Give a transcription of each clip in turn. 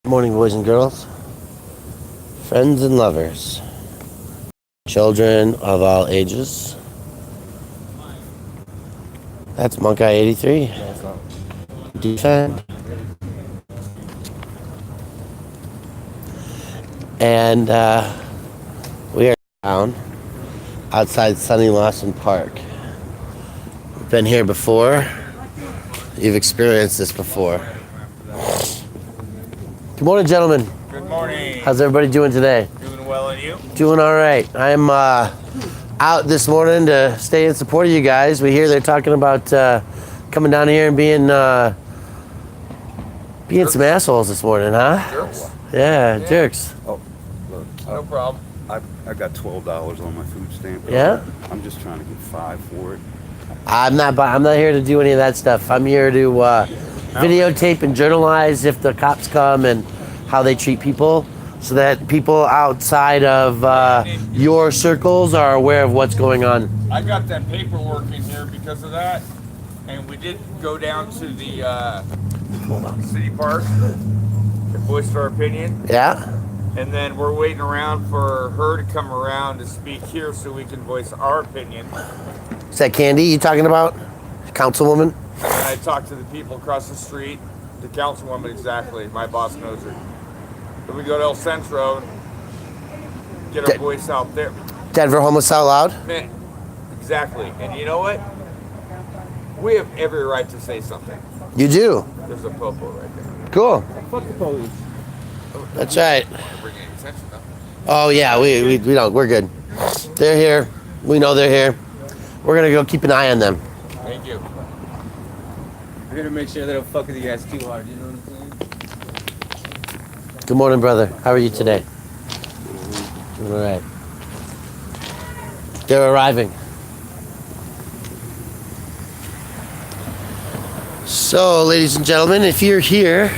Good morning, boys and girls, friends and lovers, children of all ages. That's Monk Eye 83. Defend. And we are down outside Sonny Lawson Park. We've been here before. You've experienced this before. Good morning, gentlemen. Good morning. How's everybody doing today? Doing well, and you? Doing all right. I'm out this morning to stay in support of you guys. We hear they're talking about coming down here and being some assholes this morning, huh? Jerks. Yeah, jerks. Oh, look, No problem. I got $12 on my food stamp. Yeah? I'm just trying to get 5 for it. I'm not here to do any of that stuff. I'm here to videotape and journalize if the cops come and how they treat people, so that people outside of your circles are aware of what's going on. I got that paperwork in here because of that, and we did go down to the city park and voice our opinion, Yeah? and then we're waiting around for her to come around to speak here so we can voice our opinion. Is that Candy you talking about? Councilwoman? And I talked to the people across the street, the councilwoman exactly. My boss knows her. Then we go to El Centro, get our voice out there. Denver Homeless Out Loud? Man, exactly. And you know what? We have every right to say something. You do. There's a popo right there. Cool. Fuck the police. That's right. Don't bring any attention though. Oh yeah, we don't. We're good. They're here. We know they're here. We're gonna go keep an eye on them. Thank you. We're gonna make sure they don't fuck with you guys too hard, you know what I'm saying? Good morning, brother. How are you today? Doing all right. They're arriving. So, ladies and gentlemen, if you're here,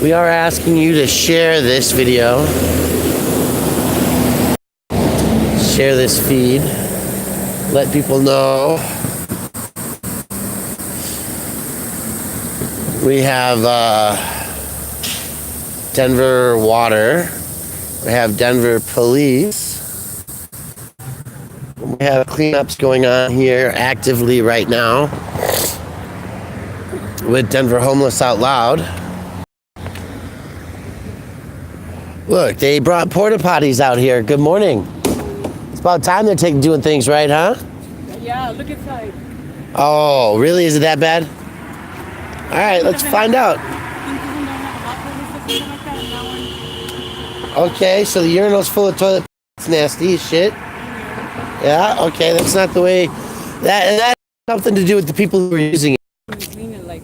we are asking you to share this video. Share this feed. Let people know. We have Denver Water. We have Denver Police. We have cleanups going on here actively right now with Denver Homeless Out Loud. Look, they brought porta potties out here. Good morning. It's about time they're doing things right, huh? Yeah, look inside. Oh, really? Is it that bad? All right, let's find out. Okay, so the urinal's full of toilet. It's nasty as shit. Yeah, okay, that's not the way. That has something to do with the people who are using it. They clean it like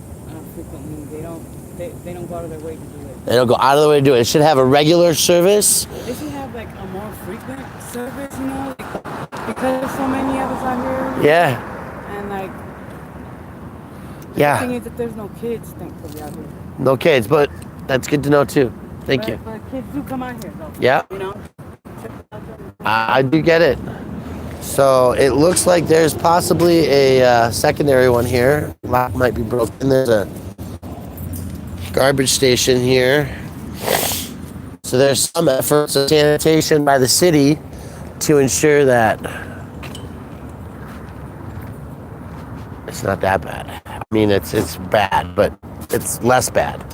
frequently. They don't go out of their way to do it. They don't go out of the way to do it. It should have a regular service. They should have like a more frequent service, you know, like, because there's so many of us out here. Yeah, And like, the yeah. thing is that there's no kids, thankfully, out here. No kids, but that's good to know too. Thank you. But kids do come out here, though. Yeah, You know. I do get it. So it looks like there's possibly a secondary one here. Lock might be broken. There's a garbage station here. So there's some efforts of sanitation by the city to ensure that it's not that bad. I mean, it's bad, but it's less bad.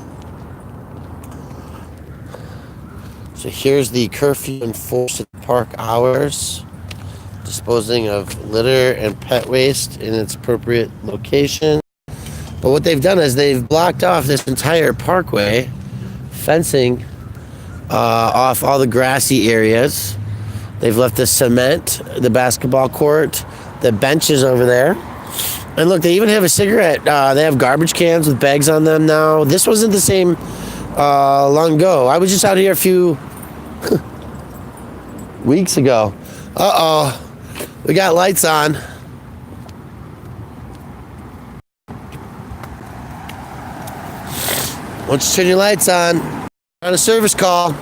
So here's the curfew enforced park hours, disposing of litter and pet waste in its appropriate location. But what they've done is they've blocked off this entire parkway, fencing off all the grassy areas. They've left the cement, the basketball court, the benches over there. And look, they even have a cigarette. They have garbage cans with bags on them now. This wasn't the same long ago. I was just out here a few weeks ago. Uh-oh. We got lights on. Why don't you turn your lights on? On a service call.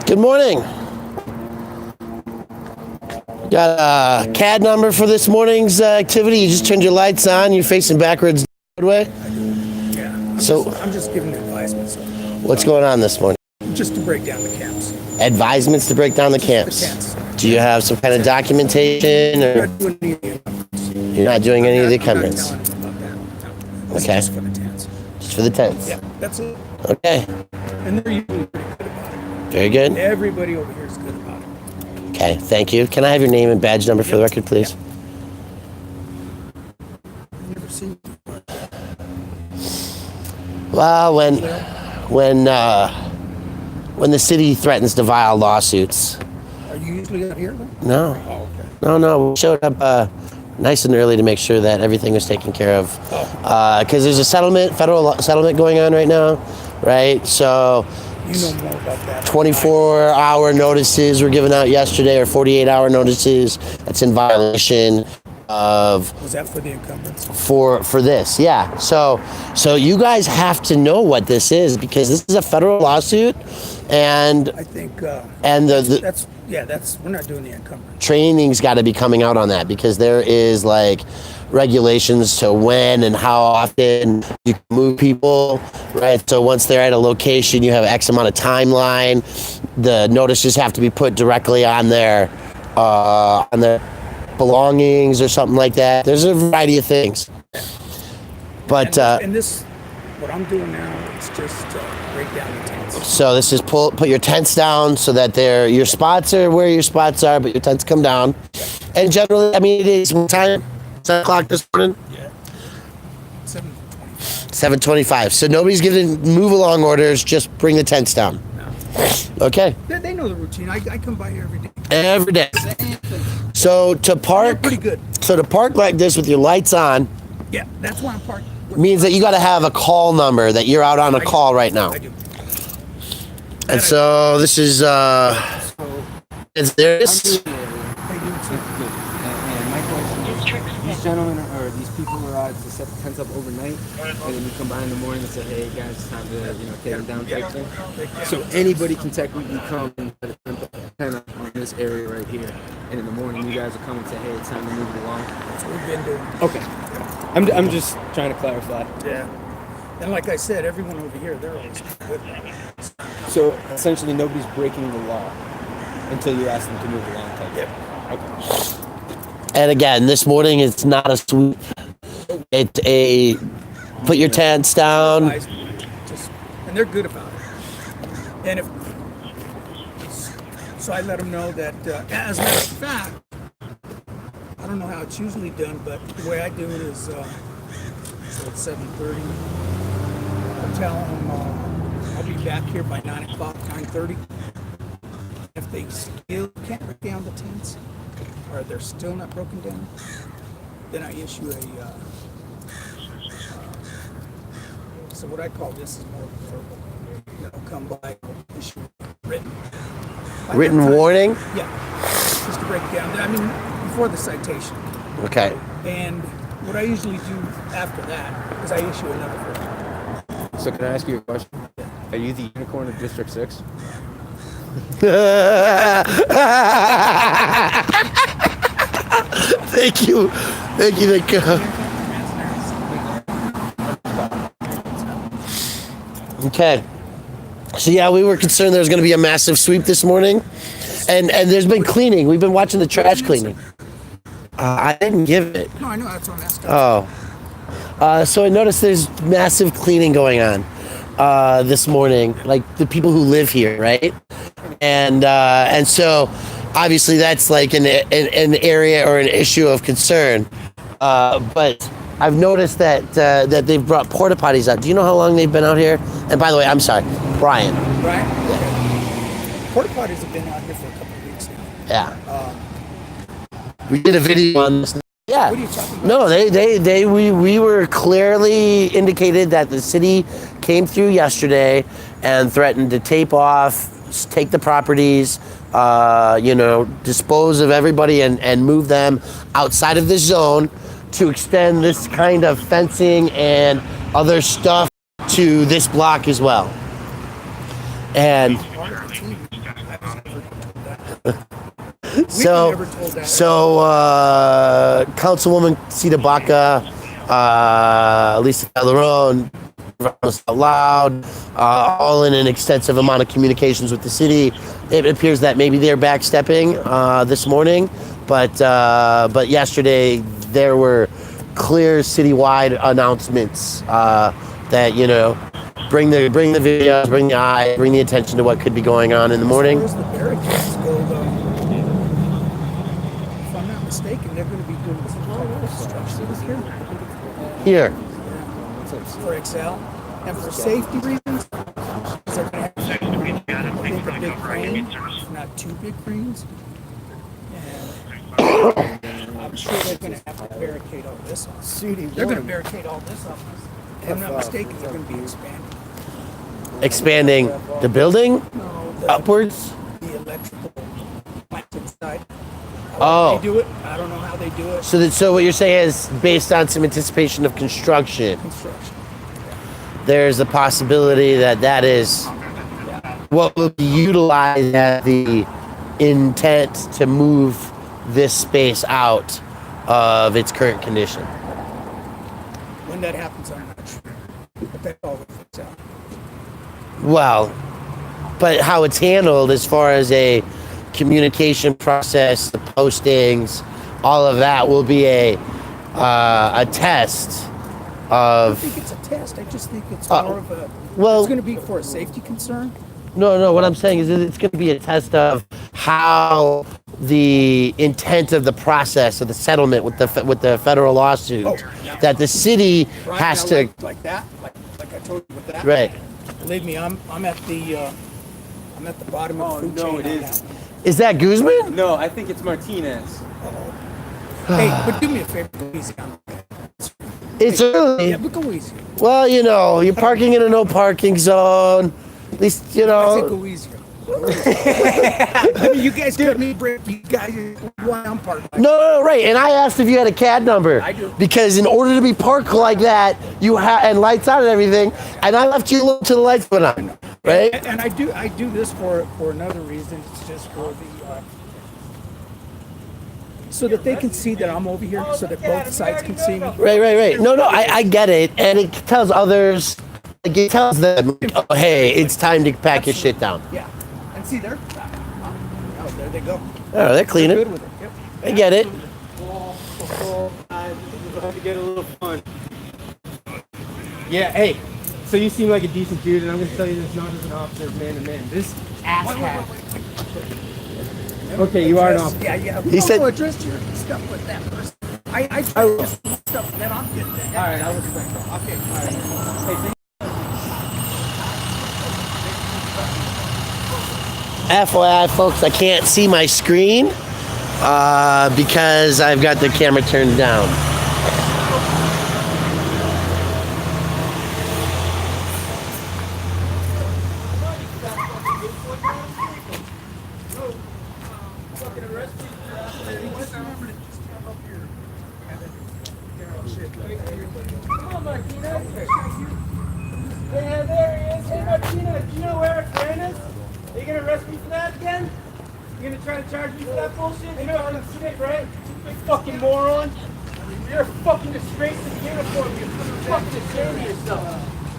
Good morning. Got a CAD number for this morning's activity. You just turned your lights on. You're facing backwards the way. Yeah. I'm just giving advisements, What's going on this morning? just to break down the camps. Advisements to break down the camps. tents. Do you have some kind of documentation, or you're not doing any of the encumbrance? I'm not telling them about that. No. This is Okay. just for the tents. Just for the tents. Yeah, that's it. Okay. And they're usually pretty good about it. Very good. Everybody over here is good about it. Okay. Thank you. Can I have your name and badge number for the record, please? I've never seen you. Well, when the city threatens to file lawsuits. Are you usually out here then? No. Oh, okay. No. We showed up nice and early to make sure that everything was taken care of. Because there's a federal settlement going on right now, right? So You know more about that. 24-hour notices were given out yesterday, or 48-hour notices. That's in violation of Was that for the encumbrance? for this. Yeah. So you guys have to know what this is, because this is a federal lawsuit, and I think the we're not doing the encumbrance. training's got to be coming out on that, because there is like regulations to when and how often you can move people, right? So once they're at a location, you have X amount of timeline. The notices have to be put directly on their belongings or something like that. There's a variety of things. But And this, what I'm doing now, is just break down the tents. so this is put your tents down so that your spots are where your spots are, but your tents come down. And generally, I mean, it is what time? 7 o'clock this morning? Yeah. 7:25. 7:25. So nobody's giving move along orders, just bring the tents down. Okay. They know the routine. I come by here every day. Every day. So to They're park pretty good. like this with your lights on Yeah, that's why I'm parked. means that you got to have a call number, that you're out on a call right now. I do. And so this is it's this. And my question is, these gentlemen or these people are out to set the tents up overnight, and then you come by in the morning and say, hey guys, it's time to take them down type thing. So anybody can technically come and put a tent up on this area right here, and in the morning you guys will come and say, hey, it's time to move it along. That's what we've been doing. Okay. I'm just trying to clarify. Yeah. And like I said, everyone over here, they're always good. So essentially nobody's breaking the law until you ask them to move along type thing. Okay. And again, this morning it's not a sweep. It's a put your tents down. And they're good about it. And so I let them know that, as a matter of fact, I don't know how it's usually done, but the way I do it is, so it's 7:30. I tell them I'll be back here by 9 o'clock, 9:30. If they still can't break down the tents, or they're still not broken down, then I issue so what I call this is more verbal. They'll come by, issue written. Written warning. Yeah, just to break down. I mean, before the citation. Okay. And what I usually do after that is I issue another version. So can I ask you a question? Are you the unicorn of District 6? Thank you. Okay. So yeah, we were concerned there was going to be a massive sweep this morning, and there's been cleaning. We've been watching the trash cleaning. I didn't give it. No, I know, that's what I'm asking. Oh. So I noticed there's massive cleaning going on this morning, like the people who live here, right? And so obviously that's like an area or an issue of concern. But I've noticed that they've brought porta potties out. Do you know how long they've been out here? And by the way, I'm sorry, Brian. Right? Okay. Porta potties have been out here for a couple of weeks now. Yeah. We did a video on this. Yeah. What are you talking about? No, we were clearly indicated that the city came through yesterday and threatened to tape off, take the properties, dispose of everybody and move them outside of this zone to extend this kind of fencing and other stuff to this block as well. And Part of the team. I So, never told that. Councilwoman Sita Baca, Lisa Calderon, out loud, all in an extensive amount of communications with the city. It appears that maybe they're backstepping this morning, but yesterday there were clear citywide announcements that bring the videos, bring the eye, bring the attention to what could be going on in the morning. As far as the barricades go, though, if I'm not mistaken, they're going to be doing some type of construction Here, for Excel. And for safety reasons, they're going to have I think a big crane, not two big cranes. And I'm sure they're going to have to barricade all this up. They're going to barricade all this up. If I'm not mistaken, they're going to be expanding the building upwards. the electrical plant inside. Oh. They do it. I don't know how they do it. So what you're saying is based on some anticipation of construction, Construction. there's a possibility that is what will be utilized as the intent to move this space out of its current condition. When that happens, I'm not sure. But that always works out. Well, but how it's handled as far as a communication process, the postings, all of that will be a test I of. think it's a test. I just think it's more of a. well- it's going to be for a safety concern. No. What I'm saying is that it's going to be a test of how the intent of the process of the settlement with the federal lawsuit that the city Right has now, to. like that, like I told you with that. Right. Believe me, I'm at the bottom of the food chain. it on is. that. Is that Guzman? No, I think it's Martinez. Hey, but do me a favor, go easy on me. It's early. Yeah, but go easy. Well, you're parking in a no parking zone. At least I said go easy. I mean, you guys cut me break. You guys, why I'm parked. No, right. And I asked if you had a CAD number. I do. Because in order to be parked like that, you have and lights on and everything. And I left you till the lights went on, right? And I do this for another reason. It's just for the so that they can see that I'm over here, so that both sides can see me. Right. No, I get it. And it tells others, like it tells them, oh, hey, it's time to pack your shit down. Yeah. And see there. Oh, there they go. Oh, they're cleaning. Good with it. Yep. I get it. About to get a little fun. Yeah, hey. So you seem like a decent dude, and I'm gonna tell you this not as an officer, as man to man. This asshat. Okay, you are an officer. Yeah. He said- address your stuff with that first. I try to do stuff, and then I'm getting that. All right, I'll respect that. Okay. All right. Hey, thank FYI, folks, I can't see my screen because I've got the camera turned down. Yeah, there he is. Hey, Martina, do you know where Eric Brand is? Are you gonna arrest me for that again? You gonna try to charge me for that bullshit? You know what I'm saying, right? You fucking moron. You're a fucking disgrace to the uniform. You're fucking ashamed of yourself.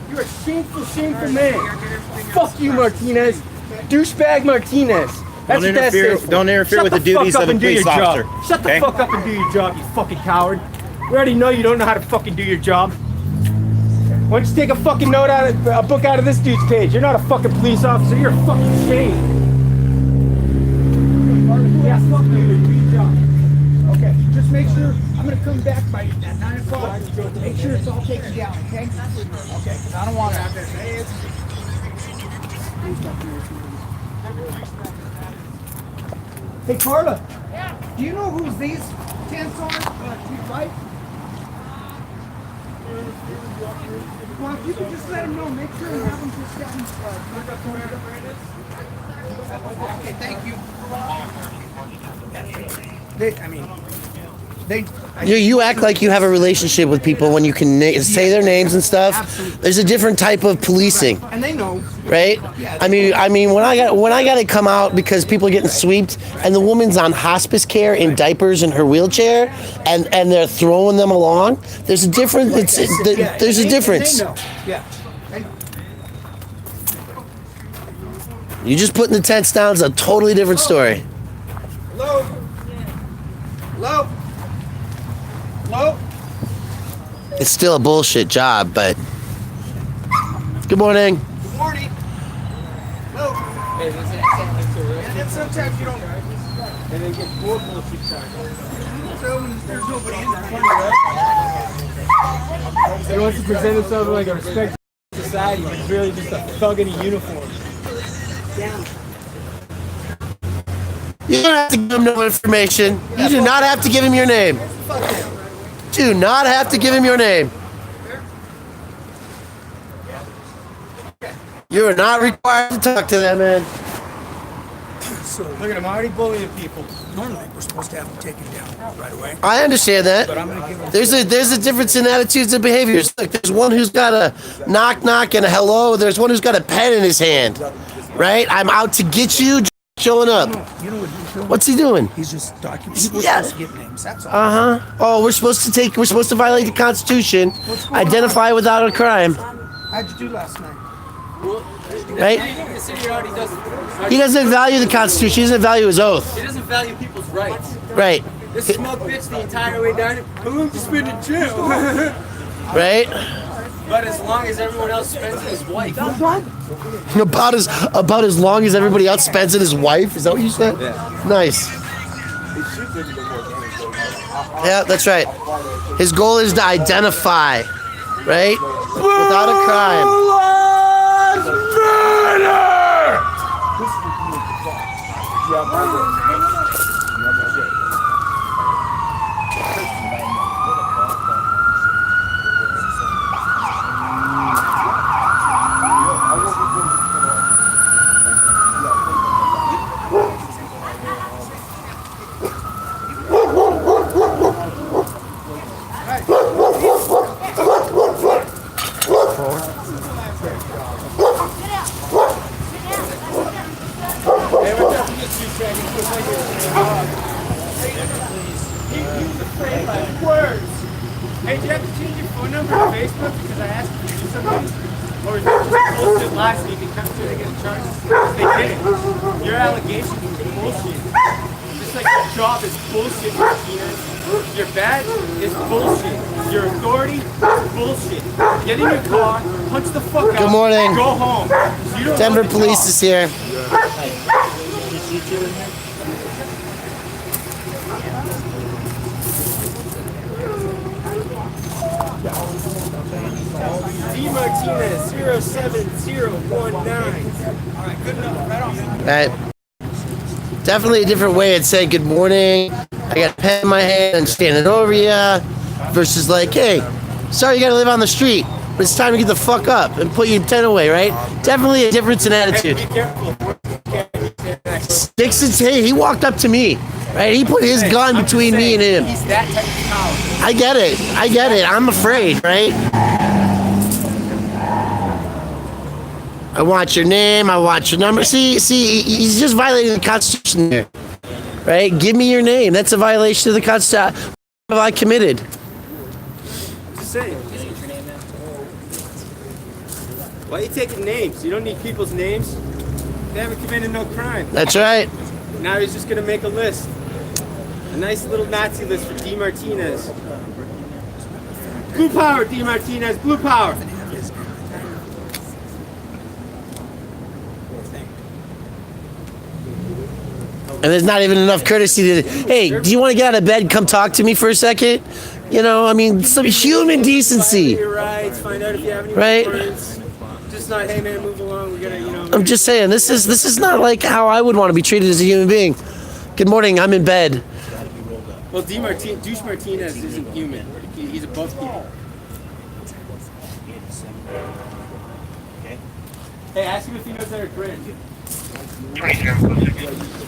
You're a shameful man. Fuck you, Martinez. Douchebag Martinez. That's what that stands for. Don't interfere with the duties of a police officer. Shut the fuck up and do your job, you fucking coward. We already know you don't know how to fucking do your job. Why don't you take a fucking note out of a book out of this dude's page? You're not a fucking police officer. You're a fucking shame. Yeah, fuck you. Do your job. Okay. Just make sure I'm gonna come back by at 9 o'clock. Make sure it's all taken down. Okay. Okay. Because I don't want to. Hey, Carla. Yeah. Do you know whose these tents are? Chief Light? Well, if you could just let him know, make sure you have him just down. Okay, thank you. You act like you have a relationship with people when you can say their names and stuff. Absolutely. There's a different type of policing, And they know. right? I mean, when I got to come out because people are getting swept and the woman's on hospice care in diapers in her wheelchair, and they're throwing them along. There's a difference. There's a difference. They know. Yeah. They know. You just putting the tents down is a totally different story. Hello? Hello? Hello? It's still a bullshit job, but good morning. Good morning. Hello? Hey, listen, it sounds like so real. And then sometimes you don't. And then get more bullshit charges. So when there's nobody in the corner, He wants to present himself like a respected society, but he's really just a thug in a uniform. You don't have to give him no information. You do not have to give him your name. Do not have to give him your name. You are not required to talk to that man. so Look at him, already bullying people. normally we're supposed to have them taken down right away. I understand But that. I'm going to give them. There's a difference in attitudes and behaviors. Look, there's one who's got a knock knock and a hello. There's one who's got a pen in his hand. Right? I'm out to get you. Showing up. You know what he's doing? What's he doing? He's just documenting. We're Yeah. supposed to give names. That's all. Oh, we're supposed to violate the Constitution, identify without a crime, How'd you do last night? right? The city already doesn't. He doesn't value the Constitution. He doesn't value his oath, He doesn't value people's rights. right? This smug bitch the entire way down. I'm going to spend in jail. Right? But as long as everyone else spends it, his wife. About as long as everybody else spends it, his wife. Is that what you said? Yeah. Nice. Yeah, that's right. His goal is to identify, right? Without a crime. Hey, do you have to change your phone number on Facebook because I asked you to do something? Or is it just posted live so you can come through and get charges? They didn't. Your allegations are bullshit. Just like your job is bullshit, Martinez. Your badge is bullshit. Your authority is bullshit. Get in your car, punch the fuck out. Good morning. Go home. You don't Denver know the police job. is here. D. Martinez 07019. Right. Definitely a different way of saying good morning. I got a pen in my hand and standing over you, versus like, hey, sorry you gotta live on the street, but it's time to get the fuck up and put your tent away, right? Definitely a difference in attitude. Be careful. Sticks and hey, he walked up to me, right? He put his gun I'm just between me and saying, him. He's that type of power. I get it. I'm afraid, right? I want your name. I want your number. See, he's just violating the Constitution there, right? Give me your name. That's a violation of the Constitution. What have I committed? Just saying. Why are you taking names? You don't need people's names. They haven't committed no crime. That's right. Now he's just gonna make a list. A nice little Nazi list for D. Martinez. Blue power, D. Martinez. Blue power. And there's not even enough courtesy to, hey, do you want to get out of bed and come talk to me for a second? You know, I mean, some human decency. Your rights. Find out if you have any Right. warrants. Just not, hey man, move along. We gotta, I'm just saying, this is not like how I would want to be treated as a human being. Good morning, I'm in bed. Well, Douche Martinez isn't human. He's above people. Hey, ask him if he knows how to grin.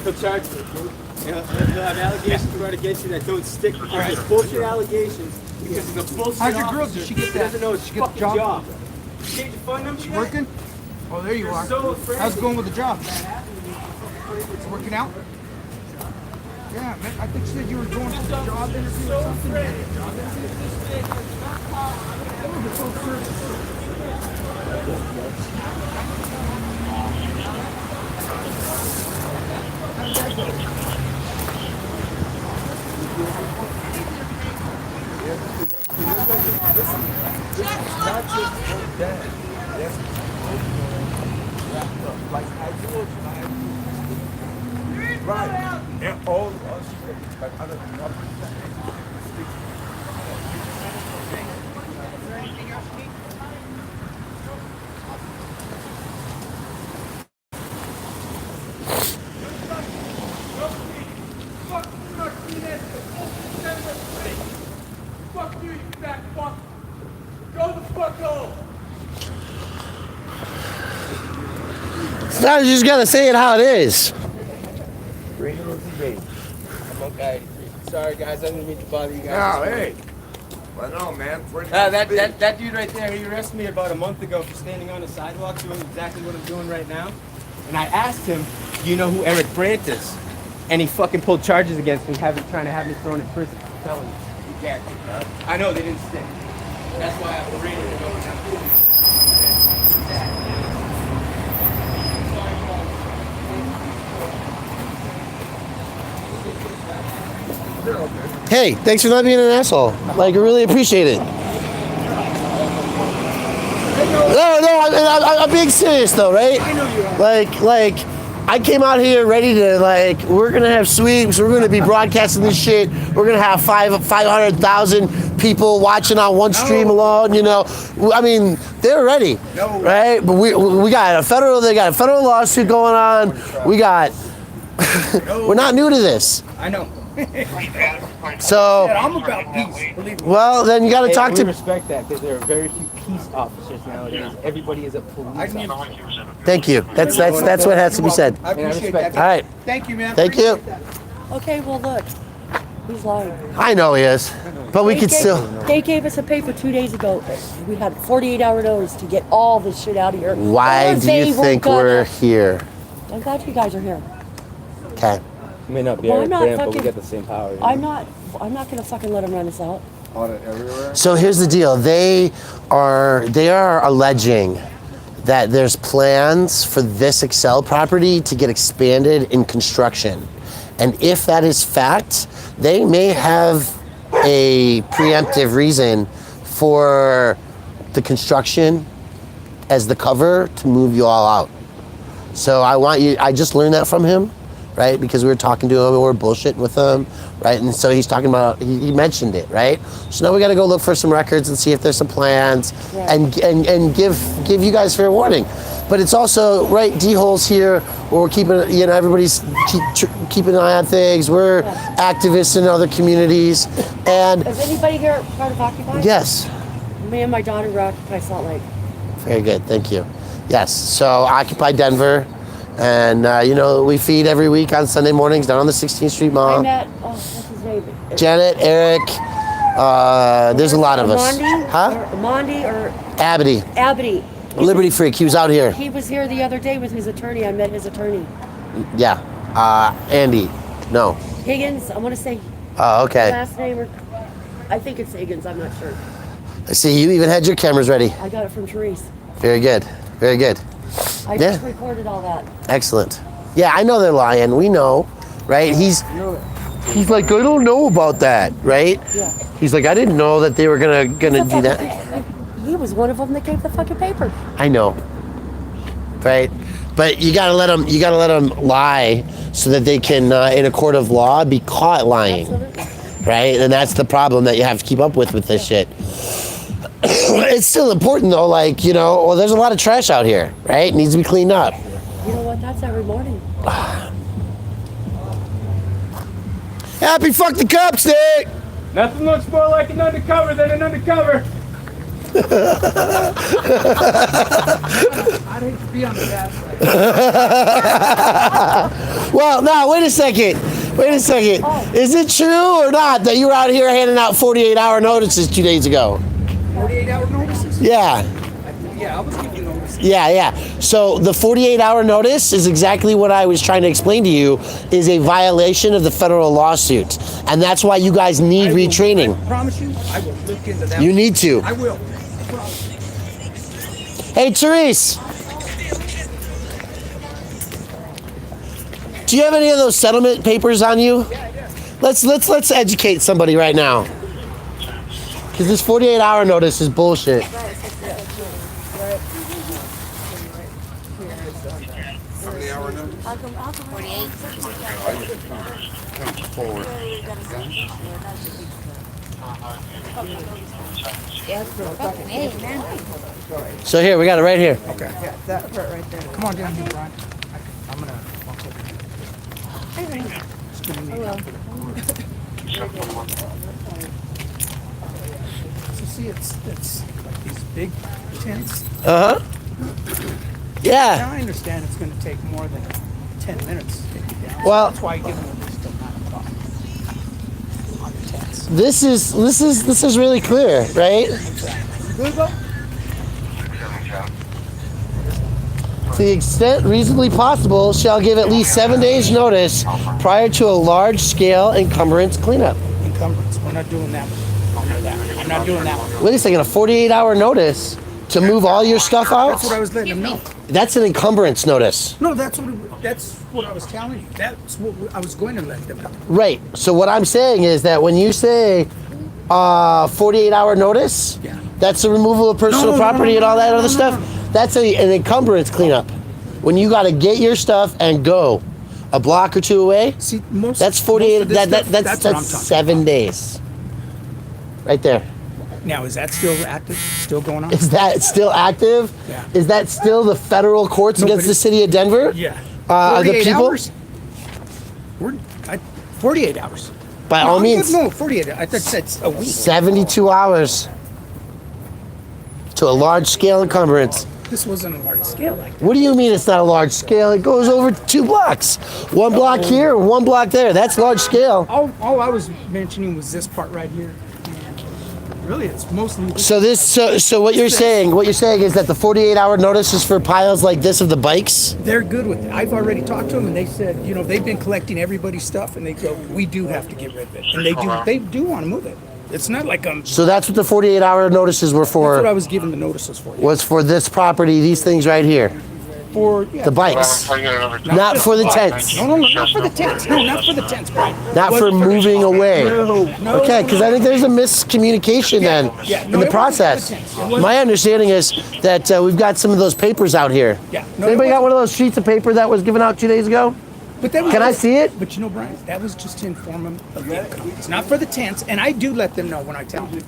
He'll charge me. You know, they'll have allegations brought against you that don't stick because it's bullshit allegations. Because it's a bullshit How's your girl? officer Did she get who that? doesn't know his Did she get the fucking job? She gave the phone number She yet? working? Oh, there you are. So afraid. How's it going with the job? It's working out? Yeah, man. I think she said you were going for a job interview or something. Fuck you, you fat fuck. Go the fuck home. Sometimes you just gotta say it how it is. I'm okay. Sorry, guys. I didn't mean to bother you guys. No, hey. Well, no, man. That dude right there, he arrested me about a month ago for standing on the sidewalk doing exactly what I'm doing right now. And I asked him, do you know who Eric Brandt is? And he fucking pulled charges against me, trying to have me thrown in prison for felony. Yeah, I know they didn't stick. That's why I paraded it over now. Hey, thanks for not being an asshole. Like, I really appreciate it. No, I'm being serious though, right? I know you are. Like, I came out here ready to we're gonna have sweeps. We're gonna be broadcasting this shit. We're gonna have 500,000 people watching on one stream alone. You know, I mean, they're ready, right? But we got they got a federal lawsuit going on. We got. We're not new to this. I know. So, I'm about peace, believe me. well, then you got to talk We to. respect that because there are very few peace officers nowadays. Everybody is a police officer. Thank you. That's what has to be said. I appreciate that. All right. Thank you, man. Thank you. Appreciate that. Okay, well look, he's lying. I know he is, but we could still. They gave us a paper 2 days ago. We had 48-hour notice to get all this shit out of here. Why Or do they you were think gonna- we're here? I'm glad you guys are here. Okay. You may not be Well, Eric I'm not Brandt, but we fucking- get the same power. I'm not gonna fucking let him run us out. So here's the deal. They are alleging that there's plans for this Excel property to get expanded in construction. And if that is fact, they may have a preemptive reason for the construction as the cover to move you all out. So I just learned that from him, right? Because we were talking to him and we were bullshitting with him, right? And so he's talking about, he mentioned it, right? So now we got to go look for some records and see if there's some plans, Right. and give you guys fair warning. But it's also, right, D-holes here where we're keeping, everybody's keeping an eye on things. We're activists in other communities. And Is anybody here part of Occupy? yes, Me and my daughter were Occupy Salt Lake. very good, thank you. Yes, so Occupy Denver. And, we feed every week on Sunday mornings down on the 16th Street I Mall. met, what's his name? Janet, Eric, there's a lot of us. Mondi? Huh? Or Mondi or Abity, Abity. Liberty Freak, he was out here. He was here the other day with his attorney. I met his attorney. Yeah, Andy, no. Higgins, I want to say Oh, okay. last name, or I think it's Higgins, I'm not sure. I see you even had your cameras ready. I got it from Therese. Very good, very good. I Yeah. just recorded all that. Excellent. Yeah, I know they're lying. We know, right? He's like, I don't know about that, right? Yeah. He's like, I didn't know that they were gonna do that. He was one of them that gave the fucking paper. I know, right? But you gotta let them. You gotta let them lie so that they can, in a court of law, be caught lying, Absolutely. right? And that's the problem that you have to keep up with this shit. It's still important though, well, there's a lot of trash out here, right? It needs to be cleaned up. You know what? That's every morning. Happy fuck the cops day! Nothing looks more like an undercover than an undercover. I'd hate to be on the bad side. Well, now wait a second. Wait a second. Is it true or not that you were out here handing out 48-hour notices 2 days ago? 48-hour notices? Yeah. Yeah, I was giving notices. Yeah. So the 48-hour notice is exactly what I was trying to explain to you is a violation of the federal lawsuit. And that's why you guys need I retraining. promise you, I will look into that. You need to. I will. Hey, Therese. Do you have any of those settlement papers on you? Let's educate somebody right now. Because this 48-hour notice is bullshit. So here, we got it right here. Okay. Yeah, that part right there. Come on down here, Brian. I'm gonna walk over here. Just gonna need So see, it's like these big tents. Uh-huh. Now Yeah. I understand it's gonna take more than 10 minutes to take you down. Well- That's why I give them at least till 9 o'clock on the tents. This is really clear, right? Good, Bo? To the extent reasonably possible, shall give at least 7 days notice prior to a large-scale encumbrance cleanup. Encumbrance. We're not doing that one. I'm not doing that one. Wait a second, a 48-hour notice to move all your stuff out? That's what I was letting them know. That's an encumbrance notice. No, that's what I was telling you. That's what I was going to let them know. Right. So what I'm saying is that when you say 48-hour notice, Yeah. that's the removal of personal No, property and all that other no, stuff. no. That's an encumbrance cleanup. When you got to get your stuff and go a block or two away, See, most that's most 48. of this stuff, That's what I'm talking 7 days. Right there. about. Now, is that still active? Still going on? Is that still active? Yeah. Is that still the federal courts No, against but the city of Denver? Yeah. Are the 48 people? hours? 48 hours. By No, all I'm means, good. No, 48. I thought that's a week. 72 hours to a large-scale encumbrance. This wasn't a large scale like that. What do you mean it's not a large scale? It goes over 2 blocks. 1 block here, 1 block there. That's large scale. All I was mentioning was this part right here. And really, it's mostly this. So what you're saying is that the 48-hour notice is for piles like this of the bikes? They're good with it. I've already talked to them, and they said, you know, they've been collecting everybody's stuff, and they go, we do have to get rid of it, and they do want to move it. It's not like So that's what the 48-hour notices were That's what I for. was giving the notices for. Was for this property, these things right here, For the bikes, not for the tents, No, not for the tents. No, not for the tents, Brian. not for moving away. Okay, because I think there's a miscommunication then Yeah, in no, the it wasn't process. for the tents. It wasn't- My understanding is that we've got some of those papers out here. Yeah, Has no, it anybody got wasn't- one of those sheets of paper that was given out 2 days ago? But that was Can I see it? But you know, Brian, that was just to inform them of the income. It's not for the tents, and I do let them know when I tell them.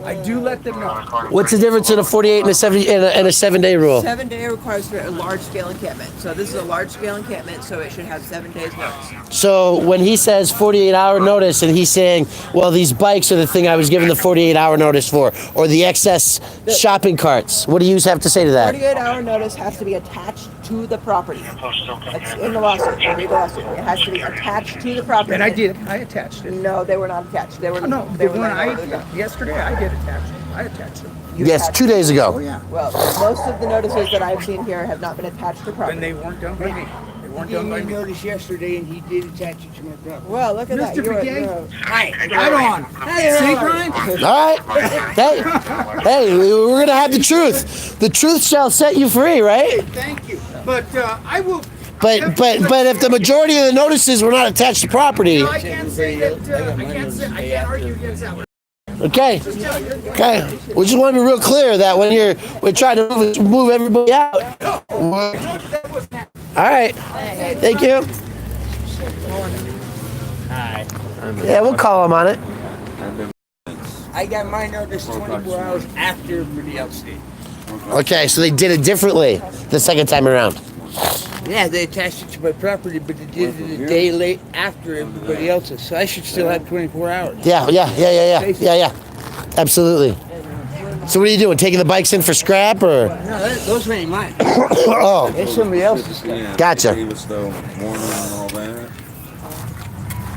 I do let them know. What's the difference in a 48 and a 70 and a 7-day rule? 7 day requires for a large scale encampment. So this is a large scale encampment, so it should have 7 days notice. So when he says 48-hour notice and he's saying, well, these bikes are the thing I was given the 48-hour notice for, or the excess shopping carts, what do you have to say to that? 48-hour notice has to be attached to the property. It's in the lawsuit. Read the lawsuit. It has to be attached to the property. And I did. I attached it. No, they were not attached. They were No, they the were one not. yesterday I did attach it. I attached it. Yes, 2 days Oh ago. yeah. Well, most of the notices that I've seen here have not been attached to And property. they weren't done by me. They weren't done by me. notice yesterday, and he did attach it to my property. Well, look at that. Mr. You're, Brigade? you're, Right on. See, Brian? All right. Hey, we're going to have the truth. The truth shall set you free, right? Thank you. But I will. But if the majority of the notices were not attached to property, I can't say that. I can't argue against that one. okay. Okay. We just want to be real clear that when we're trying to move everybody out. All right. Thank you. Hi. Yeah, we'll call him on it. I got my notice 24 hours after everybody else did. Okay, so they did it differently the second time around. Yeah, they attached it to my property, but they did it a day late after everybody else's. So I should still have 24 hours. Yeah. Absolutely. So what are you doing? Taking the bikes in for scrap or? No, those ain't mine. Oh, It's somebody else's stuff. gotcha. Gave us the warning and all that.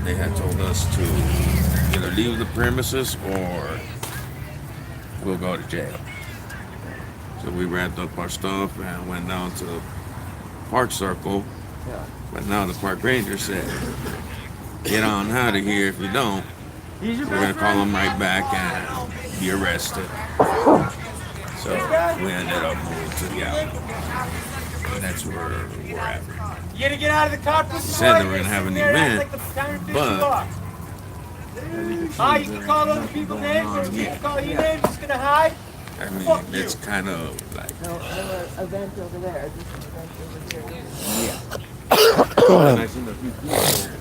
they had told us to either leave the premises or we'll go to jail. So we wrapped up our stuff and went down to the park circle. But now the park ranger said, get on out of here. If you don't, we're going to call them right back and be arrested. So we ended up moving to the alley. And that's where we're at. You gotta get out of the car. Said they were going to have an event, but you can call other people's names or you can call your name. Just gonna hide. I mean, it's kind of like... No event over there. This event over here.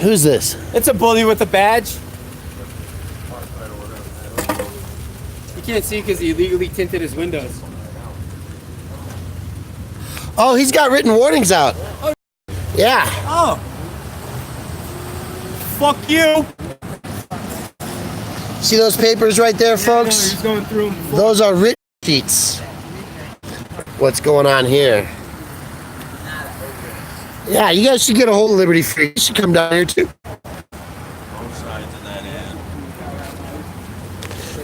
Who's this? It's a bully with a badge. You can't see because he illegally tinted his windows. Oh, he's got written warnings out. Yeah. Oh. Fuck you. See those papers right there, folks? He's going through them. Those are written sheets. What's going on here? Yeah, you guys should get a hold of Liberty Free. You should come down here too. Both sides of that end.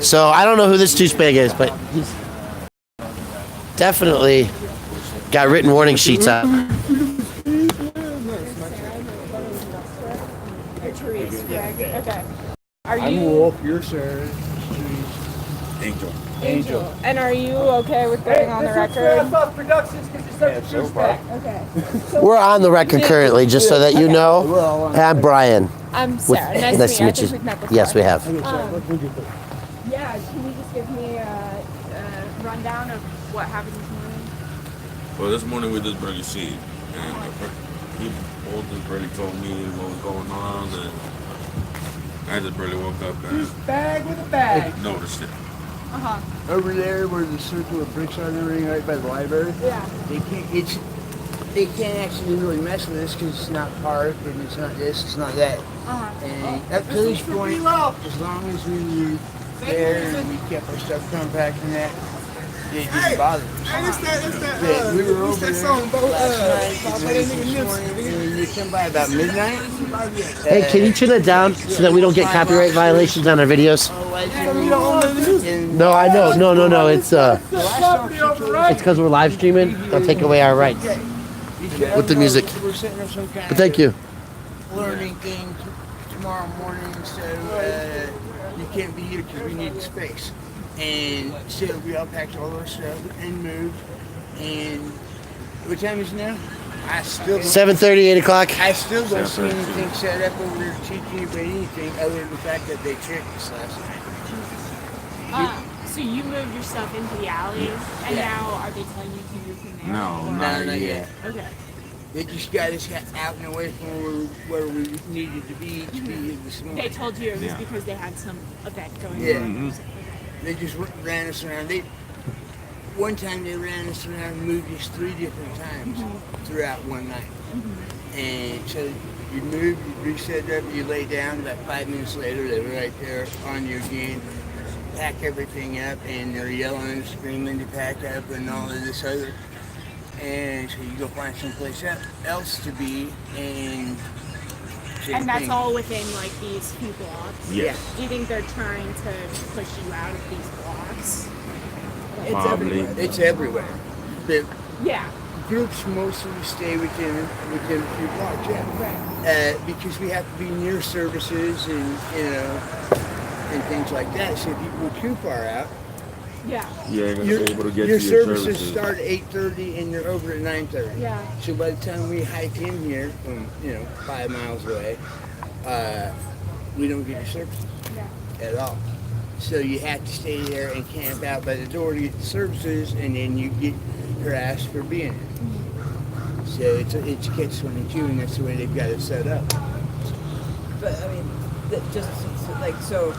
So I don't know who this douchebag is, but he's definitely got written warning sheets out. Okay. Are I'm you Wolf, you're Sarah. Angel. Angel? And are you okay with going on the record? Okay. We're on the record currently, just so that you know. Hey, I'm Brian. I'm Sarah. Nice to meet you. I think we've met before. Yes, we have. Yeah, can you just give me a rundown of what happened this morning? Well, this morning we just barely see. And he just barely told me what was going on. And I just barely woke up and Bag with a bag. noticed it. Over there where the circle of bricks are and everything, right by the library. Yeah. They can't actually really mess with this because it's not parked and it's not this, it's not that. And up to this point, as long as we were there and we kept our stuff compact and that, they didn't bother us. Yeah, we were over there last night and this morning, and they came by about midnight. Hey, can you turn it down so that we don't get copyright violations on our videos? No, I know. No. It's because we're live streaming. They'll take away our rights with the music. But thank you. Learning thing tomorrow morning, so you can't be here because we need the space. And so we all packed all our stuff and moved. And what time is it now? I still 7:30, 8 o'clock. I still don't see anything set up over there teaching anybody anything other than the fact that they tricked us last night. So you moved your stuff into the alley, and now are they telling you to move from there? No, No, not not yet. yet. Okay. They just got us out and away from where we needed to be here this morning. They told you it was Yeah. because they had some event going Yeah. on. They just ran us around. One time they ran us around and moved us 3 different times throughout one night. And so you move, you reset up, you lay down. About 5 minutes later, they were right there on you again. Pack everything up, and they're yelling and screaming to pack up and all of this other. And so you go find someplace else to be, and same And that's thing. all within like these few blocks. Yes. Do you think they're trying to push you out of these blocks? It's Probably. everywhere. It's everywhere. The Yeah. groups mostly stay within a few blocks, yeah. Because we have to be near services and and things like that. So if you go too far out, Yeah. You ain't gonna your, be able to get your to your services start at 8:30 and they're over at 9:30. Yeah. So by the time we hike in here from 5 miles away, we don't get your services at all. So you have to stay there and camp out by the door to get the services, and then you get harassed for being there. So it's a catch-22, and that's the way they've got it set up. But I mean, so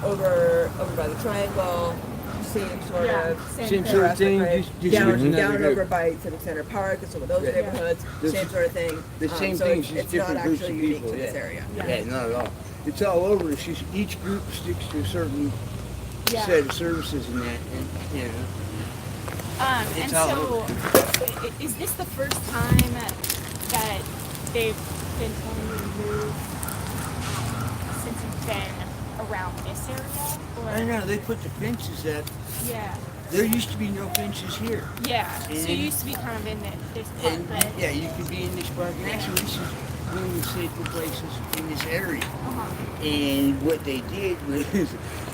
over by the triangle, same sort of Same sort of thing. harassment, Just down with another over group. by Civic Center Park and some of those Yeah. neighborhoods, This- same sort of thing. The same so thing, it's just not different groups actually of unique people. to this area. Yeah, not at all. It's all over. It's just each group sticks to a certain set of services and that, and And It's all so, is this the first time that they've been telling you to move since you've been around this area? Or? I know, they put the fences up. Yeah. There used to be no fences here. Yeah. And So you used to be kind of in this part, And but yeah, you could be in this park. And actually, this is one of the safer places in this area. And what they did was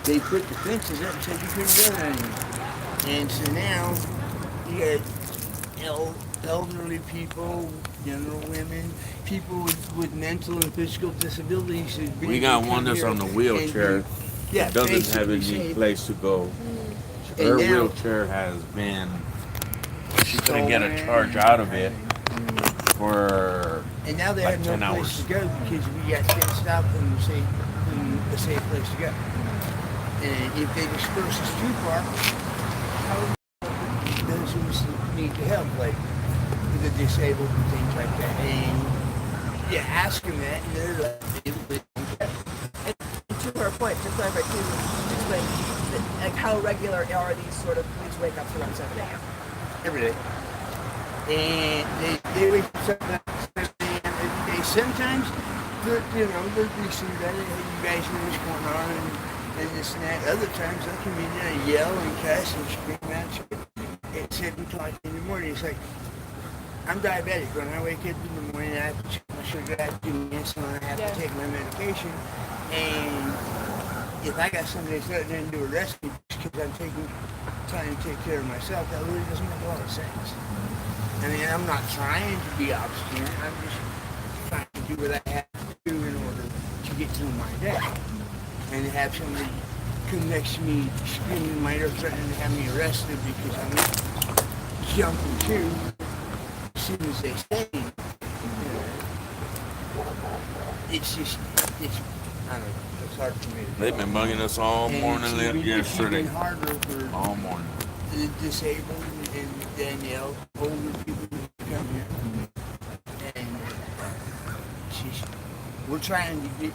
they put the fences up so you couldn't go down here. And so now you got elderly people, younger women, people with mental and physical disabilities. We got one that's on the wheelchair. Yeah, Doesn't have any basically place to go. And Her now- wheelchair has been. She couldn't get a charge out of it for And now they like have 10 no place hours. to go because we got fenced out and a safe place to go. And if they disperse us too far, how those who need the help, like the disabled and things like that. And you ask them that, and they're like, To her point, to clarify too, to explain, like how regular are these sort of police wake-ups around 7 a.m.? every day. And they wake up at 7 a.m. every day. Sometimes, they're greasing better. Hey, you guys know what's going on and this and that. Other times, I come in there and yell and cuss and scream at you at 7 o'clock in the morning. It's like, I'm diabetic. When I wake up in the morning, I have to check my sugar, I have to do insulin, I have to take my medication. And if I got somebody that's out there and do a rescue because I'm trying to take care of myself, that really doesn't make a lot of sense. I mean, I'm not trying to be obstinate. I'm just trying to do what I have to do in order to get through my day. And to have somebody come next to me screaming my ear, threatening to have me arrested because I'm jumping too as soon as they say it. It's just, I don't know, it's hard for me to They've been bugging us all And morning it's even- yesterday. It's even harder for All morning. the disabled and Danielle, older people who come here. And we're trying to get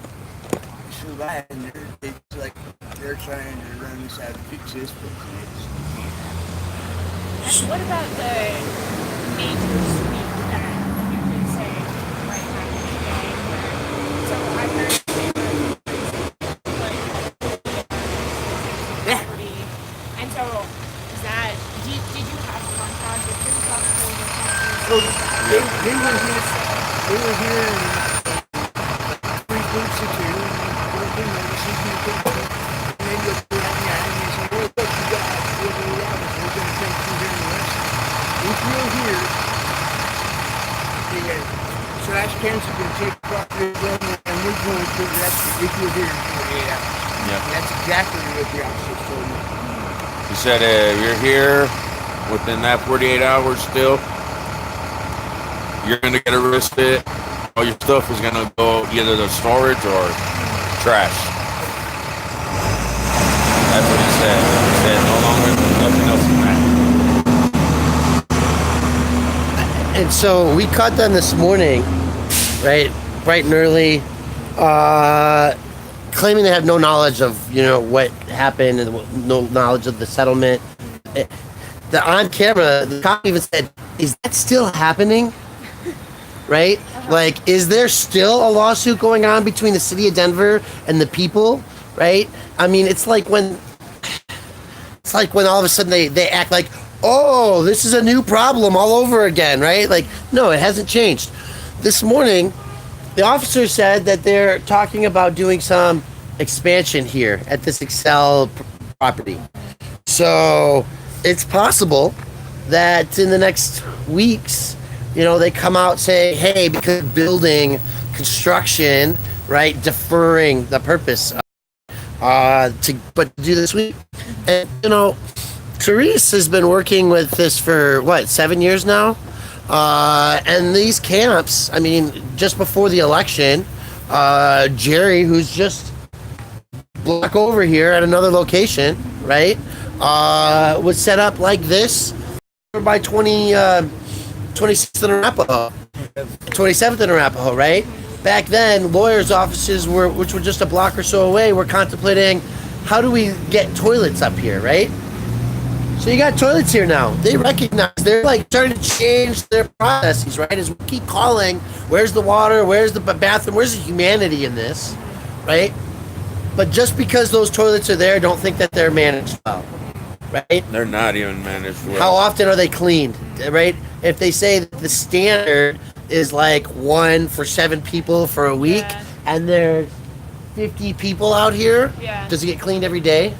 survive, and it's like they're trying to run us out of existence. And it's, and what about the major sweep that you can say right now today? So I heard they were property, and so is that did you have contact with your so they were here 3 weeks ago. They notices me and they looked at me and they said, "Well, what you got? We're going to take you here and arrest you. If you're here, the trash cans are going to take property and we're going to arrest you if you're here in 48 hours." Yep. That's exactly what the officers told me. He said, you're here within that 48 hours still. You're going to get arrested. All your stuff is going to go either to storage or trash. That's what he said. He said, no longer, nothing else can happen. And so we caught them this morning, right, bright and early, claiming they have no knowledge of, what happened and no knowledge of the settlement. On camera, the cop even said, "Is that still happening?" Right? Like, is there still a lawsuit going on between the city of Denver and the people? Right? I mean, it's like when all of a sudden they act like, "Oh, this is a new problem all over again," right? Like, no, it hasn't changed. This morning, the officer said that they're talking about doing some expansion here at this Excel property. So it's possible that in the next weeks, they come out saying, "Hey, because building construction, right, deferring the purpose to do this week." And Therese has been working with this for 7 years now, and these camps. I mean, just before the election, Jerry, who's just block over here at another location, right, was set up like this by 26th and Arapahoe, 27th and Arapahoe, right? Back then, lawyers' offices which were just a block or so away, were contemplating, how do we get toilets up here, right? So you got toilets here now. They recognize, they're like trying to change their processes, right? As we keep calling, where's the water, where's the bathroom, where's the humanity in this, right? But just because those toilets are there, don't think that they're managed well, right? They're not even managed well. How often are they cleaned, right? If they say that the standard is like 1 for 7 people for a week, and there's 50 people out here, does it get cleaned every day?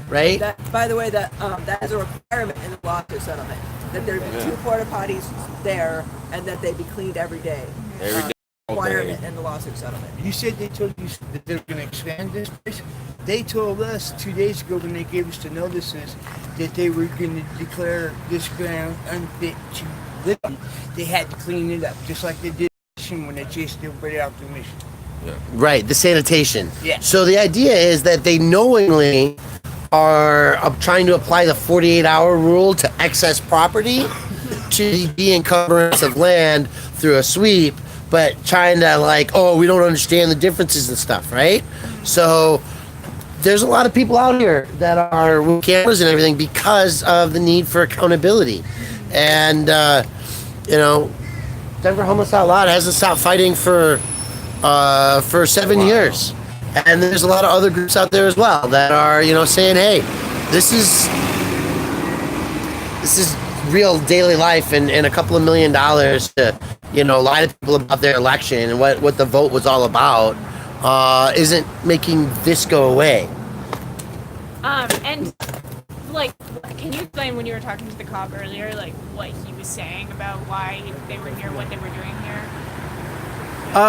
Right? That, by the way, that is a requirement in the lawsuit settlement, that there be 2 porta potties there and that they be cleaned every day. Every day. Requirement in the lawsuit settlement. You said they told you that they're going to expand this place. They told us 2 days ago when they gave us the notices that they were going to declare this ground unfit to live on. They had to clean it up, just like they did when they chased everybody out the mission. Right, the sanitation. Yeah. So the idea is that they knowingly are trying to apply the 48-hour rule to excess property to the encumbrance of land through a sweep, but trying to like, oh, we don't understand the differences and stuff, right? So there's a lot of people out here that are with cameras and everything because of the need for accountability. And, you know, Denver Homeless Out Loud hasn't stopped fighting for 7 years. And there's a lot of other groups out there as well that are, you know, saying, hey, this is real daily life, and a couple of $1 million to, you know, lie to people about their election and what the vote was all about isn't making this go away. And like, can you explain when you were talking to the cop earlier, like what he was saying about why they were here, what they were doing here?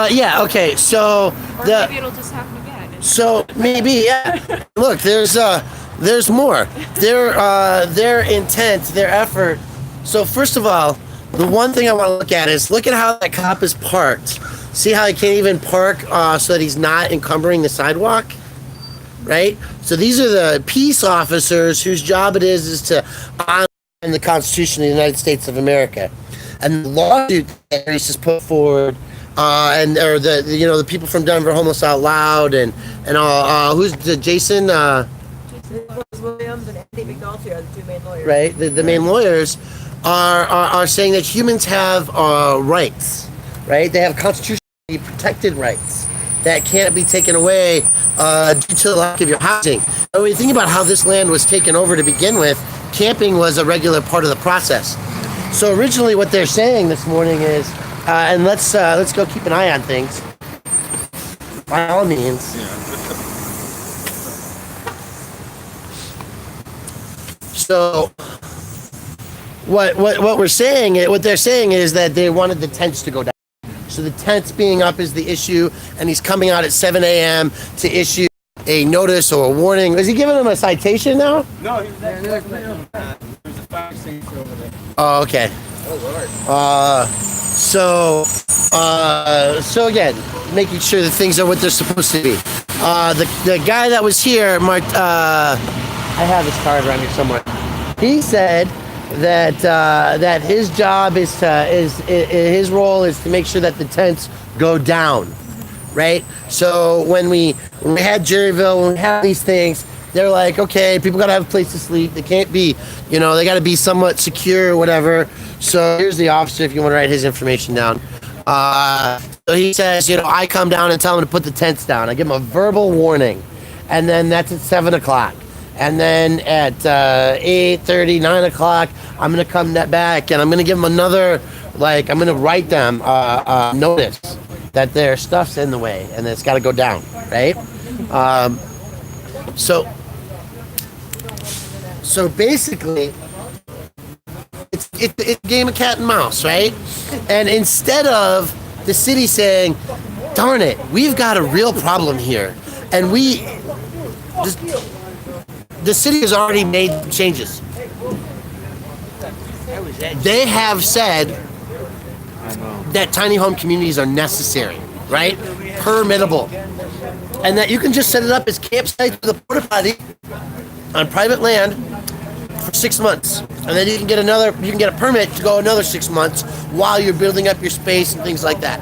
Yeah, okay, so Or maybe it'll just happen again. So maybe, yeah. Look, there's more. Their intent, their effort. So first of all, the one thing I want to look at is look at how that cop is parked. See how he can't even park so that he's not encumbering the sidewalk, right? So these are the peace officers whose job it is to honor the Constitution of the United States of America, and the lawsuit that he's just put forward. Or the people from Denver Homeless Out Loud and all, who's the Jason Williams and Andy McNulty are the 2 main lawyers. right, the main lawyers are saying that humans have rights, right? They have constitutionally protected rights that can't be taken away due to the lack of your housing. And when you think about how this land was taken over to begin with, camping was a regular part of the process. So originally what they're saying this morning is, and let's go keep an eye on things. By all means. So, what we're saying, what they're saying is that they wanted the tents to go down. So the tents being up is the issue, and he's coming out at 7 a.m. to issue a notice or a warning. Is he giving them a citation now? No, there's a fire extinguisher over there. Oh, okay. Oh, Lord. So again, making sure that things are what they're supposed to be. The guy that was here, I have his card around here somewhere. He said that his job is his role is to make sure that the tents go down, right? So when we had Jerryville, when we had these things, they're like, okay, people gotta have a place to sleep. They can't be, they gotta be somewhat secure or whatever. So here's the officer if you want to write his information down. So he says, I come down and tell him to put the tents down. I give him a verbal warning, and then that's at 7 o'clock. And then at 8:30, 9 o'clock, I'm gonna come back and I'm gonna give them another, I'm gonna write them notice that their stuff's in the way and it's got to go down, right? So basically, it's a game of cat and mouse, right? And instead of the city saying, darn it, we've got a real problem here, and the city has already made changes. They have said that tiny home communities are necessary, right? Permittable. And that you can just set it up as campsites with a porta potty on private land for 6 months. And then you can get a permit to go another 6 months while you're building up your space and things like that.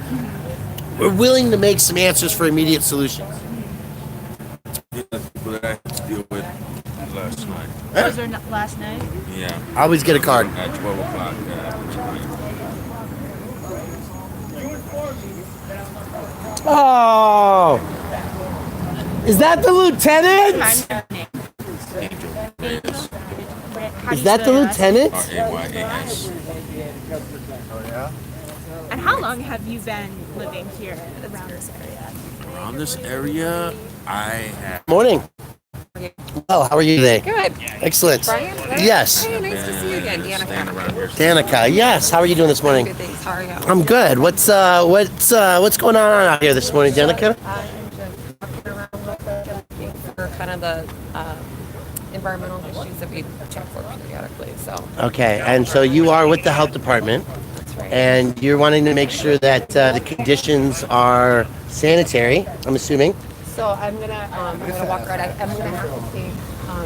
We're willing to make some answers for immediate solutions. People that I had to deal with last night. Was there last night? Yeah. I always get a card. At 12 o'clock. Oh, is that the lieutenant? Is that the lieutenant? RAYAS. And how long have you been living here around this area? Around this area, I have. Morning. Well, how are you today? Good. Excellent. Brian? Yes. Hey, nice to see you again, Danica. Danica, yes. How are you doing this morning? Good, thanks. How are you? I'm good. What's going on out here this morning, Danica? I'm just walking around looking for kind of the environmental issues that we check for periodically. So. Okay, and so you are with the health department, That's right. and you're wanting to make sure that the conditions are sanitary. I'm assuming. So I'm gonna walk right. I'm gonna have to take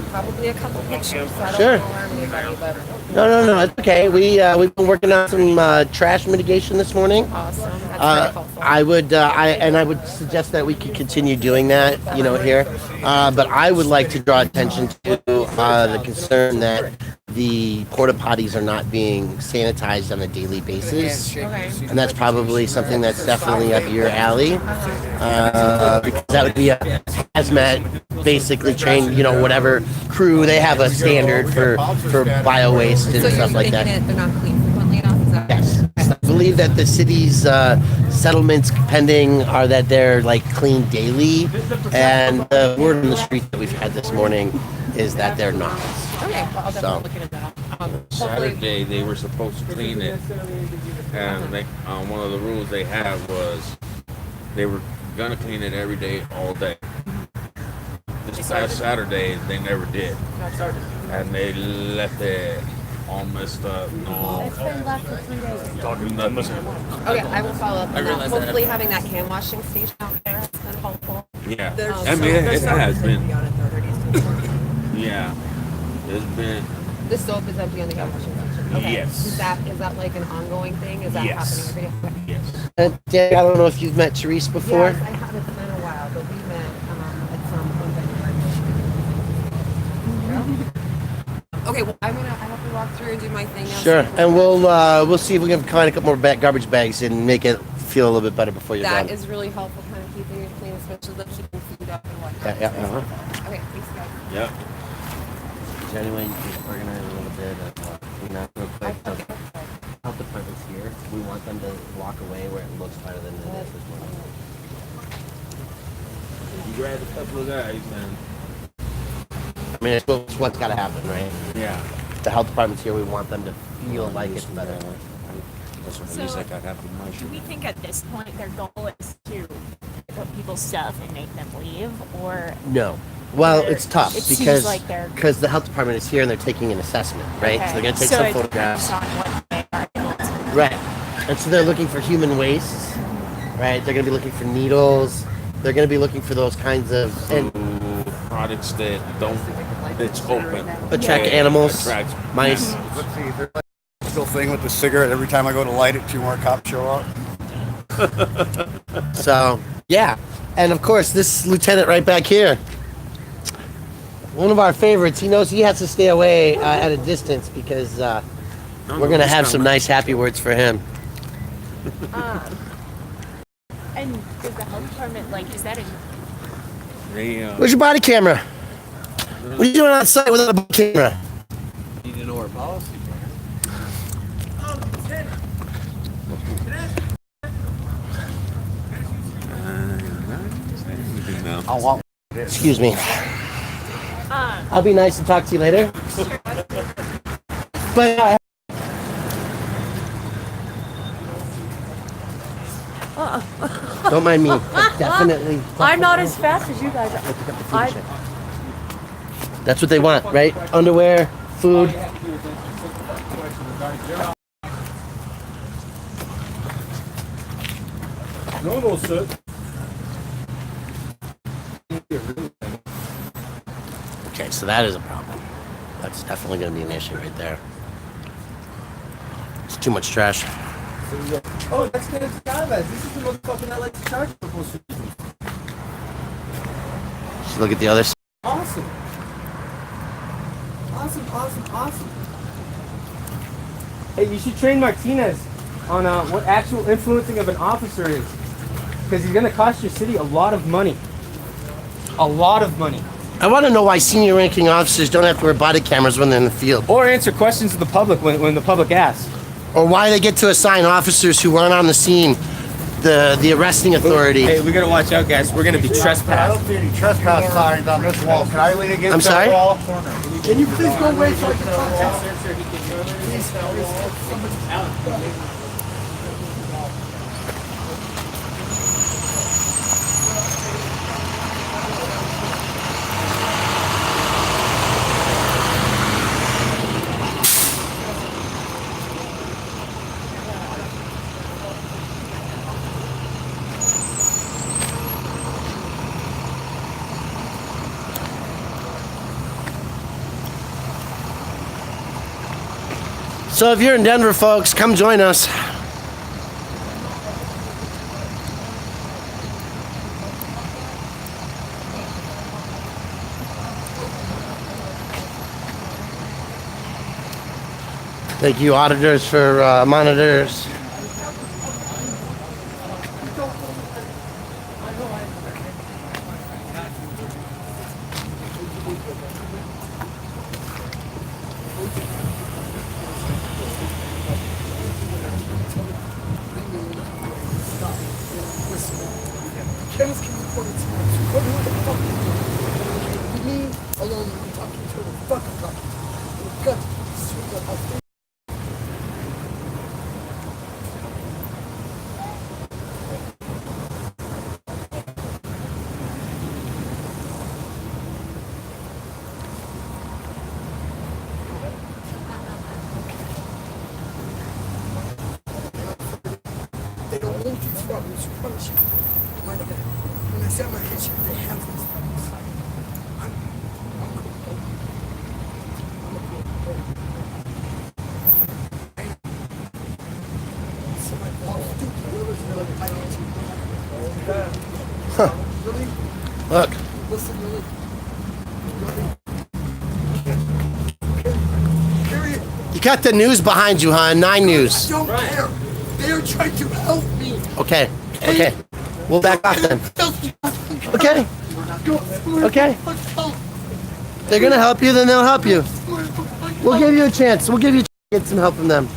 probably a couple pictures. So I don't Sure. alarm anybody, but No, it's okay. We've been working on some trash mitigation this morning. awesome. That's very helpful. I would suggest that we could continue doing that, here. But I would like to draw attention to the concern that the porta potties are not being sanitized on a daily basis, and that's probably something that's definitely up your alley. Because that would be a hazmat, basically trained, whatever crew, they have a standard for bio waste and So stuff you're like thinking that. they're not clean frequently enough? Is that Yes. I believe that the city's settlements pending are that they're like cleaned daily, and the word on the street that we've had this morning is that they're not. Okay, well, I'll definitely So. look into that. Hopefully, Saturday, they were supposed to clean it. And one of the rules they had was they were going to clean it every day, all day. This past Saturday, they never did. And they left it all messed up. No. It's been left for 3 days. Talking nothing. okay, I will follow up. I on that. realize that. Hopefully, having that hand washing station out there has been helpful. Yeah. There's I mean, it has been. on it though. There needs to be more. Yeah. It's been. The soap is empty on the hand washing station. Okay. Yes. Is that like an ongoing thing? Is that Yes. happening every day? Okay. Yes. Dan, I don't know if you've met Therese before. Yes, I have. It's been a while, but we met at some event. Okay, well, I have to walk through and do my thing now. Sure, and we'll see if we can find a couple more garbage bags and make it feel a little bit better before you're That done. is really helpful, kind of keeping it clean, especially like keeping food up and whatnot. Yeah, uh-huh. Okay, thanks, guys. Yep. Is there any way you can organize a little bit of clean up real quick? Health department's here. We want them to walk away where it looks better than it is this morning. You grab a couple of guys and. I mean, it's what's got to happen, right? Yeah. The health department's here. We want them to feel like it's better. That's what So, at least I got half of my Do shit. we think at this point their goal is to pick up people's stuff and make them leave, or No. Well, it's tough It seems because like they're- the health department is here and they're taking an assessment, right? Okay. So they're going to take So some it photographs. depends on what they are able to- Right. And so they're looking for human waste, right? They're going to be looking for needles. They're going to be looking for those kinds of Products that don't. It's open. attract It animals, attracts mice. Let's see, there's like a still thing with the cigarette. Every time I go to light it, 2 more cops show up. So, yeah. And of course, this lieutenant right back here, one of our favorites, he knows he has to stay away at a distance because we're going to have some nice happy words for him. And does the health department is that a They, Where's your body camera? What are you doing on site without a body camera? Need to know our policy. I'll walk. Excuse me. I'll be nice and talk to you later. But don't mind me. I definitely. I'm not as fast as you guys are. That's what they want, right? Underwear, food. Normal, sir. Okay, so that is a problem. That's definitely going to be an issue right there. It's too much trash. Oh, that's good. Chavez. This is the motherfucker that likes to charge people. Just look at the other side. Awesome. Awesome. Hey, you should train Martinez on what actual influencing of an officer is. Because he's going to cost your city a lot of money. A lot of money. I want to know why senior ranking officers don't have to wear body cameras when they're in the field. Or answer questions of the public when the public asks. Or why they get to assign officers who weren't on the scene the arresting authority. Hey, we got to watch out, guys. We're going to be I trespassed. don't see any trespass signs on this wall. Can I lean against I'm sorry? that wall? Can you please go away so I can talk? So if you're in Denver, folks, come join us. Thank you, auditors, for monitors. They don't want these problems, I promise you. When I say I'm gonna hit you, they have these problems. Look. Listen, really. You got the news behind you, huh? 9 News. I don't care. They're trying to help me. Okay. We'll back off then. Okay. They're gonna help you, then they'll help you. We'll give you a chance. We'll give you a chance to get some help from them.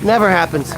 Never happens.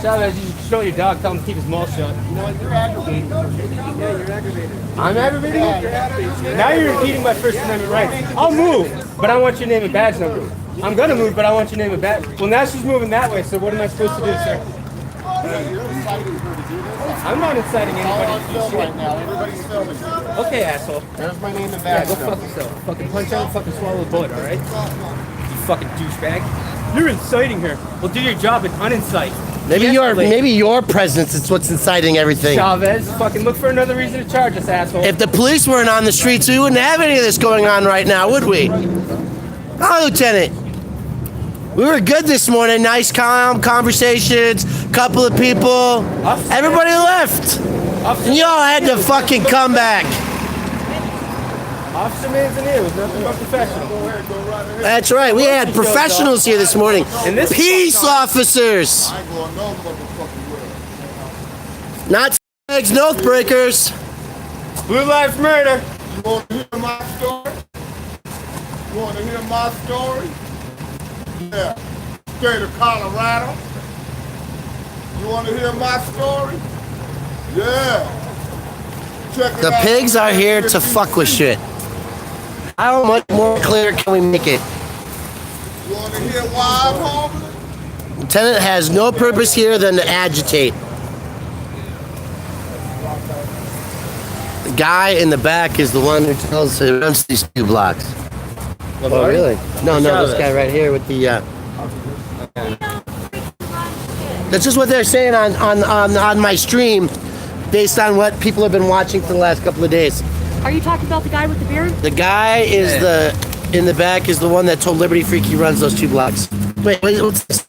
Chavez, you should show your dog, tell him to keep his mouth shut. You know what? You're aggravating. Yeah, you're aggravated. I'm aggravating Yeah, you? you're aggravated. Now you're impeding my First Amendment rights. I'll move, but I want your name and badge number. I'm gonna move, but I want your name and badge. Well, now she's moving that way, so what am I supposed to do, sir? I'm not inciting anybody to do shit. Right now, everybody's filming. Okay, asshole. There's my name and Yeah, badge go number. fuck yourself. Fucking punch out and fucking swallow the bullet, alright? You fucking douchebag. You're inciting her. Well, do your job and unincite. Maybe your presence is what's inciting everything. Chavez, fucking look for another reason to charge us, asshole. If the police weren't on the streets, we wouldn't have any of this going on right now, would we? Oh, Lieutenant. We were good this morning. Nice, calm conversations. Couple of people. Everybody left. And y'all had to fucking come back. Officer Man's in here was nothing but professional. That's right. We had professionals here this morning. Peace officers. Not eggs, oath breakers. Blue Lives Murder. You want to hear my story? You want to hear my story? Yeah. State of Colorado. You want to hear my story? Yeah. Check it The out. pigs are here to fuck with shit. How much more clear can we make it? You want to hear why I'm homeless? Lieutenant has no purpose here than to agitate. The guy in the back is the one who tells who runs these 2 blocks. Oh, really? No, this guy right here with the That's just what they're saying on my stream, based on what people have been watching for the last couple of days. Are you talking about the guy with the beard? The guy is in the back is the one that told Liberty Freak he runs those 2 blocks. Wait, what's this?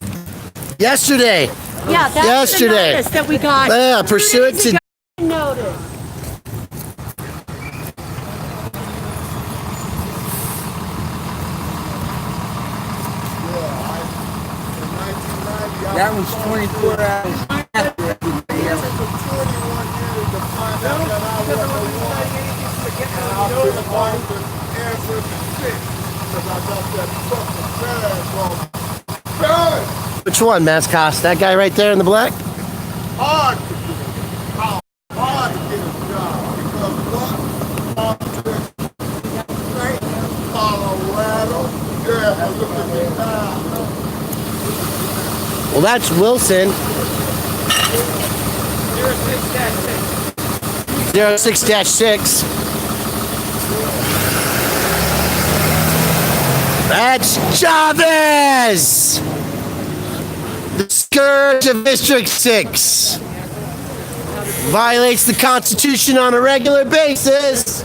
Yesterday. Yeah, that's Yesterday. the notice that we got. Yeah, pursuant to notice. That was 24 hours after everybody else. Which one, Mascos? That guy right there in the black? Hard to get hard to get a job because what? Colorado. Yeah, look at me now. Well, that's Wilson. 06-6. That's Chavez! The scourge of District 6. Violates the Constitution on a regular basis.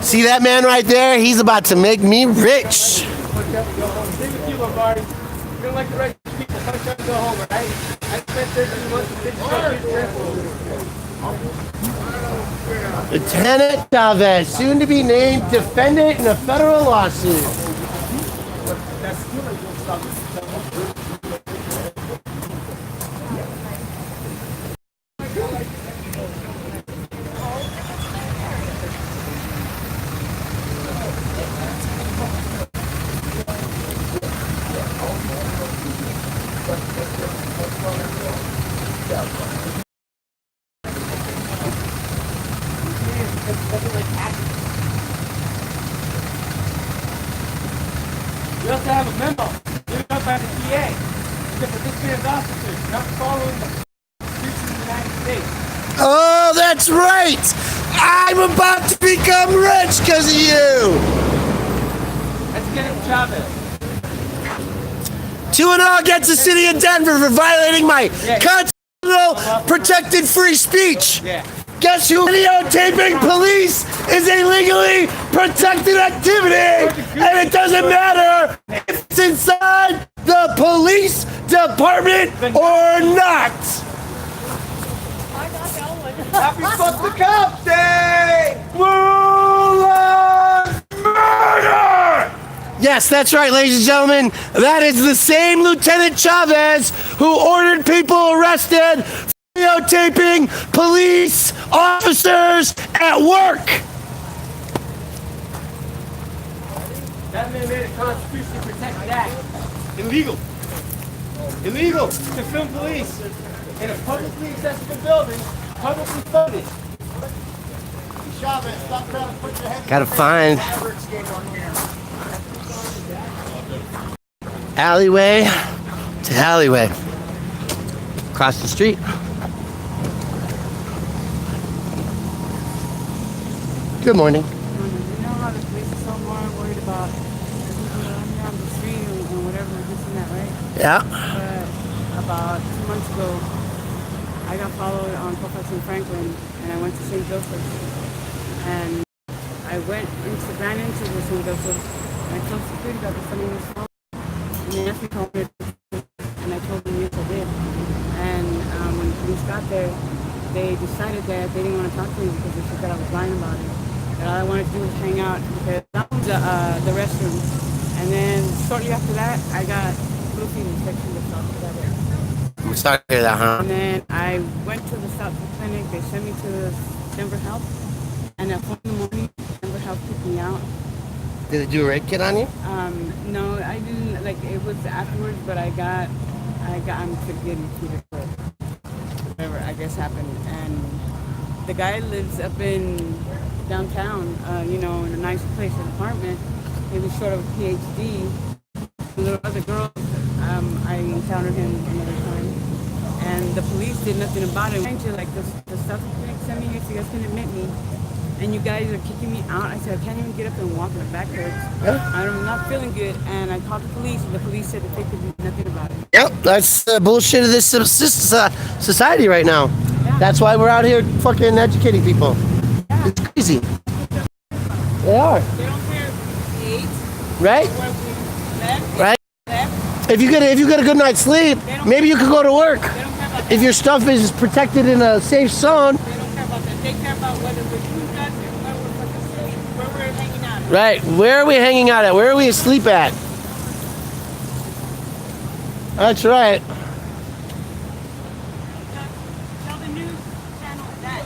See that man right there? He's about to make me rich. Like the right people, sometimes go home, right? I spent 13 months in Lieutenant Chavez, soon to be named defendant in a federal lawsuit. You also have a memo given up by the DA to participate officers not following the Constitution of the United States. Oh, that's right! I'm about to become rich because of you! Let's get him Chavez. 2-0 against the city of Denver for violating my constitutional protected free speech. Guess who? Videotaping police is a legally protected activity, and it doesn't matter if it's inside the police department or not. Happy Fuck the Cops Day! Rule of murder! Yes, that's right, ladies and gentlemen. That is the same Lieutenant Chavez who ordered people arrested for videotaping police officers at work. That man made a constitutionally protected act. Illegal. Illegal to film police in a publicly accessible building, publicly funded. Chavez, stop trying to put your head Gotta find alleyway to alleyway. Across the street. Good morning. You know how the police are so more worried about people running on the street and whatever, this and that, right? Yeah. But about 2 months ago, I got followed on Colfax and Franklin, and I went to St. Joseph's. And I ran into the St. Joseph's, and I told security guard that something was wrong. And they asked me to call me, and I told them yes, I did. And when the police got there, they decided that they didn't want to talk to me because they said that I was lying about it. That all I wanted to do was hang out because that was the restroom. And then shortly after that, I got flu infection with South Florida. I'm sorry to hear that, huh? And then I went to the Southfield Clinic. They sent me to Denver Health. And at 4 in the morning, Denver Health picked me out. Did they do a rape kit on you? No, I didn't. Like it was afterwards, but I'm getting treated for whatever I guess happened. And the guy lives up in downtown, in a nice place, an apartment. He was short of a PhD. The little other girl, I encountered him another time. And the police did nothing about it. The South Clinic sent me here so you guys can admit me. and you guys are kicking me out. I said, I can't even get up and walk. My back hurts. Yeah. I'm not feeling good. And I called the police, and the police said that they could do nothing about it. Yep, that's the bullshit of this society right now. Yeah. That's why we're out here fucking educating people. Yeah. It's crazy. They are. They don't care age, Right? left, Right? left. If you get a good night's sleep, maybe you could go to work. They don't care about that. If your stuff is protected in a safe zone. They don't care about that. They care about whether we're doing guns and where we're hanging out. Right. Where are we hanging out at? Where are we asleep at? That's right. Tell the news channel that.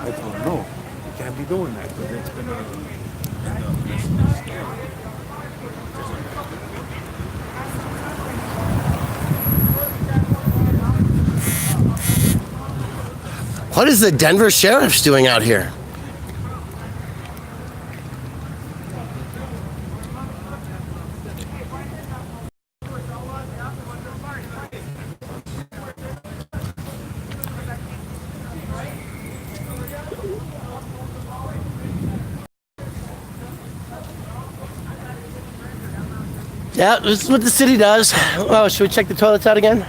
I told him, no, you can't be doing that because it's been What is the Denver Sheriff's doing out here? Yeah, this is what the city does. Oh, should we check the toilets out again?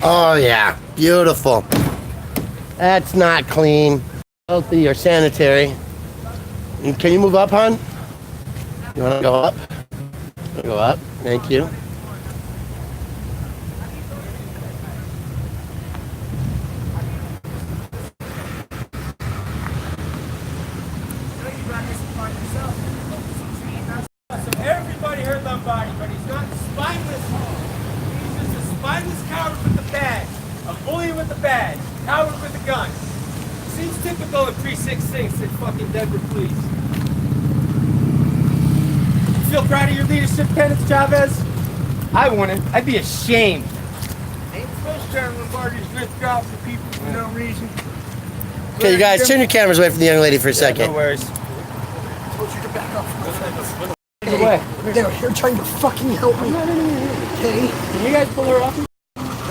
Oh yeah, beautiful. That's not clean, healthy, or sanitary. And can you move up, hon? You wanna go up? Go up, thank you. So everybody heard Lombardi, but he's not spineless. He's just a spineless coward with the badge. A bully with the badge. Coward with a gun. Seems typical in Precinct 6 at fucking Denver Police. You feel proud of your leadership, Kenneth Chavez? I wouldn't. I'd be ashamed. Ain't the first time Lombardi's lift off for people for no reason. Okay, you guys, turn your cameras away from the young lady for a second. No worries. I told you to back off. Away. They're here trying to fucking help me. Okay? Can you guys pull her off? And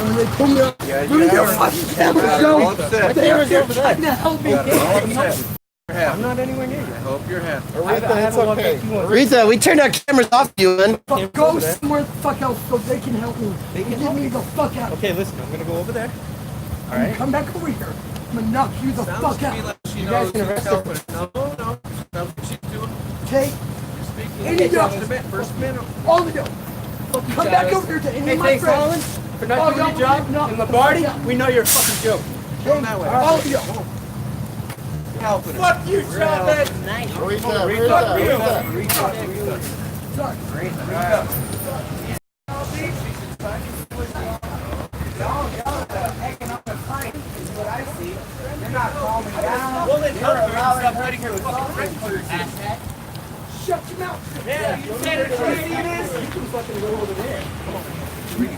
when they pull me up, let me go fucking cameras go. They're here trying to help me. I'm not anywhere near you. I hope you're happy. Rita, we turned our cameras off you, and Go somewhere the fuck else so they can help me. They can Get help me you. the fuck out. Okay, listen, I'm gonna go over there. All right. Come back over here. I'm gonna knock you the fuck out. You guys can arrest her. No. That's what she's doing. Okay? Any of First minute. all of you. Come back over here to any Hey, of my thanks, friends. Holland, for not doing your job. No, In Lombardi, we know you're a fucking joke. Okay? All of you. Fuck you, Chavez. Well, then stop letting her fucking friend call your ass. Shut your mouth. Yeah, you said it. You see this? You can fucking go over there.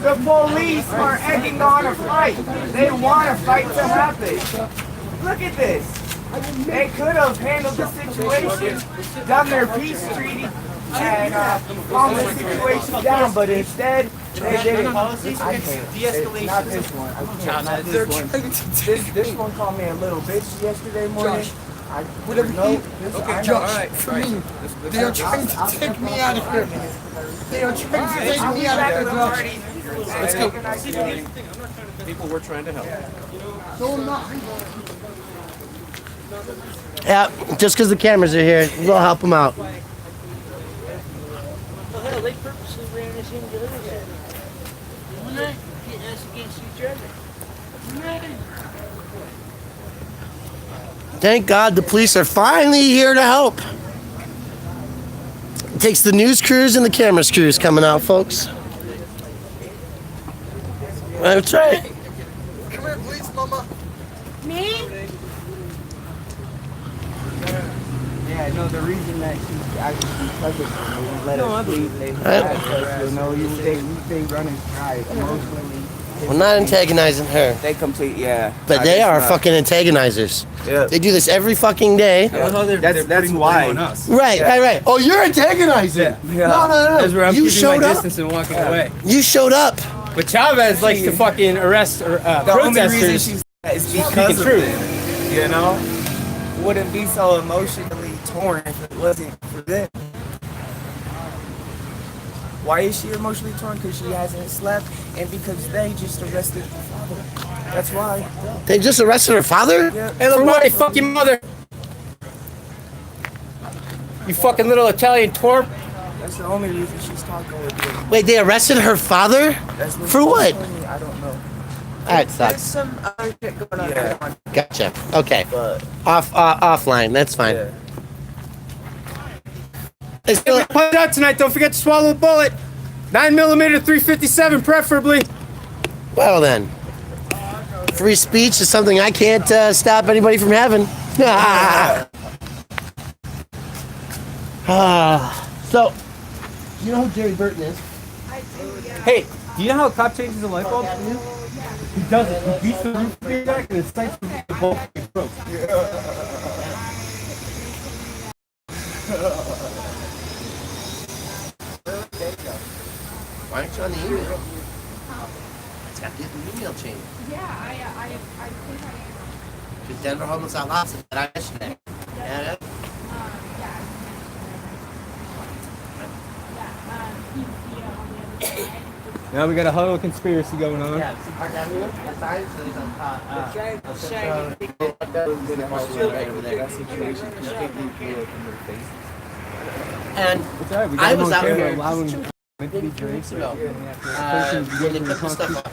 The police are egging on a fight. They want a fight to happen. Look at this. They could have handled the situation, done their peace treaty, and calmed the situation down, but instead they didn't. De-escalation. Not this one. Not this one. This one called me a little bitch yesterday morning. Whatever he... Okay, Josh, for me, they are trying to take me out of here. They are trying to take me out of here, Josh. Let's go. People were trying to help. No, I'm not. yeah, just because the cameras are here, we'll help them out. Well, hell, they purposely ran us into this. We're not getting us against each other. Thank God the police are finally here to help. It takes the news crews and the camera crews coming out, folks. That's right. Come here, please, Mama. Me? Yeah, no, the reason that because of let us leave, they you know, they run and drive. Most women his We're not speech. antagonizing her. They complete, yeah. But I they guess are not. fucking antagonizers. Yeah. They do this every fucking day. Yeah. That's why. Right, Yeah. right. Oh, you're antagonizing. Yeah. No. That's where I'm You keeping my showed up. distance and walking away. You showed up. But Chavez likes to fucking arrest The only reason protesters. she's is speaking because of truth. them, you know? Wouldn't be so emotionally torn if it wasn't for them. Why is she emotionally torn? Because she hasn't slept and because they just arrested her father. That's why. They just arrested her father? Yeah. Hey, look, my fucking mother. You fucking little Italian twerp. That's the only reason she's talking with them. Wait, they arrested her father? That's what For she what? told me. I don't know. That There's sucks. some other shit going on. Yeah. Gotcha. Okay. But Offline. That's fine. yeah. It's still, Put it out tonight. Don't forget to swallow a bullet. 9mm 357 preferably. well then. Free speech is something I can't stop anybody from having. So, you know who Jerry Burton is? Hey, do you know how a cop changes a light bulb? He does it. He beats the roof of your deck and it sights the bulb explodes. Why aren't you on the email? It's got to get the email chain. Yeah, I think I am. Because Denver Homeless Outlaw said that yesterday. Yeah. Now we got a huddle conspiracy going on. Yeah, see Park Avenue? That sign? So there's and It's alright, we I got was him out on camera here allowing meant to be 2 Drake. weeks ago. Person When they getting put the stuff up.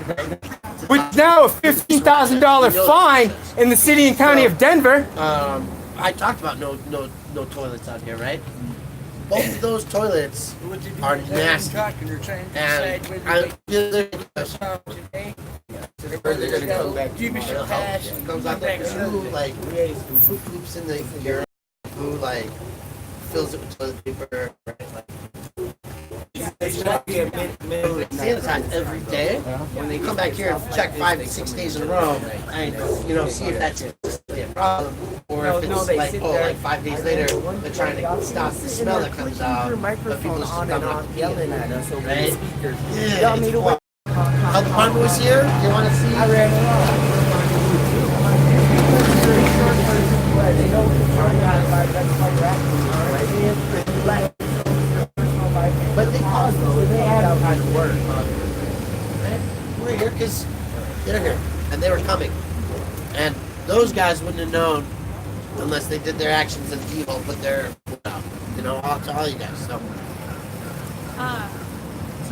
With now a $15,000 fine in the city and county of Denver. I talked about no toilets out here, right? Both of those toilets are nasty. And I'm they're gonna come back. Comes out there, who like who poops in the urine, who like fills it with toilet paper, right? Like, sanitize every day. When they come back here and check 5 to 6 days in a row, and see if that's a problem, or if it's like 5 days later, they're trying to stop the smell that comes out, but people are still coming up yelling at us, right? Yeah, it's wild. Health department was here. You want to see? I ran But they paused though. They had all kinds of work. We're here because they're here and they were coming, and those guys wouldn't have known unless they did their actions and evil, but they're all to all you guys. So. Do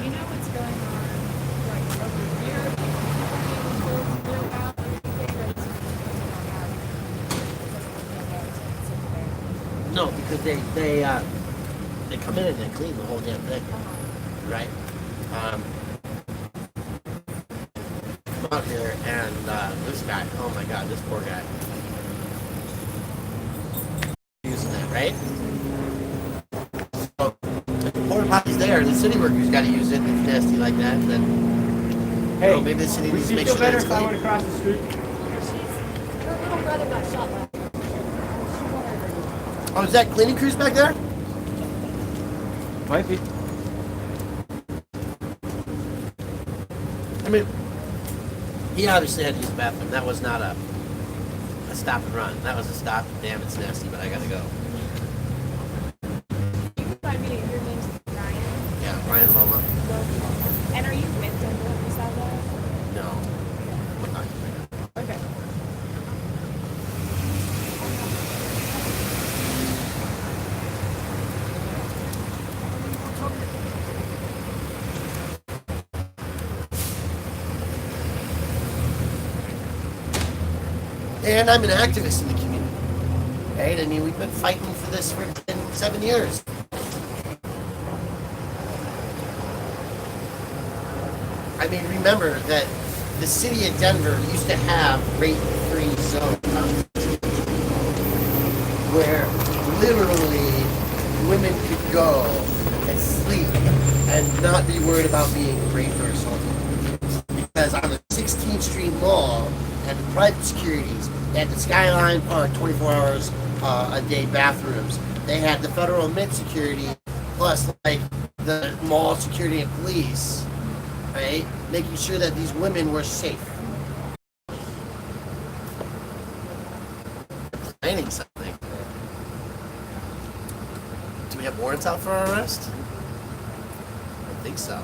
you know what's going on over here? No, because they come in and they clean the whole damn thing, right? Come out here and this guy, oh my god, this poor guy, using that, right? So if the porta potty's there, the city workers got to use it. If it's nasty like that, then Hey, maybe the city would needs to you make feel sure that better it's if I clean. went across the street? Her little brother got shot last night. Oh, is that cleaning crews back there? Might be. I mean, he obviously had to use the bathroom. That was not a stop and run. That was a stop. Damn, it's nasty, but I gotta go. Your name's Ryan. Yeah, Ryan Loma. And are you with Denver Homeless Outlaw? No. I'm not. Okay. And I'm an activist in the community. Right? I mean, we've been fighting for this for 7 years. I mean, remember that the city of Denver used to have rape-free zones where literally women could go and sleep and not be worried about being raped or assaulted. Because on the had the private securities. They had the Skyline Park 24 hours a day bathrooms. They had the Federal Mint security, plus like the mall security and police, right? Making sure that these women were safe. Planning something. Do we have warrants out for our arrest? I don't think so.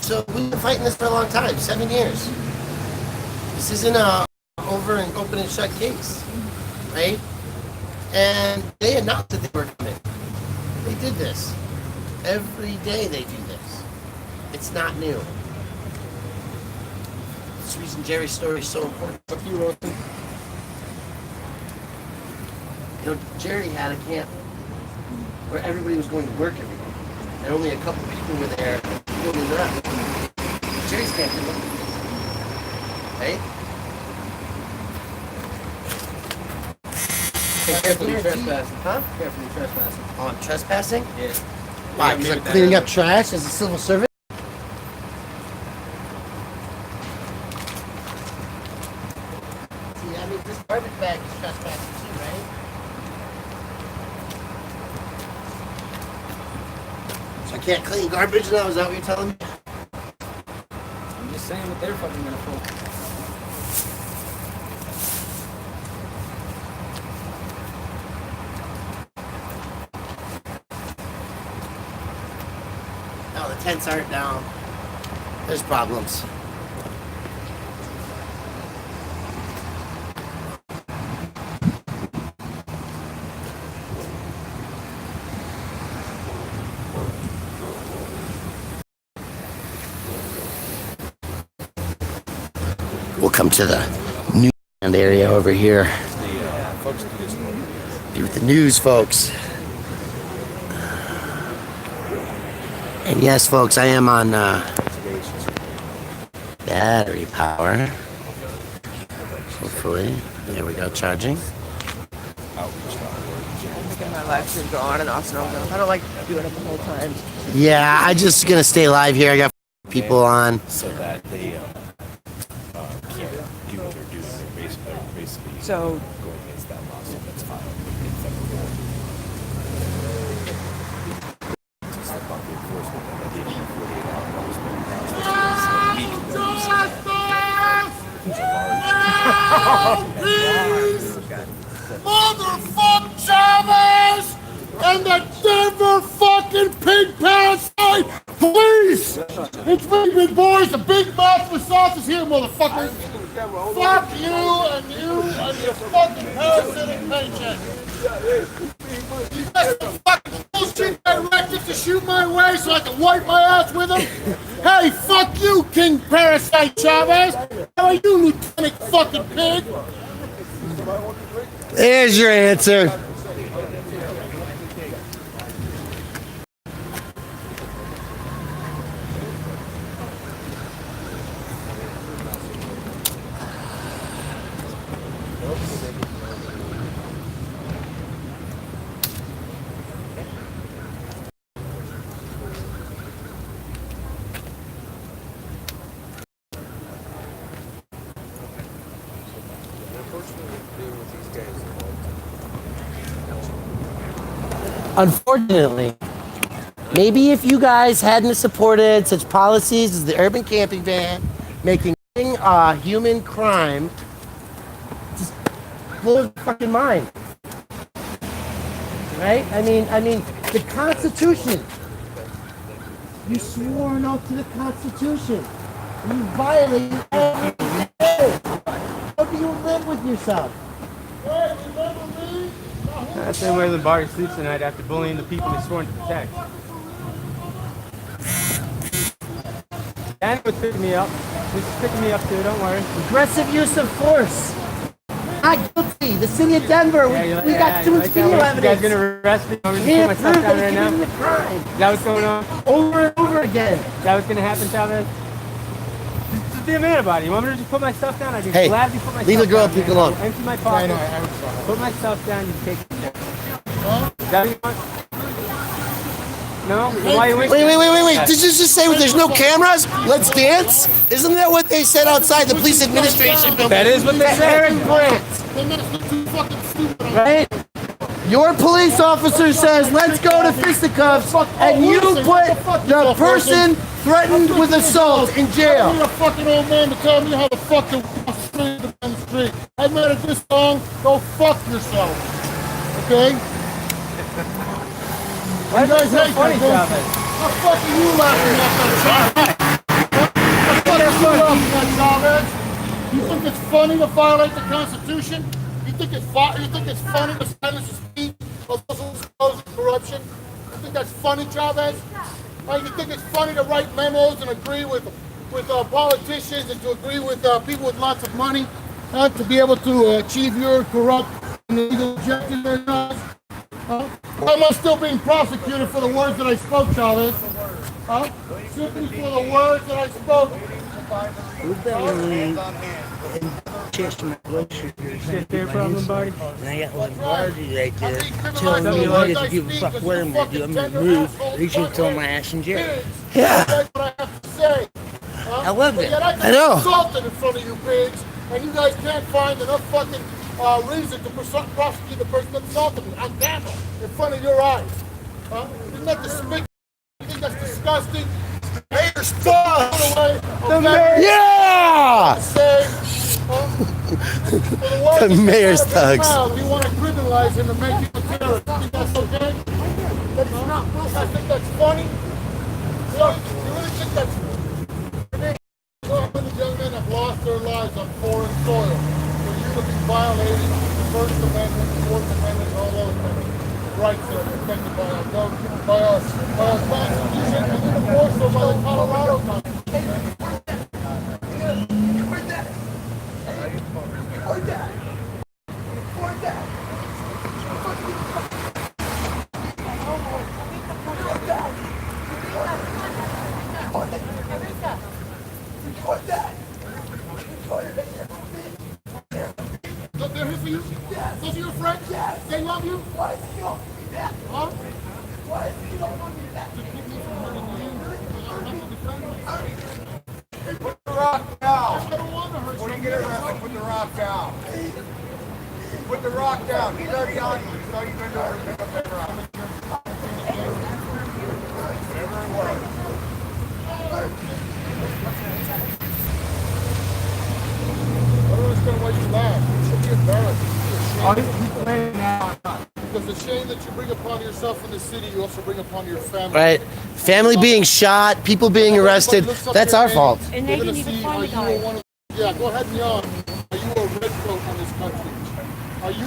So we've been fighting this for a long time, 7 years. This isn't a over and open and shut case, right? And they announced that they were coming. They did this. Every day they do this. It's not new. That's the reason Jerry's story is so important. Up you, Wilson. You know, Jerry had a camp where everybody was going to work every day. And only a couple people were there building it up. Jerry's camp didn't look. Right? Hey, carefully trespassing. Huh? Carefully trespassing. Oh, I'm trespassing? Yeah. Why? Because I'm cleaning up trash as a civil servant? See, I mean, this garbage bag is trespassing too, right? So I can't clean garbage now? Is that what you're telling me? I'm just saying what they're fucking gonna pull. No, the tents aren't down. There's problems. We'll come to the news area over here. Be with the news, folks. And yes, folks, I am on battery power. Hopefully. There we go, charging. I'm making my live stream go on and off and on. I don't like doing it the whole time. Yeah, I'm just going to stay live here. I got people on. So that they can't do what they're doing. They're basically So going against that lawsuit that's filed in federal court. To step up the enforcement that they need 48 hours. Motherfuck Chavez and the Denver fucking pig parasite police! It's me, big boys, the big mouth with sauce is here, motherfuckers! Fuck you and your fucking parasitic paycheck! You got some fucking bullshit directed to shoot my way so I can wipe my ass with them? Hey, fuck you, King Parasite Chavez! How are you, Lieutenant fucking pig? There's your answer. Unfortunately, maybe if you guys hadn't supported such policies as the urban camping ban, making human crime, just blows the fucking mind. Right? I mean, the Constitution. You swore an oath to the Constitution. You violated everything. How do you live with yourself? That's the way the bar sleeps tonight after bullying the people he's sworn to protect. Dan was picking me up. He's picking me up too, don't worry. Aggressive use of force. Not guilty. The city of Denver. We got too much video evidence. You guys gonna arrest me? I'm gonna put myself down right now. Is that what's going on? Over and over again. Is that what's gonna happen, Chavez? to the man about it. You want me to just put my stuff down? I can Hey, gladly put my leave stuff the girl down, pick man. alone. I'll empty my pocket. Put my stuff down. You take it. Is that what you want? No? Why are you Wait. Did you just say there's no cameras? Let's dance? Isn't that what they said outside the police administration building? That is what they said. Right? Your police officer says, let's go to fisticuffs, and you put the person threatened with assault in I jail. need a fucking old man to tell me how to fucking walk straight down the street. I made it this long, go fuck yourself. Okay? Why is that so funny, Chavez? How the fuck are you laughing at that, Chavez? How the fuck are you laughing at, Chavez? You think it's funny to violate the Constitution? You think it's funny to silence the speech of those who expose corruption? You think that's funny, Chavez? You think it's funny to write memos and agree with politicians and to agree with people with lots of money to be able to achieve your corrupt and illegal objectives or not? Why am I still being prosecuted for the words that I spoke, Chavez? Simply for the words that I spoke. We've been running chest my blood sugar. Shit there problem, buddy? And I got one Marty right there telling me he doesn't give a fuck what I'm gonna do. I'm gonna move. He's gonna throw my ass in jail. Yeah. That's what I have to say. I love it. I know. I'm assaulted in front of you pigs, and you guys can't find enough fucking reason to prosecute the person that assaulted me on camera in front of your eyes. Isn't that despicable? You think that's disgusting? Mayor's thugs! Yeah! The mayor's thugs. You want to criminalize him and make people terrorists. You think that's okay? That's not. I think that's funny. Look, you really think that's funny? So many young men have lost their lives on foreign soil. For you to be violating the First Amendment, the Fourth Amendment, and all those rights that are protected by our Constitution, and even more so by the Colorado Constitution. Look, they're here for you? Those are your friends? They love you? Huh? Put the rock down. When you get arrested, put the rock down. Put the rock down. He's already on you. He's already been over to pick up that rock. Whatever it was. I don't understand why you laugh. You should be embarrassed. Because the shame that you bring upon yourself in the city, you also bring upon your family. Right. Family being shot, people being arrested. That's our fault. And they didn't even find the guy. Yeah, go ahead and yawn. Are you a redcoat in this country? Are you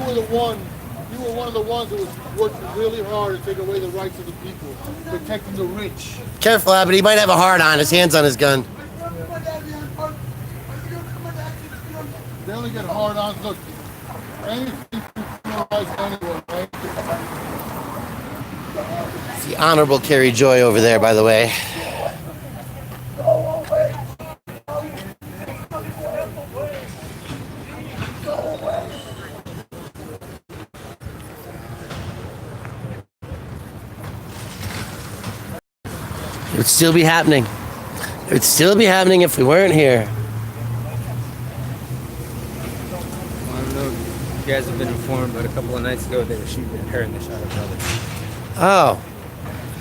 were one of the ones that was working really hard to take away the rights of the people, protecting the rich. Careful, Abbott. He might have a hard on. His hand's on his gun. They only get hard-ons. Look, anything to criminalize anyone, right? It's the Honorable Carrie Joy over there, by the way. It would still be happening. It would still be happening if we weren't here. I don't know if you guys have been informed, but a couple of nights ago they were shooting at her and they shot her brother. Oh.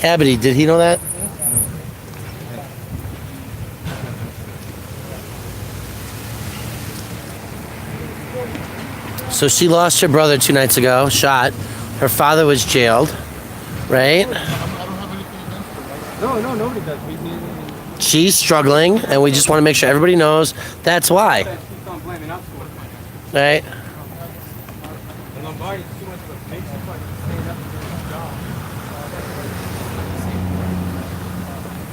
Abbott, did he know that? So she lost her brother 2 nights ago, shot. Her father was jailed, right? No, nobody does. She's struggling, and we just want to make sure everybody knows that's why. Keep on blaming us for it. Right? And Lombardi too much of a big fucking stand up and do his job.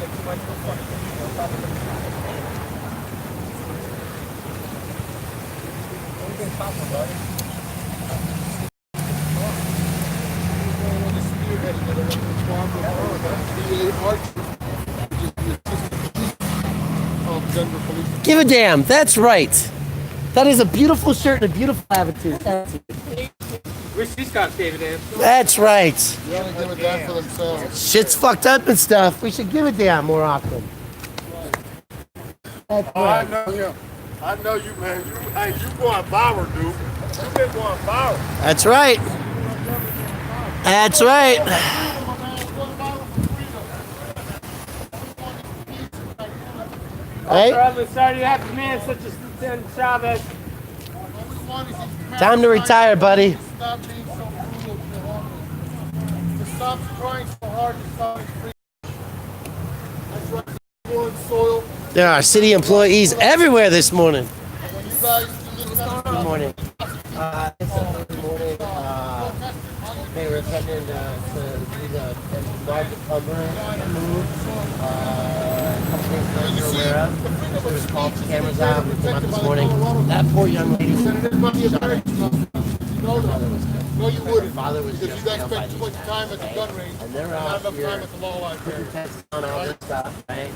Too much of a fucking Denver Police Department. Give a damn. That's right. That is a beautiful shirt and a beautiful attitude. Wish these cops gave a damn. That's right. You only give a damn for themselves. Shit's fucked up and stuff. We should give a damn more often. That's Oh, I right. know you. I know you, man. You going viral, dude. You been going viral. That's right. That's right. Right? I'm sorry you have a man such as Lieutenant Chavez. Time to retire, buddy. Stop being so cruel to homeless. To stop trying so hard to stop free. That's right. People in soil. There are city employees everywhere this morning. When you guys do this kind of Good morning. This morning, they were attending to do the larger cover move. A couple things that we're aware of. There was calls, cameras out. We came out this morning. That poor young lady. No, you wouldn't. Father was Because just you guys nailed by spend too much time at the gun range. And they're not out enough here time at the law library. on all this stuff, right?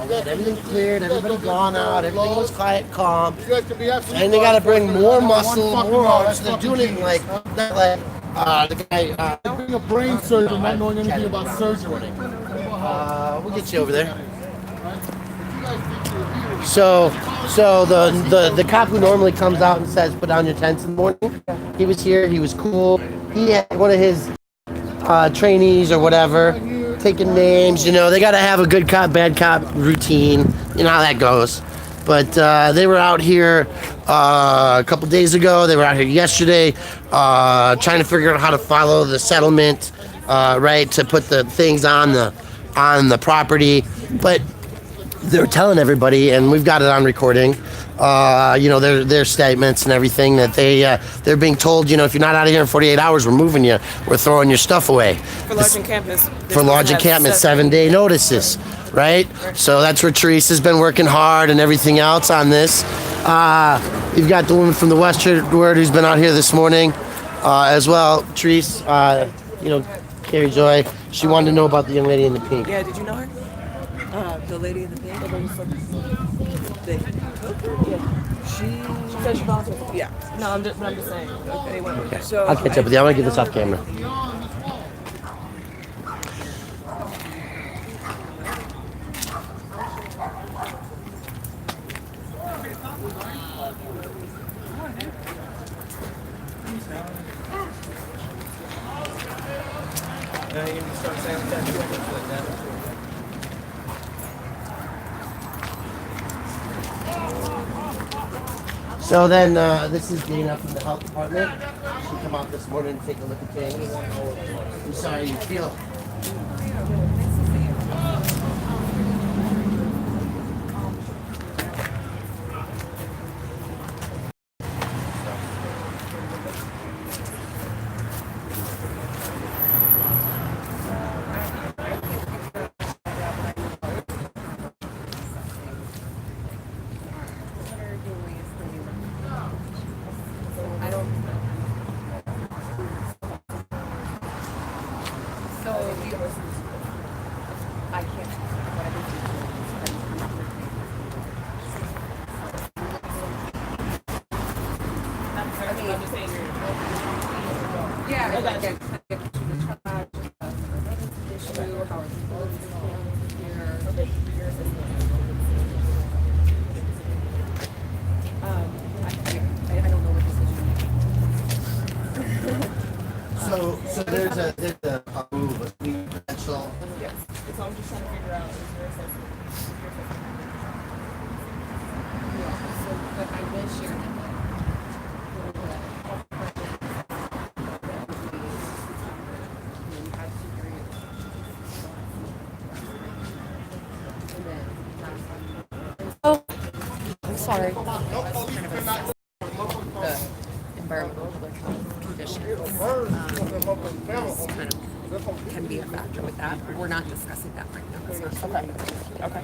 We had everything cleared, everybody gone out, everything was quiet, calm. You guys can be absolutely And they got to bring fine. more One muscle, fucking more law. arms. That's They're fucking doing it genius. not like the guy. Being a brain surgeon, not knowing anything about surgery. We'll get you over there. So the cop who normally comes out and says, "Put down your tents in the morning," he was here. He was cool. He had one of his trainees or whatever taking names. You know, they got to have a good cop, bad cop routine. You know how that goes. But they were out here a couple days ago. They were out here yesterday trying to figure out how to follow the settlement, right, to put the things on the property. But they're telling everybody, and we've got it on recording, you know, their statements and everything, that they're being told, you know, if you're not out of here in 48 hours, we're moving you. We're throwing your stuff away. For large encampments. For large encampments, 7-day notices, right? So that's where Therese has been working hard and everything else on this. You've got the woman from the Westward who's been out here this morning as well. Therese, you know, Carrie Joy, she wanted to know about the young lady in the pink. Yeah, did you know her? The lady in the pink? She said she volunteered. Yeah. No, I'm just saying. Okay, Okay. So I'll catch up with you. I'm going to get this off camera. So then, this is Dana from the health department. She come out this morning and take a look at things. I'm sorry you feel. So there's a move, a potential. Yes. So I'm just trying to figure out is there a sense But I will share that. Oh, I'm sorry. The environmental public health conditions kind of can be a factor with that. We're not discussing that right now. It's not something. Okay.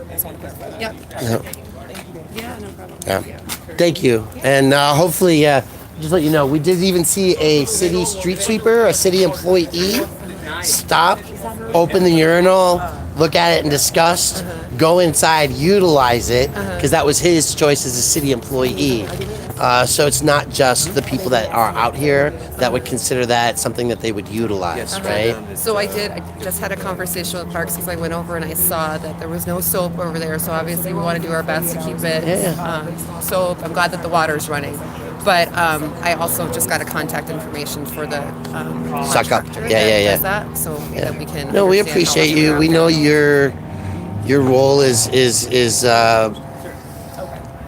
That's all good. Yep. Yeah, no problem. Yeah. Thank you. And hopefully, just let you know, we did even see a city street sweeper, a city employee stop, open the urinal, look at it and disgust, go inside, utilize it, because that was his choice as a city employee. So it's not just the people that are out here that would consider that something that they would utilize, right? So I just had a conversation with Parks because I went over and I saw that there was no soap over there. So obviously we want to do our best to keep it soap. I'm glad that the water's running. But I also just got a contact information for the Suck up. contractor Yeah. does that, so that we can. No, we understand how appreciate much you. we're We out know there. your role is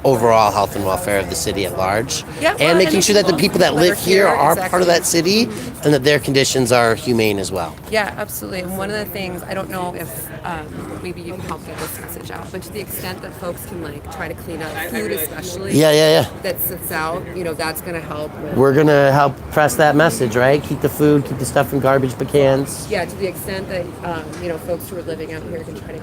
overall health and welfare of the city at large, Yeah, well, and making and sure that the people that live here are part of that city, exactly. and that their conditions are humane as well. Yeah, absolutely. And one of the things, I don't know if maybe you can help get this message out, but to the extent that folks can like try to clean up food, especially Yeah. that sits out, that's going to help. With, We're gonna help press that message, right? Keep the food, keep the stuff in garbage cans. yeah, to the extent that folks who are living out here can try to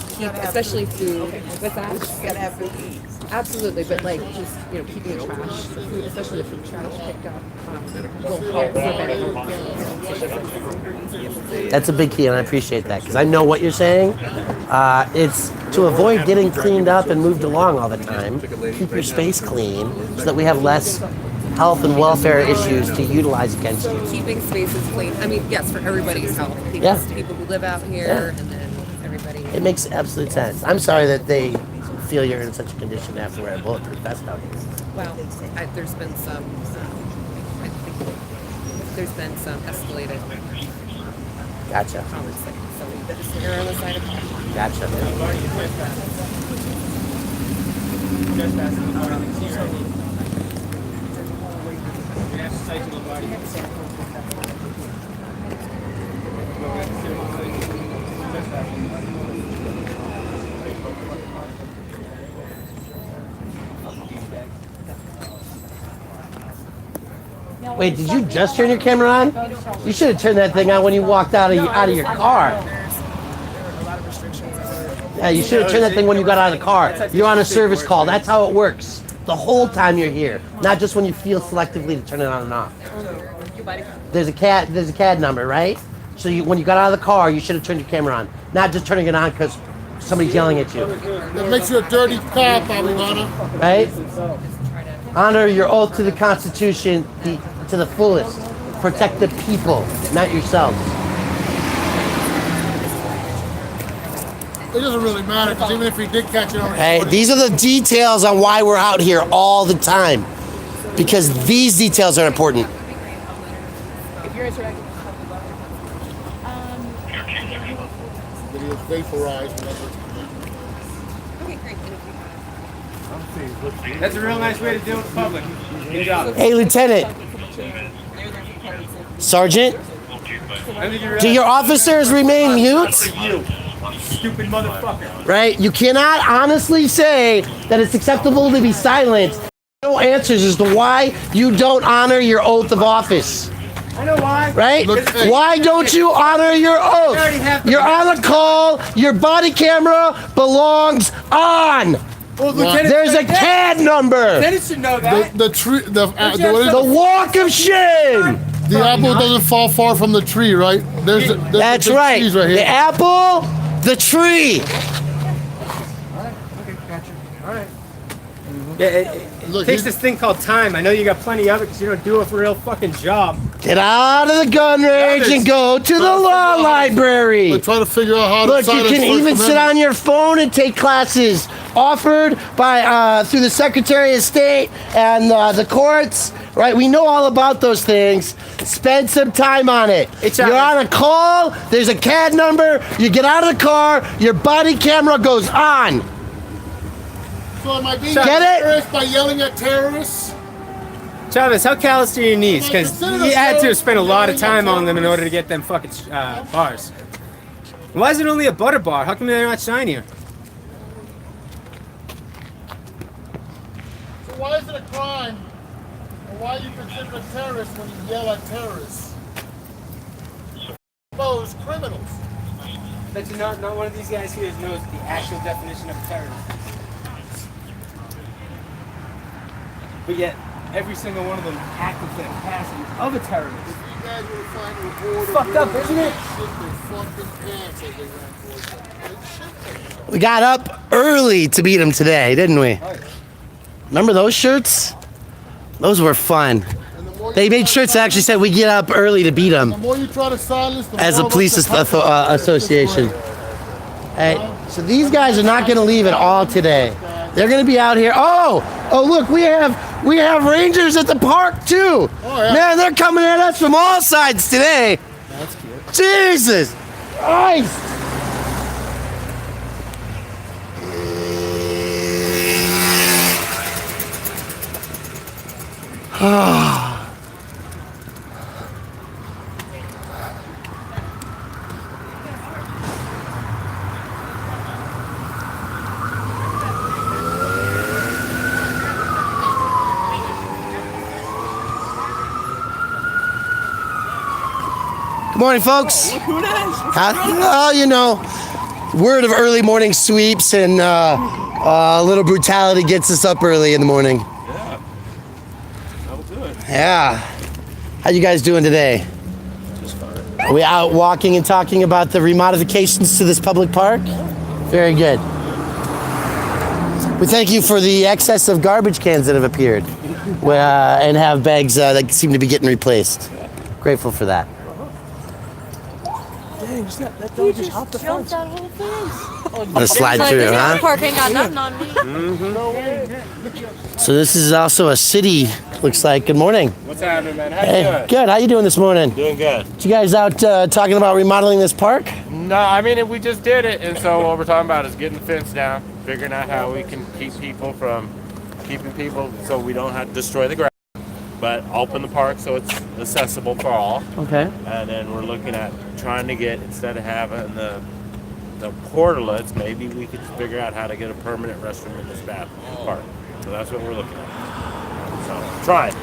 keep, especially food. What's that? Gotta have food to eat. Absolutely, but like just keeping the trash, the food, especially the food trash picked up, will help prevent. That's a big key, and I appreciate that because I know what you're saying. It's to avoid getting cleaned up and moved along all the time. Keep your space clean so that we have less health and welfare issues to utilize against you. Keeping spaces clean. I mean, yes, for everybody's health. People who live out here, and then everybody. It makes absolute sense. I'm sorry that they feel you're in such a condition to have to wear a bulletproof vest nowadays. Well, there's been some. I think there's been some escalated. Gotcha. Conversation. So we just err on the side of caution. Gotcha. Wait, did you just turn your camera on? You should have turned that thing on when you walked out of your car. Yeah, you should have turned that thing when you got out of the car. You're on a service call. That's how it works. The whole time you're here, not just when you feel selectively to turn it on and off. There's a CAD number, right? So when you got out of the car, you should have turned your camera on, not just turning it on because somebody's yelling at you. That makes you a dirty cop, Abiwana. Right? Honor your oath to the Constitution to the fullest. Protect the people, not yourselves. It doesn't really matter because even if we did catch it on Hey, these are the details on why we're out here all the time. Because these details are important. Video's vaporized. Okay, great. That's a real nice way to deal with the public. Good job. Hey, Lieutenant. Sergeant, do your officers remain mute? Stupid motherfucker. Right? You cannot honestly say that it's acceptable to be silent. No answers as to why you don't honor your oath of office. I know why. Right? Why don't you honor your oath? You're on a call. Your body camera belongs on. Well, Lieutenant, there's a CAD number. Lieutenant should know that. The tree, The walk of shame. The apple doesn't fall far from the tree, right? There's That's the right. trees right here. The apple, the tree. Yeah, it takes this thing called time. I know you got plenty of it because you don't do a real fucking job. Get out of the gun range and go to the law library. We're trying to figure out how to Look, you silence can First even sit Amendment. on your phone and take classes offered by through the Secretary of State and the courts. Right, we know all about those things. Spend some time on it. You're on a call. There's a CAD number. You get out of the car. Your body camera goes on. So am I being Get it? terrorist by yelling at terrorists? Chavez, how callous are your knees? Because Consider you had to the spend a lot of yelling at time on them in order to get them fucking bars. Why is it only a butter bar? How come they're not shinier? So why is it a crime? Or why are you considered a terrorist when you yell at terrorists? Those criminals. Bet you not one of these guys here knows the actual definition of terrorist. But yet, every single one of them act with the capacity of a terrorist. Fucked up, isn't it? We got up early to beat them today, didn't we? Remember those shirts? Those were fun. They made shirts that actually said we get up early to beat them. The more you try to silence them, As a police association. Hey, so these guys are not going to leave at all today. They're going to be out here. Oh, look, we have rangers at the park too. Oh, yeah. Man, they're coming at us from all sides today. That's cute. Jesus Christ. Good morning, folks. Oh, you know, word of early morning sweeps and a little brutality gets us up early in the morning. Yeah. That'll do it. Yeah. How you guys doing today? Just fine. Are we out walking and talking about the remodifications to this public park? Very good. We thank you for the excess of garbage cans that have appeared and have bags that seem to be getting replaced. Grateful for that. Dang, that dog just hopped the fence. That whole thing. Let's slide through, huh? Park ain't got nothing on me. So this is also a city, looks like. Good morning. What's happening, man? How you Hey, doing? good. How you doing this morning? Doing good. You guys out talking about remodeling this park? No, I mean, we just did it, and so what we're talking about is getting the fence down, figuring out how we can keep people from keeping people so we don't have to destroy the grass, but open the park so it's accessible for all. Okay. And then we're looking at trying to get, instead of having the portalets, maybe we could figure out how to get a permanent restroom in this bath park. So that's what we're looking at. So, trying.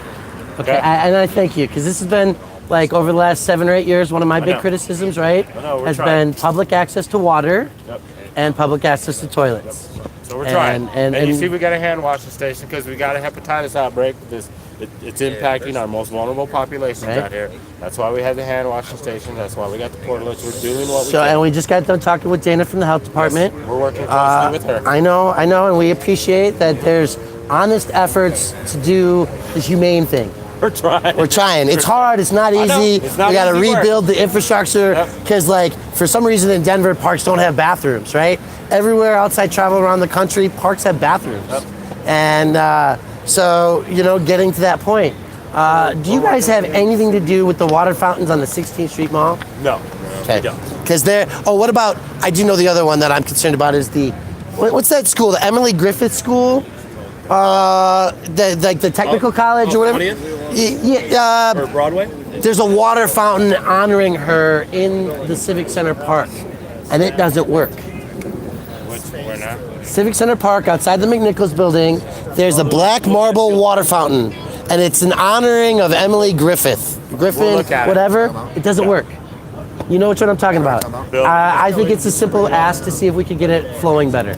Okay, and I thank you, because this has been, like, over the last 7 or 8 years, one of my big know. criticisms, right? I know, we're has trying. been public access to water Yep. and public access to toilets. So we're trying. And you see, we got a hand washing station because we got a hepatitis outbreak. It's impacting our most vulnerable populations Right. out here. That's why we have the hand washing station. That's why we got the portalets. We're doing what we So, can. and we just got done talking with Dana from the health department. We're working closely with her. I know, and we appreciate that there's honest efforts to do the humane thing. We're trying. We're trying. It's hard. It's not I know. easy. It's not We got to easy work. rebuild the infrastructure Yep. because, like, for some reason in Denver, parks don't have bathrooms, right? Everywhere else I travel around the country, parks have bathrooms. Yep. And so, you know, getting to that point. Do you guys have anything to do with the water fountains on the 16th Street Mall? No. Okay. We don't. Because they're. Oh, what about? I do know the other one that I'm concerned about is the. What's that school? The Emily Griffith School. The technical college or whatever. 20th? Or Broadway? There's a water fountain honoring her in the Civic Center Park, and it doesn't work. Where now? Civic Center Park, outside the McNichols building, there's a black marble water fountain, and it's an honoring of Emily Griffith. Griffin, look at it. whatever. It doesn't work. You know what I'm talking about. Bill? I think it's a simple ask to see if we can get it flowing better.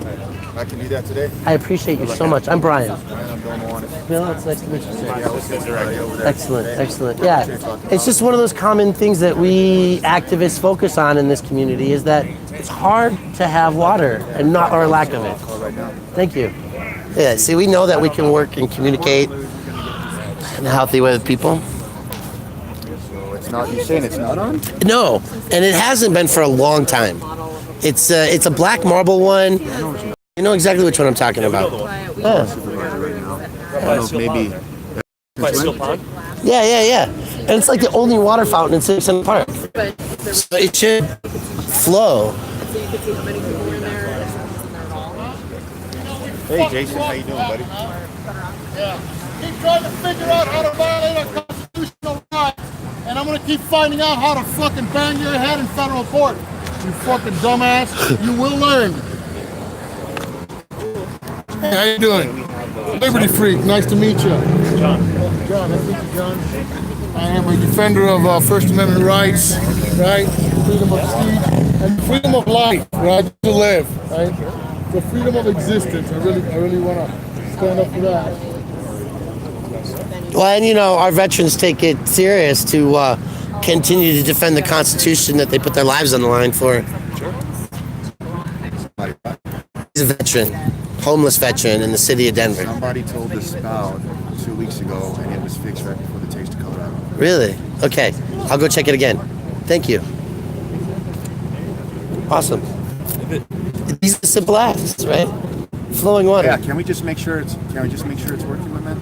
I can do that today. I appreciate you so much. I'm Brian. I'm Bill Mowanis. Bill, it's nice to meet you, sir. Assistant director. Excellent, excellent. Yeah, it's just one of those common things that we activists focus on in this community is that it's hard to have water and not or lack of it. Thank you. Yeah, see, we know that we can work and communicate in a healthy way with people. It's not. You saying it's not on? No, and it hasn't been for a long time. It's a black marble one. You know exactly which one I'm talking about. Yeah. Maybe. By Steel Pond? Yeah. And it's like the only water fountain in Civic Center Park. So it should flow. Hey, Jason, how you doing, buddy? Yeah. Keep trying to figure out how to violate our constitutional rights, and I'm gonna keep finding out how to fucking bang your head in federal court. You fucking dumbass. You will learn. Hey, how you doing? Liberty Freak, nice to meet you. John. John, nice to meet you, John. I am a defender of First Amendment rights, right? Freedom of speech and freedom of life, right? To live, right? The freedom of existence. I really want to stand up for that. Well, and you know, our veterans take it serious to continue to defend the Constitution that they put their lives on the line for. He's a veteran, homeless veteran in the city of Denver. Somebody told the spout 2 weeks ago, and it was fixed right before the Taste of Colorado. Really? Okay, I'll go check it again. Thank you. Awesome. These are simple asks, right? Flowing water. Yeah, can we just make sure it's working, my man?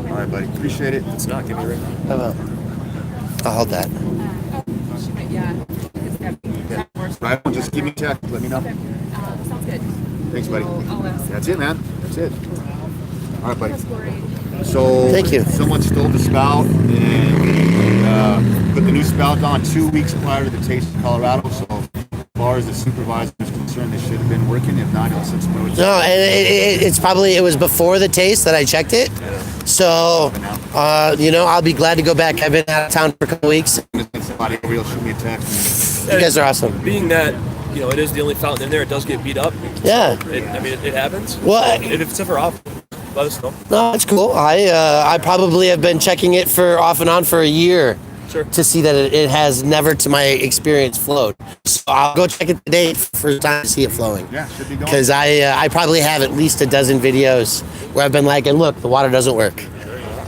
All right, buddy. Appreciate it. It's not. Give me a ring. I will. I'll hold that. Right, well, just give me a check. Let me know. Sounds good. Thanks, buddy. That's it, man. That's it. All right, buddy. So thank you. Someone stole the spout and put the new spout on 2 weeks prior to the Taste of Colorado. So as far as the supervisor is concerned, they should have been working. If not, he'll send some notice. No, and it was before the taste that I checked it. So, I'll be glad to go back. I've been out of town for a couple weeks. Somebody will shoot me a text. You guys are awesome. Being that, it is the only fountain in there, it does get beat up. Yeah. It happens. Well, if it's ever off, let us know. No, that's cool. I probably have been checking it for off and on for a year to see that it has never, to my experience, flowed. So I'll go check it today for the time to see it flowing. Yeah, should be going. Because I probably have at least a dozen videos where I've been like, and look, the water doesn't work.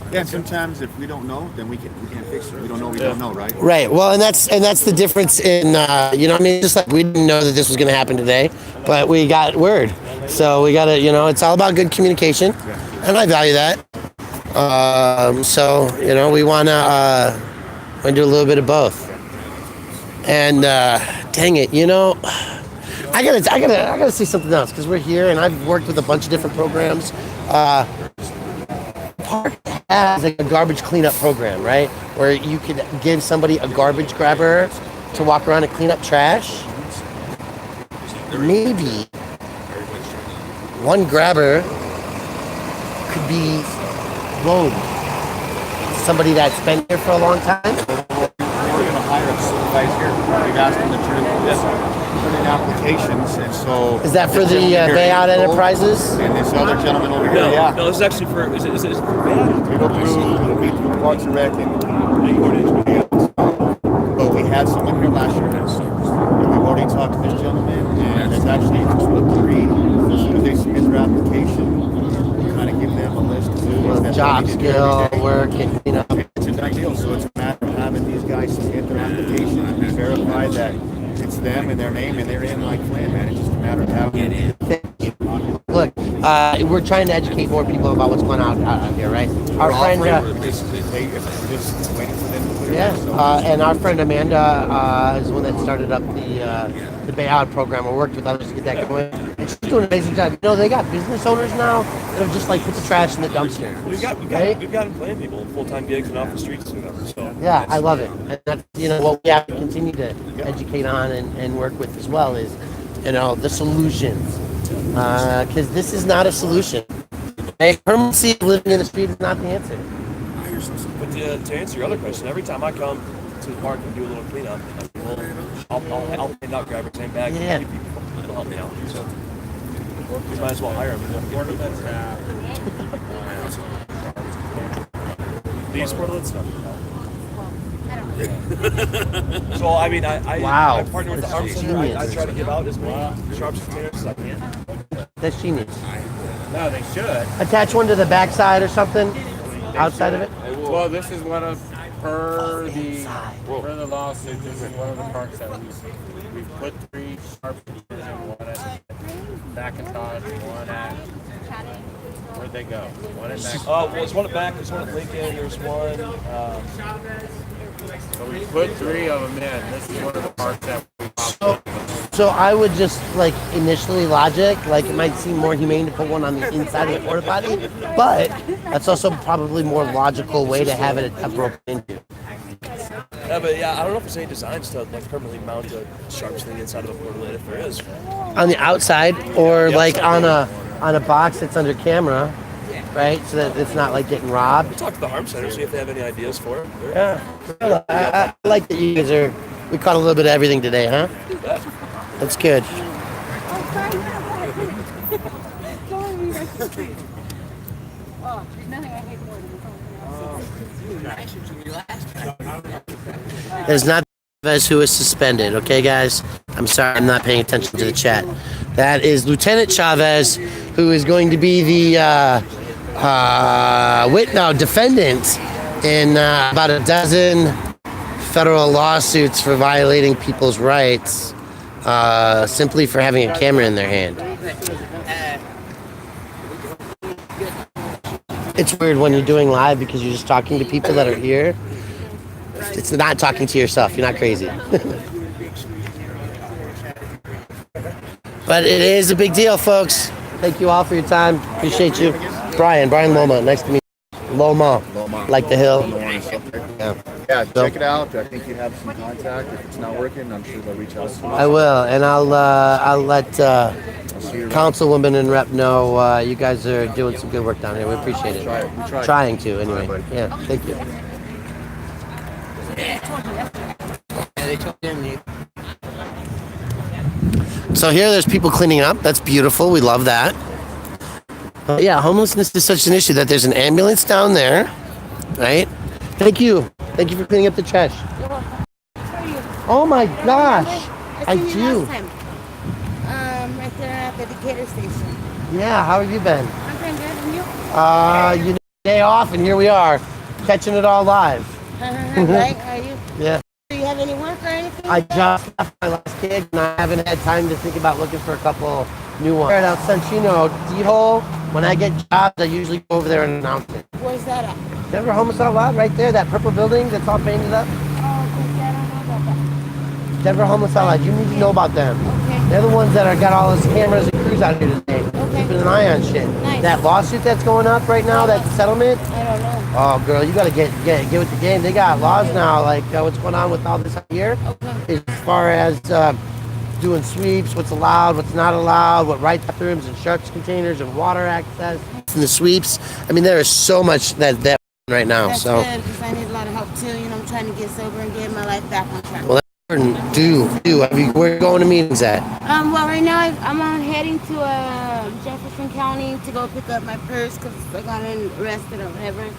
Yeah, and sometimes if we don't know, then we can't fix it. We don't know, we don't know, right? Right. Well, and that's the difference in just like we didn't know that this was going to happen today, but we got word. So we got to, it's all about good communication, and I value that. We want to do a little bit of both. And dang it, I gotta say something else because we're here, and I've worked with a bunch of different programs. Park has like a garbage cleanup program, right? Where you could give somebody a garbage grabber to walk around and clean up trash. Maybe one grabber could be loaned to somebody that's been here for a long time. We're going to hire a supervisor. We've asked them to put in applications, and so is that for the Bayout Enterprises? And this other gentleman over here, yeah. No, this is actually for. Is it for Bayout? It'll be through Parks and Rec and but we had someone here last year, and we've already talked to this gentleman, and it's actually agreed as soon as they submit their application, we kind of give them a list of duties that job skill, work, and it's a done deal. So it's a matter of having these guys submit their application and verify that it's them and their name and they're in like plan, man. It's just a matter of having it. Look, we're trying to educate more people about what's going on out here, right? Our friend, we're just waiting for them to put it in. and our friend Amanda is the one that started up the Bayout program. We worked with others to get that going. And she's doing an amazing job. They got business owners now that are just like put the trash in the dumpster. We've got employed people, full-time gigs and off the streets and stuff. So yeah, I love it. And that's what we have to continue to educate on and work with as well is the solutions. Because this is not a solution. Permanency of living in the street is not the answer. But to answer your other question, every time I come to the park and do a little cleanup, I'll hand out grabbers and bags to people. It'll help me out. So we might as well hire them. Do you support that stuff? So I mean, I partner with the Arms Center. I try to give out as many sharps containers as I can. That's genius. No, they should. Attach one to the backside or something, outside of it. Well, this is one of per the lawsuit. This is one of the parks that we've put 3 sharp containers in. One at Macintosh, one at where'd they go? One at Macintosh. Well, there's one at Mac, there's one at Lincoln, there's one. So we put 3 of them in. This is one of the parks that we So I would just initially logic, it might seem more humane to put one on the inside of the porta potty, but that's also probably more logical way to have it broken into. Yeah, but I don't know if there's any designs to permanently mount a sharps thing inside of a portalette. If there is, on the outside or on a box that's under camera, right? So that it's not getting robbed. We'll talk to the Harm Center, see if they have any ideas for it. Yeah, I like that you guys we caught a little bit of everything today, huh? That's good. were nicer to me last time. It is not Chavez who is suspended, okay, guys? I'm sorry, I'm not paying attention to the chat. That is Lieutenant Chavez, who is going to be the defendant in about a dozen federal lawsuits for violating people's rights, simply for having a camera in their hand. It's weird when you're doing live because you're just talking to people that are here. It's not talking to yourself. You're not crazy. But it is a big deal, folks. Thank you all for your time. Appreciate you. Brian Loma. Nice to meet you. Loma. Like the hill. Yeah, check it out. I think you have some contact. If it's not working, I'm sure they'll reach out to you. I will, and I'll let Councilwoman and Rep know you guys are doing some good work down here. We appreciate it. We try. Trying to, anyway. Yeah, thank you. So here, there's people cleaning up. That's beautiful. We love that. But yeah, homelessness is such an issue that there's an ambulance down there, right? Thank you. Thank you for cleaning up the trash. Oh my gosh. I do. Right there at the Decatur station. Yeah, how have you been? I'm doing good, and you? You day off, and here we are, catching it all live. Right, are you? Yeah. Do you have any work or anything? I just left my last gig, and I haven't had time to think about looking for a couple new ones. Here at El Centrino, D-Hole, when I get jobs, I usually go over there and announce it. Where's that at? Denver Homeless Out Loud, right there, that purple building that's all painted up. Oh, okay, I don't know about that. Denver Homeless Out Loud, you need to know about them. Okay. They're the ones that are got all those cameras and crews out here today. Okay. Keeping an eye on shit. Nice. That lawsuit that's going up right now, that settlement. I don't know. Oh, girl, you gotta get with the game. They got laws now, like what's going on with all this here, as far as doing sweeps, what's allowed, what's not allowed, what right bathrooms and sharps containers and water access. And the sweeps. I mean, there is so much that right now. That's so. good, because I need a lot of help too. You know, I'm trying to get sober and get my life back on track. Well, that's important. Do. I mean, where are you going to meetings at? Well, right now I'm heading to Jefferson County to go pick up my purse because I got arrested or whatever.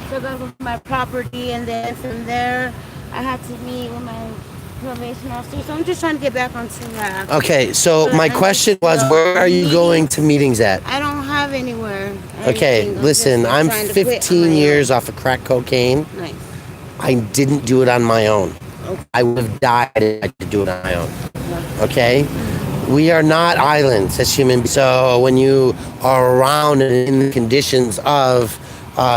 So I go to my property, and then from there I had to meet with my probation officer. So I'm just trying to get back onto that. Okay, so my question was, where are you going to meetings at? I don't have anywhere. Okay, listen, I'm 15 years off of crack cocaine. Nice. I didn't do it on my own. I would have died if I could do it on my own. Okay? We are not islands as human beings. So when you are around in the conditions of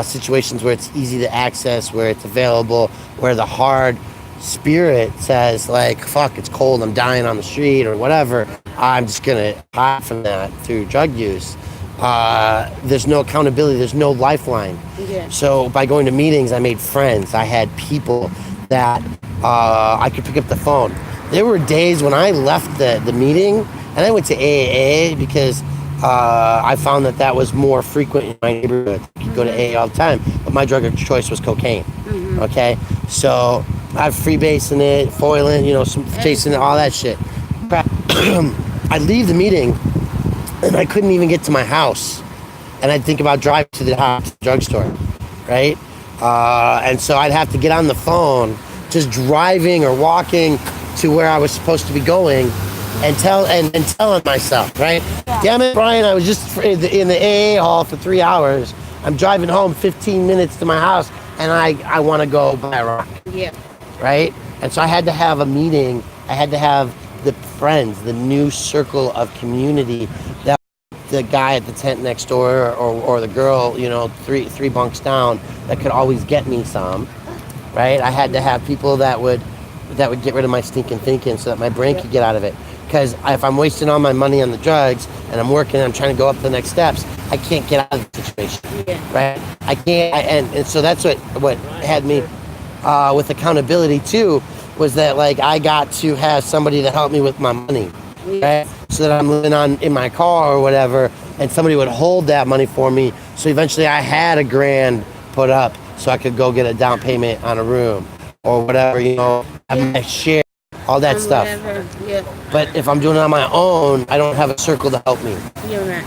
situations where it's easy to access, where it's available, where the hard spirit says, like, fuck, it's cold, I'm dying on the street or whatever, I'm just going to hide from that through drug use. There's no accountability, there's no lifeline. Yeah. So by going to meetings, I made friends. I had people that I could pick up the phone. There were days when I left the meeting and I went to AAA because I found that was more frequent in my neighborhood. I could go to AA all the time, but my drug of choice was cocaine. Mm-hmm. Okay, so I'm freebasing it, foiling, chasing it, all that shit. I'd leave the meeting and I couldn't even get to my house, and I'd think about driving to the drugstore, right? And so I'd have to get on the phone, just driving or walking to where I was supposed to be going, and telling myself, right? Yeah. Damn it, Brian, I was just in the AA hall for 3 hours. I'm driving home 15 minutes to my house, and I want to go buy a rock. Yeah. Right? And so I had to have a meeting. I had to have the friends, the new circle of community, that the guy at the tent next door or the girl, three bunks down, that could always get me some, right? I had to have people that would get rid of my stinking thinking so that my brain could get out of it. Because if I'm wasting all my money on the drugs and I'm working and I'm trying to go up the next steps, I can't get out of the situation, right? I can't, and so that's what had me with accountability too, was that, like, I got to have somebody to help me with my money, right? So that I'm living in my car or whatever, and somebody would hold that money for me. So eventually I had $1,000 put up so I could go get a down payment on a room or whatever, have my share, all that stuff. Yeah. But if I'm doing it on my own, I don't have a circle to help me. You're right.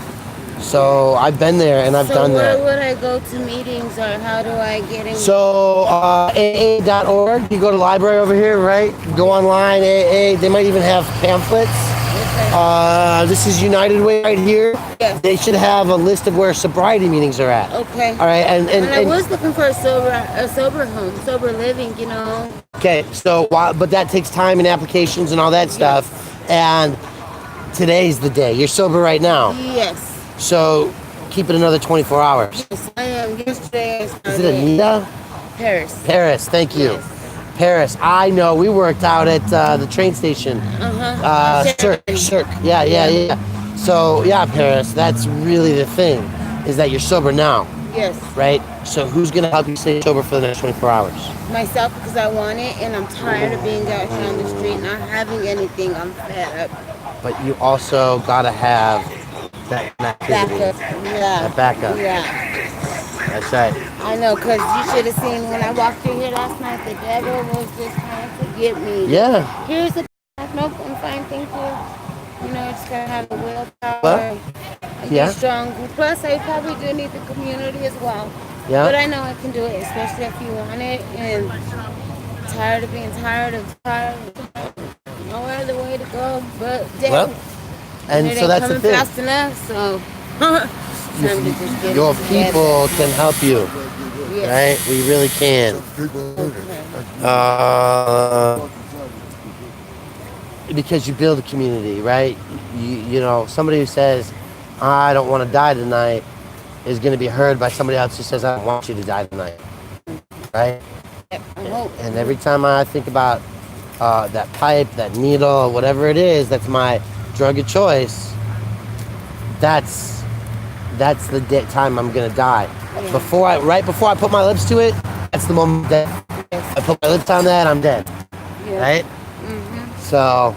So I've been there and I've done where that. would I go to meetings or how do I get in? So AA.org, you go to the library over here, right? Go online, AA. They might even have pamphlets. This is United Way right here. Yes. They should have a list of where sobriety meetings are at. Okay. All right, and I was looking for a sober home, sober living, you know. okay, so but that takes time and applications and all that stuff. And today's the day. You're sober right now. Yes. So keep it another 24 hours. Yes, I am. Yesterday I Is started. it Anita? Paris. Paris, thank you. Paris, I know. We worked out at the train station. Cirque. Yeah. So, yeah, Paris, that's really the thing, is that you're sober now, Yes. right? So who's going to help you stay sober for the next 24 hours? Myself because I want it and I'm tired of being out here on the street, not having anything. I'm fed up. But you also got to have that connectivity. Backup. Yeah. That backup. Yeah. That's right. I know, because you should have seen when I walked through here last night, the devil was just trying to get me. Yeah. Here's the nope, I'm fine, thank you. You know, I just gotta have the willpower. Well, and yeah. be strong. Plus, I probably do need the community as well. Yeah. But I know I can do it, especially if you want it. And tired of being tired. No other way to go but down. Well, and it so ain't that's the coming thing. fast enough, so. Time to just get Your it together. people can help you, Yes. right? We really can. Because you build a community, right? You know, somebody who says, I don't want to die tonight is going to be heard by somebody else who says, I don't want you to die tonight, right? And every time I think about that pipe, that needle, whatever it is, that's my drug of choice, that's the time I'm gonna die. Right before I put my lips to it, that's the moment that I put my lips on that, I'm dead. Right? So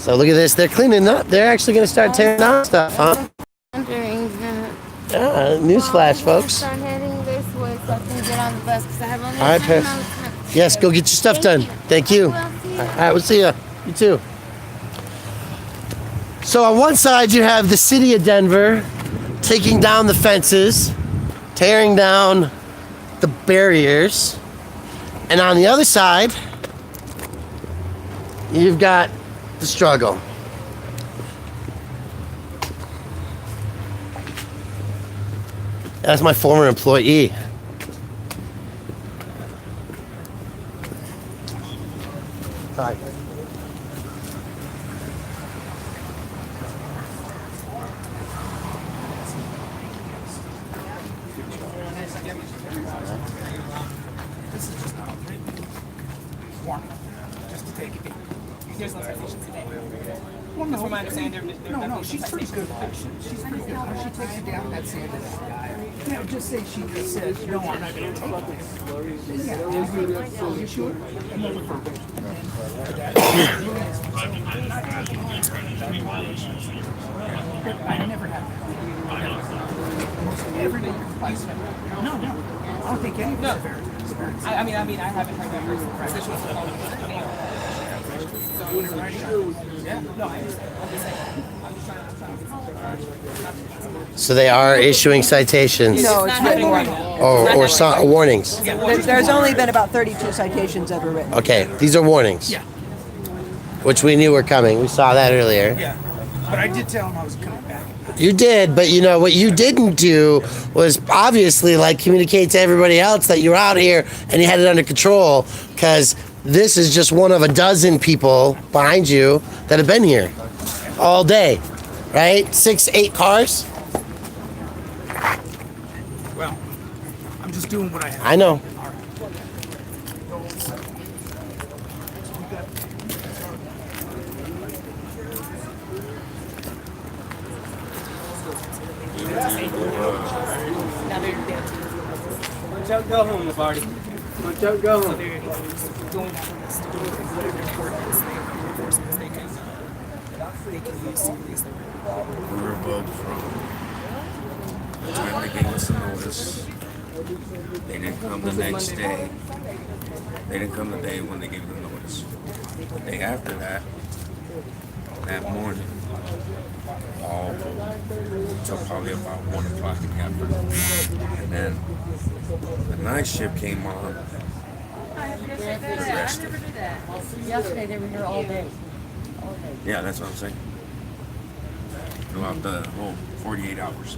look at this. They're cleaning up. They're actually gonna start tearing down stuff, huh? Wondering that. Yeah, newsflash, folks. Start heading this way so I can get on the bus because I have only All right, time Paris. Yes, go get your stuff done. Thank you. All right, we'll see ya. You too. So on one side you have the city of Denver taking down the fences, tearing down the barriers, and on the other side you've got the struggle. That's my former employee. Hi. This is just not okay. Warning, just to take it. There's no citations today. Well, no, From my understanding, no, she's pretty good. She's pretty good. When she takes it down, that's it. Yeah, just say she just says, no, I'm not going to take it. Yeah, you sure? I never have. Every place. No, I don't think any of us have. I mean, I haven't heard that first. This was the phone. Yeah, no, I understand. I'm just saying. I'm just trying to. So they are issuing citations. No, it's written warning. Or warnings. There's only been about 32 citations that were written. Okay, these are warnings. Yeah. Which we knew were coming. We saw that earlier. Yeah, but I did tell him I was coming back. You did, but you know what you didn't do was obviously like communicate to everybody else that you're out here and you had it under control, because this is just one of a dozen people behind you that have been here all day, right? 6-8 cars. Well, I'm just doing what I have. I know. Don't go home, Lavardi. Don't go home. We revoked from the time they gave us the notice. They didn't come the next day. They didn't come the day when they gave the notice. The day after that, that morning, all till probably about 1 o'clock in the afternoon. And then the night shift came on. The rest of it. Yesterday they were here all day. Yeah, that's what I'm saying. Throughout the whole 48 hours.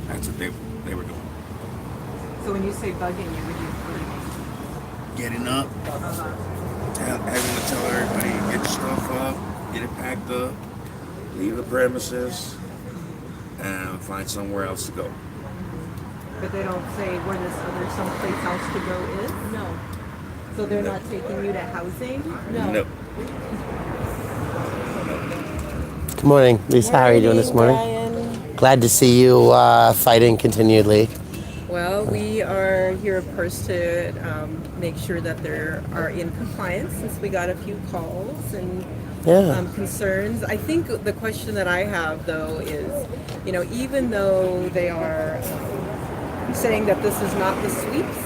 That's what they were doing. So when you say bugging you, what do you mean? Getting up, having to tell everybody, get your stuff up, get it packed up, leave the premises, and find somewhere else to go. But they don't say where this other someplace else to go is? No. So they're not taking you to housing? No. Good morning, Lisa. How are you doing this morning? Glad to see you fighting continually. Well, we are here, of course, to make sure that they are in compliance, since we got a few calls and concerns. I think the question that I have, though, is, even though they are saying that this is not the sweeps,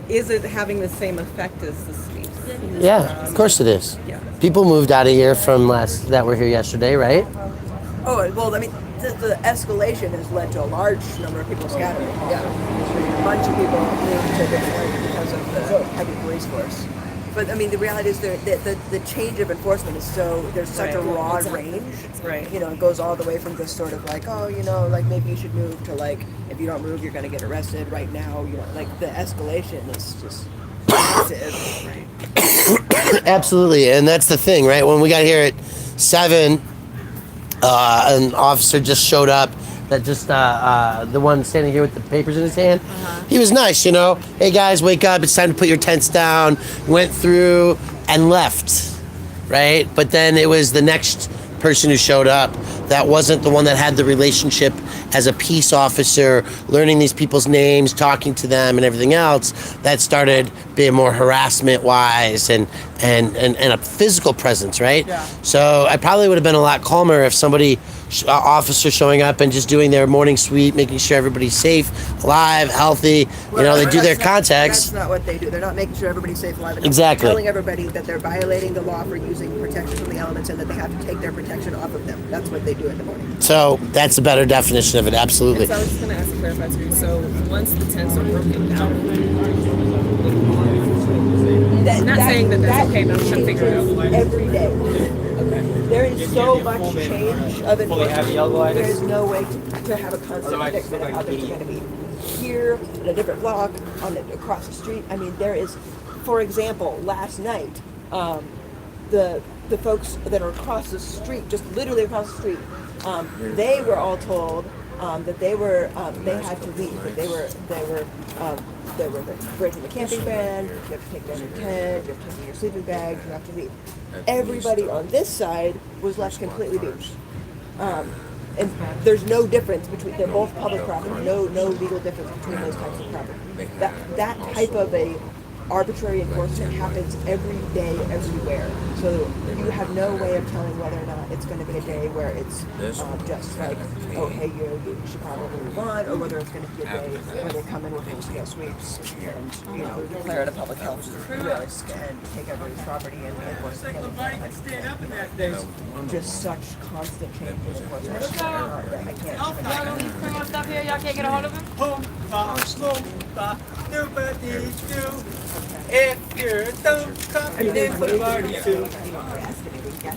is it having the same effect as the sweeps? Yeah, of course it is. Yeah. People moved out of here that were here yesterday, right? Oh, well, I mean, the escalation has led to a large number of people scattering. Yeah. A bunch of people moved to different because of the heavy police force. But I mean, the reality is the change of enforcement is there's such a broad range. Right. It goes all the way from just sort of like, like maybe you should move to like, if you don't move, you're going to get arrested right now. Like the escalation is just massive. Absolutely, and that's the thing, right? When we got here at 7, an officer just showed up. That just the one standing here with the papers in his hand. He was nice, Hey guys, wake up! It's time to put your tents down. Went through and left, right? But then it was the next person who showed up that wasn't the one that had the relationship as a peace officer, learning these people's names, talking to them, and everything else. That started being more harassment wise and a physical presence, right? Yeah. So I probably would have been a lot calmer if somebody officer showing up and just doing their morning sweep, making sure everybody's safe, alive, healthy. They do their contacts. That's not what they do. They're not making sure everybody's safe, alive, and exactly. Telling everybody that they're violating the law for using protection from the elements and that they have to take their protection off of them. That's what they do in the morning. So that's a better definition of it. Absolutely. And so I was just going to ask a clarifier. So once the tents are broken down, not saying that that's okay, but I'm trying to figure it out. Every day. There is so much change of enforcement. There is no way to have a constant prediction of how they're going to be here, in a different block, across the street. I mean, there is, for example, last night, the folks that are across the street, just literally across the street, they were all told that they had to leave. That they were breaking the camping ban. You have to take down your tent. You have to take your sleeping bags. You have to leave. Everybody on this side was left completely beached. And there's no difference between, they're both public property, no legal difference between those types of property. That type of a arbitrary enforcement happens every day, everywhere. So you have no way of telling whether or not it's going to be a day where it's just like, oh, hey, you should probably move on, or whether it's going to be a day where they come in with full-scale sweeps and, declare it a public health risk and take everybody's property and enforce it. There's just such constant change in enforcement that I can't even Stuff here, y'all can't get a hold of him? Nobody's new. If you're dumb, come in the party too.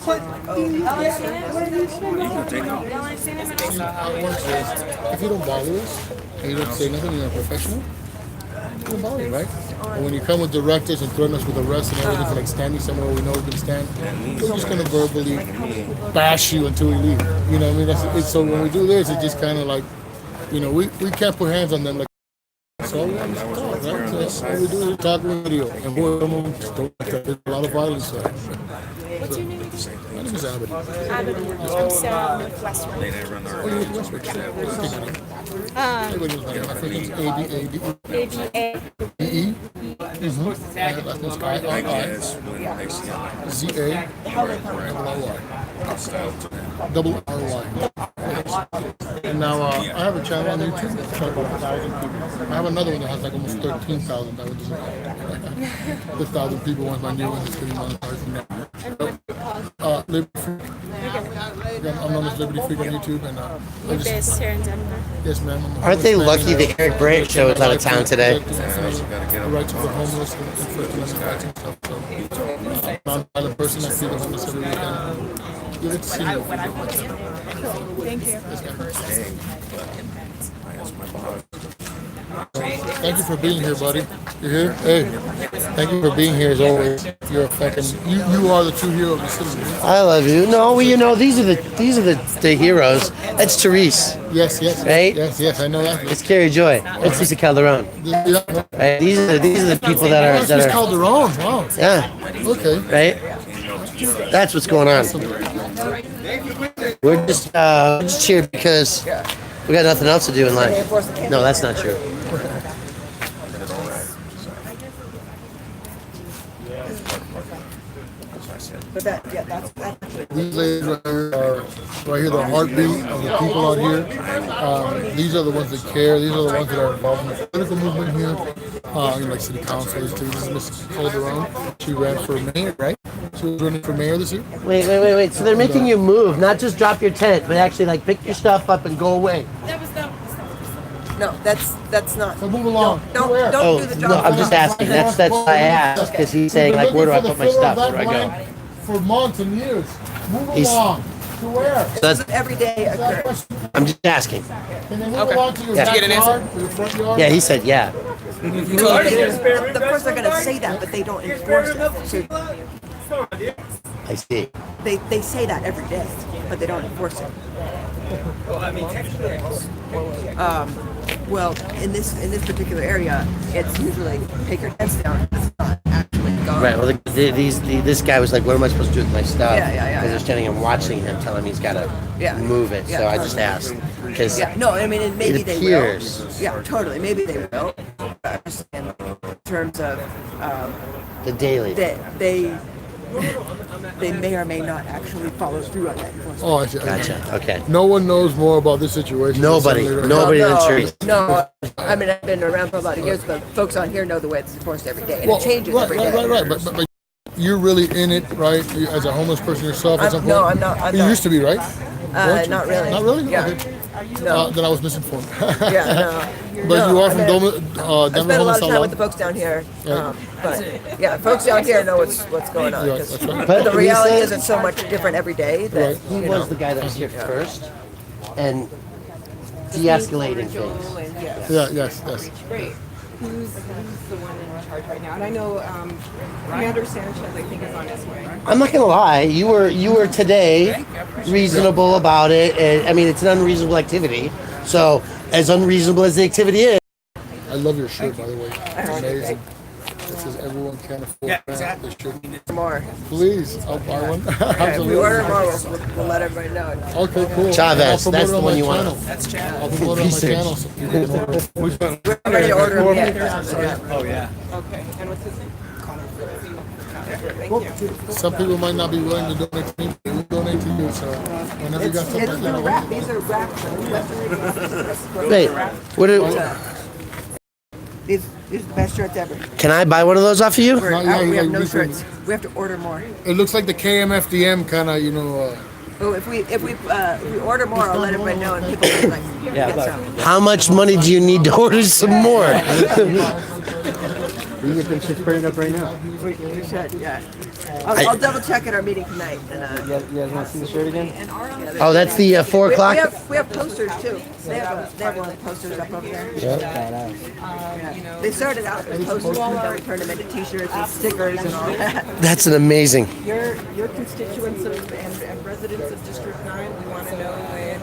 What do you How it works is, if you don't bother us and you don't say nothing, you're a professional, you don't bother, right? But when you come with directives and threaten us with arrest and everything, like standing somewhere where we know we can stand, we're just going to verbally bash you until we leave. You know what I mean? So when we do this, it's just kind of like, we can't put hands on them like. So we talk, right? So all we do is talk on video, and there's a lot of violence there. What's your name again? My name is Abed. Abed. I'm Sarah. I'm with Westwood. Oh, you're with Westwood. Everybody's like, I think it's A-D-E. Last name's I-R-I-Z-A-double-R-Y. minutes. And now I have a channel on YouTube that's got about 1,000 people. I have another one that has like almost 13,000. That would just the 1,000 people once my new one is getting monetized. Liberty Freak. Again, I'm known as Liberty Freak on YouTube. And Based here in Denver. Yes, ma'am. Aren't they lucky the Eric Brandt show is out of town today? The rights of the homeless and First Amendment rights and stuff. So, non-violent person, I see the homeless every weekend. You get to see me. Thank you. Thank you for being here, buddy. You here? Hey, thank you for being here as always. You're a fucking, you are the true hero of the city. I love you. No, well, you know, these are the heroes. That's Therese. Yes, right? Yes, I know that. It's Carrie Joy. It's Lisa Calderon. Yeah. Right? These are the people that are Calderon. Wow. Yeah. Okay. Right. That's what's going on. We're just cheered because we got nothing else to do in life. No, that's not true. But that's these ladies right here are the heartbeat of the people out here. These are the ones that care. These are the ones that are involved in the political movement here. Like city councilors too. This is Miss Calderon. She ran for mayor, right? She was running for mayor this year. Wait. So they're making you move, not just drop your tent, but actually like pick your stuff up and go away. No, that's not. So move along. Don't do the job. No, I'm just asking. That's why I asked, because he's saying like, where do I put my stuff? Where do I go? For months and years. Move along. To where? So that's every day occurs. I'm just asking. Can they move along to your backyard, to your front yard? Yeah, he said yeah. Of course, they're going to say that, but they don't enforce it. So I see. they say that every day, but they don't enforce it. Well, in this particular area, it's usually take your tents down. It's not actually gone. Right. Well, this guy was like, "What am I supposed to do with my stuff?" Yeah. Because they're standing and watching him, telling me he's got to move it. So I just asked because No, I mean, maybe they appears. will. Yeah, totally. Maybe they will. But just in terms of the daily. They may or may not actually follow through on that enforcement. Oh, I see. Gotcha. Okay. No one knows more about this situation. Nobody in the trees. No, I mean, I've been around for a lot of years, but folks on here know the way it's enforced every day, and it changes every day. Right. But you're really in it, right? As a homeless person yourself at some point? No, I'm not. You used to be, right? Not really. Not really? Yeah. Okay. No. Then I was misinformed. Yeah, no. But you are from Denver I spent a lot of time with the folks down here, but yeah, folks down here know what's going on. Yeah, that's right. But the reality is it's so much different every day that He was the guy that was here first, and de-escalating things. Yes. Great. Who's the one in charge right now? And I know Commander Sanchez, I think, is on his way. I'm not gonna lie. You were today reasonable about it. And, I mean, it's an unreasonable activity. So as unreasonable as the activity is. I love your shirt, by the way. It's amazing. It says everyone can afford that. More. Please, I'll buy one. Okay, if we order more, we'll let everybody know. Okay, cool. Chavez, I'll promote that's it the on one my you want. channel. That's Chad. I'll promote it on my Research. channel so people can order. We're ready to order them yet. Oh yeah. Okay. And what's his name? Thank you. Some people might not be willing to donate to me, but we'll donate to you. So whenever you got something like that, These are wraps. Wait, what? These are the best shirts ever. Can I buy one of those off of you? We have no shirts. We have to order more. it looks like the KMFDM kind of, Oh, if we order more, I'll let everybody know, and people can get some. How much money do you need to order some more? We get them shit printed up right now. We should, yeah. I'll double check at our meeting tonight. And, You guys want to see the shirt again? Oh, that's the 4 o'clock? We have posters too. They have one of the posters up over there. Yeah. They started out as posters, and then we turned them into T-shirts and stickers and all that. That's an amazing. Your constituents and residents of District 9, we want to know when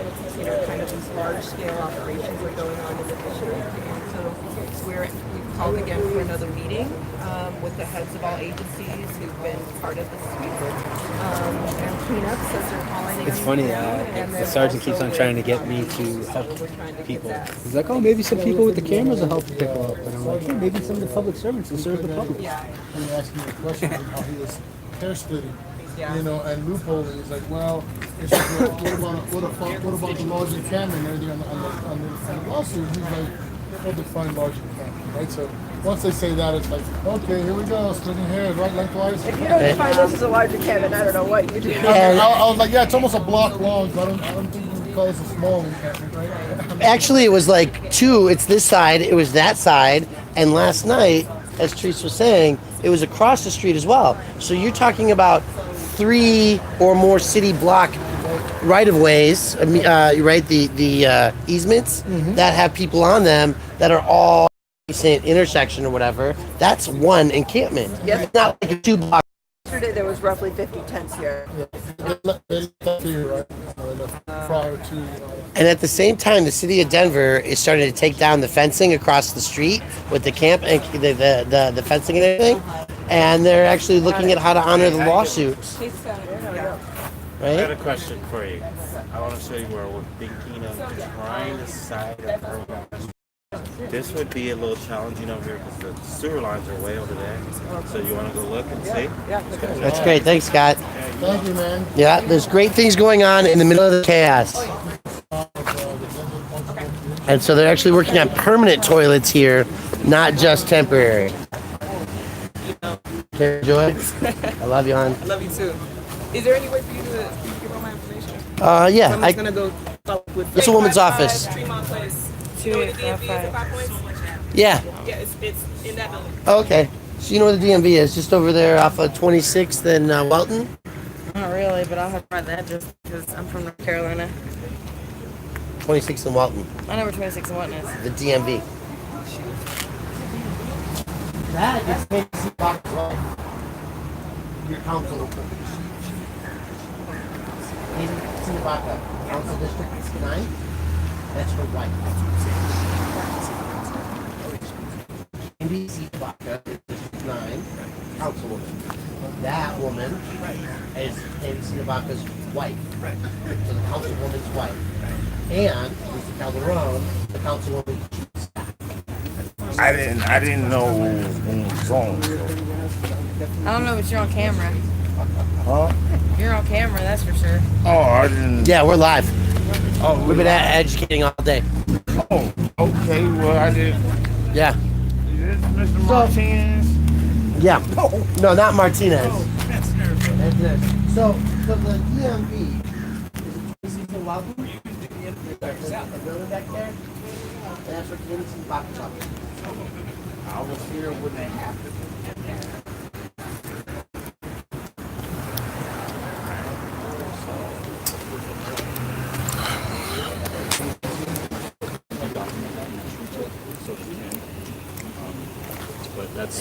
kind of these large-scale operations are going on in the district. And so we've called again for another meeting with the heads of all agencies who've been part of this week. And cleanups as they're calling It's them. funny, And the then sergeant keeps on trying to get me to help people. He's like, oh, maybe some people with the cameras will help people up. And I'm like, hey, maybe some of the public servants will serve the public. I'm asking you a question about how he was hair splitting. you know, and loophole. And he's like, well, it's like, what about the large encampment and everything on the lawsuit? He's like, well, define large encampment, right? So once they say that, it's like, okay, here we go, splitting hairs, right, lengthwise. If you don't define this as a large encampment, I don't know what you do. I was like, yeah, it's almost a block long, so I don't think you can call this a small encampment, right? Actually, it was like two. It's this side. It was that side. And last night, as Therese was saying, it was across the street as well. So you're talking about 3 or more city block right of ways, right? The easements that have people on them that are all adjacent intersection or whatever. That's one encampment. Yep. It's not like a 2 block. Yesterday there was roughly 50 tents here. Prior to, And at the same time, the city of Denver is starting to take down the fencing across the street with the camp and the fencing and everything. And they're actually looking at how to honor the lawsuits. I Right? got a question for you. I want to show you where we're thinking of trying the side of Irvine. This would be a little challenging over here because the sewer lines are way over there. So you want to go look and see? That's great. Thanks, Scott. thank you, man. Yeah, there's great things going on in the middle of the chaos. And so they're actually working on permanent toilets here, not just temporary. Okay, Joy? I love you, hon. I love you too. Is there any way for you to give all my information? Yeah. I'm just gonna go follow up with. It's a woman's office. Tremont Place. You know where the DMV is at 5 Points? Yeah. Yeah, it's in that building. Okay. So you know where the DMV is? Just over there off of 26th and Welton? Not really, but I'll have to find that just because I'm from North Carolina. 26th and Welton. I know where 26 and Welton is. The DMV. That is Tennessee Box Road. Your council. Tennessee Baca. Council District 9. That's her wife. NBC Baca, District 9, councilwoman. That woman is NBC Baca's wife. So the councilwoman's wife. And Lisa Calderon, the councilwoman. I didn't know who was on. I don't know, but you're on camera. Huh? You're on camera, that's for sure. Oh, I didn't. Yeah, we're live. Oh, We've been educating all day. Oh, okay. Well, I did. Yeah. Is this Mr. Martinez? Yeah. No, not Martinez. That's That's it. So the DMV is it Welcome? The building back there. That's what Tennessee Baca's office. I was here when they happened. But that's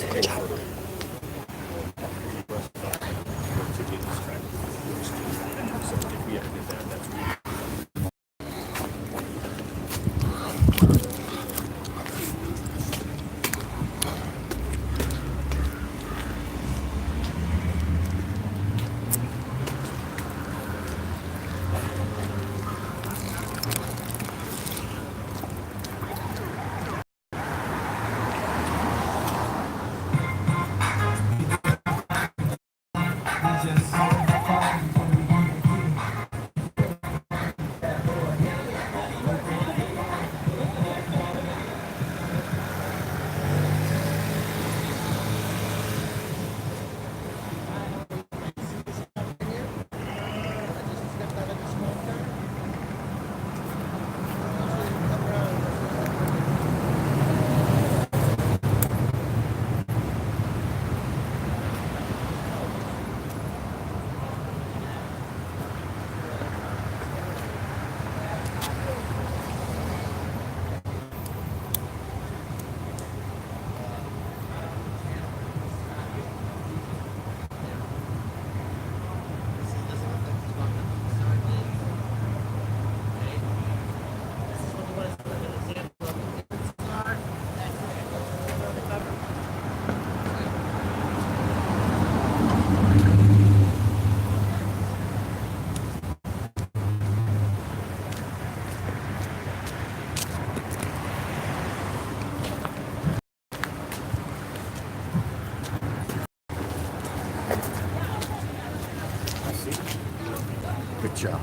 Good job.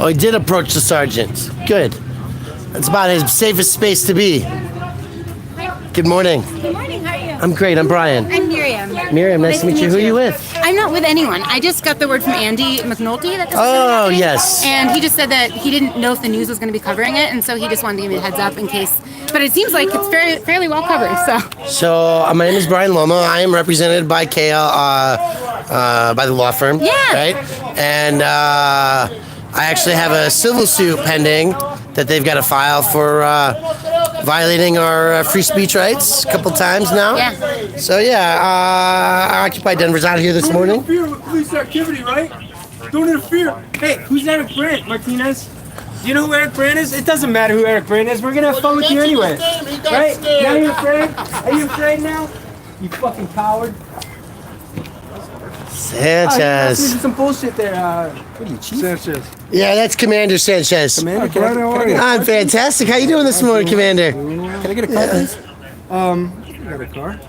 Oh, he did approach the sergeant. Good. That's about his safest space to be. Good morning. Good morning, how are you? I'm great. I'm Brian. I'm Miriam. Miriam, nice to meet you. Who are you with? I'm not with anyone. I just got the word from Andy McNulty that this was gonna be Oh, happening. yes. And he just said that he didn't know if the news was going to be covering it, and so he just wanted to give me a heads up in case. But it seems like it's fairly well covered, so. So, my name is Brian Loma. I am represented by KL, by the law firm. Yeah. Right? And I actually have a civil suit pending that they've got to file for violating our free speech rights a couple times now. Yeah. So, Occupy Denver's out here this morning. Don't interfere with police activity, right? Don't interfere. Hey, who's Eric Brandt, Martinez? Do you know who Eric Brandt is? It doesn't matter who Eric Brandt is. We're gonna have fun with you anyway. Right? Now you're afraid? Are you afraid now? You fucking coward. Sanchez. This is some bullshit there. What are you, Chief? Sanchez. Yeah, that's Commander Sanchez. Commander, can I I'm fantastic. How you doing this morning, Commander? Can I get a car, please? I got a car.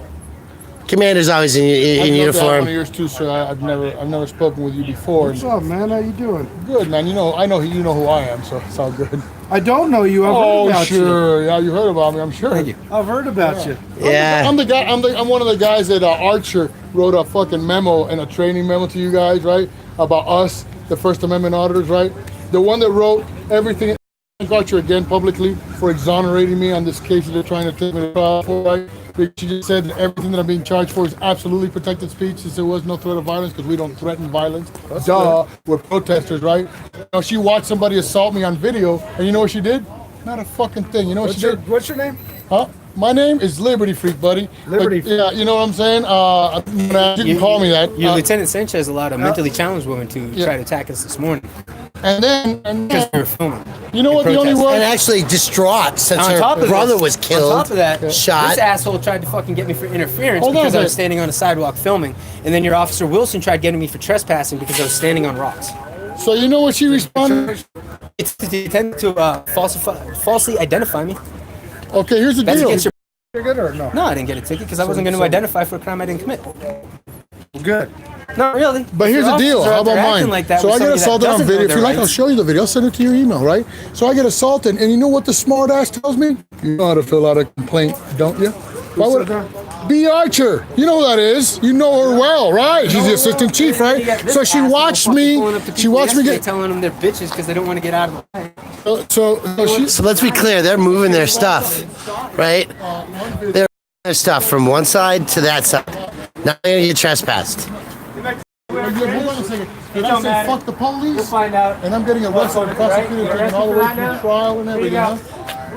Commander's always in I've looked at uniform. one of yours too, sir. I've never spoken with you before. What's up, man? How you doing? Good, man. You know who I am, so it's all good. I don't know you. I've heard about you. sure. Yeah, you heard about me. I'm sure. Thank you. I've heard about you. Yeah. I'm the guy. I'm one of the guys that Archer wrote a fucking memo and a training memo to you guys, right? About us, the First Amendment auditors, right? The one that wrote everything. Thank Archer again publicly for exonerating me on this case that they're trying to take me to trial for, right? Because she just said that everything that I'm being charged for is absolutely protected speech, since there was no threat of violence, because we don't threaten violence. Duh, we're protesters, right? You know, she watched somebody assault me on video, and you know what she did? Not a fucking thing. You know what she did? What's your name? Huh? My name is Liberty Freak, buddy. Liberty Freak. Yeah, you know what I'm saying? You can call me that. Lieutenant Sanchez allowed a mentally challenged woman to try to attack us this morning. And then because we were filming. You know what the only one? And actually distraught since On her top of brother this- was killed. On top of that, shot. this asshole tried to fucking get me for interference Hold on because a I was second. standing on a sidewalk filming, and then your officer Wilson tried getting me for trespassing because I was standing on rocks. So you know what she responded? It's the attempt to falsely identify me. Okay, here's the That's deal. against your- Ticket or no? No, I didn't get a ticket because I wasn't going to identify for a crime I didn't commit. Good. Not really. But here's the deal. How about mine? Like that So with I get somebody that assaulted on doesn't know video. If their you like, I'll rights. show you the video. I'll send it to your email, right? So I get assaulted, and you know what the smart ass tells me? You know how to fill out a complaint, don't you? Why would B. Archer? You know who that is. You know her well, right? She's the assistant chief, right? So she watched me. She watched me get. telling them they're bitches because they don't want to get out of the way. So let's be clear. They're moving their stuff, right? They're moving their stuff from one side to that side. Now they're gonna get trespassed. Hold on a second. Did I say fuck the police? We'll find out. And I'm getting arrested and prosecuted, taken all the way to trial and everything, huh?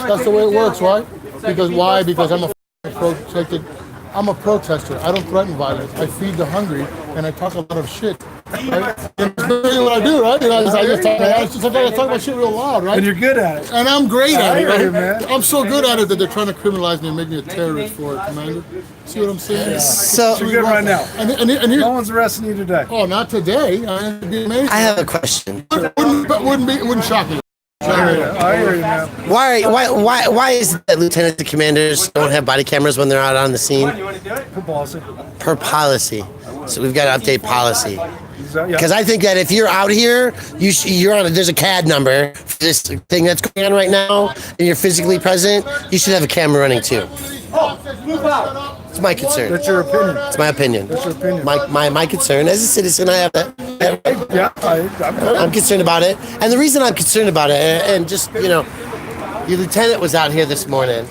That's the way it works, right? Because why? Because I'm a protester. I don't threaten violence. I feed the hungry, and I talk a lot of shit. Right? And that's really what I do, right? And I just talk about shit real loud, right? And you're good at it. And I'm great at it, I hear you, right? man. I'm so good at it that they're trying to criminalize me and make me a terrorist for it, Commander. See what I'm saying? So You're good right now. And here's, No one's arresting you today. oh, not today. It'd be amazing. I have a question. Wouldn't shock me. I hear you, man. Why is it that lieutenants and commanders don't have body cameras when they're out on the scene? Good policy. Per policy. So we've got to update policy. Yeah. Because I think that if you're out here, you're on. There's a CAD number for this thing that's going on right now, and you're physically present. You should have a camera running too. It's my concern. That's your opinion. It's my opinion. That's your opinion. My concern as a citizen, I have that right. Yeah, I'm concerned about it, and the reason I'm concerned about it, and just your lieutenant was out here this morning,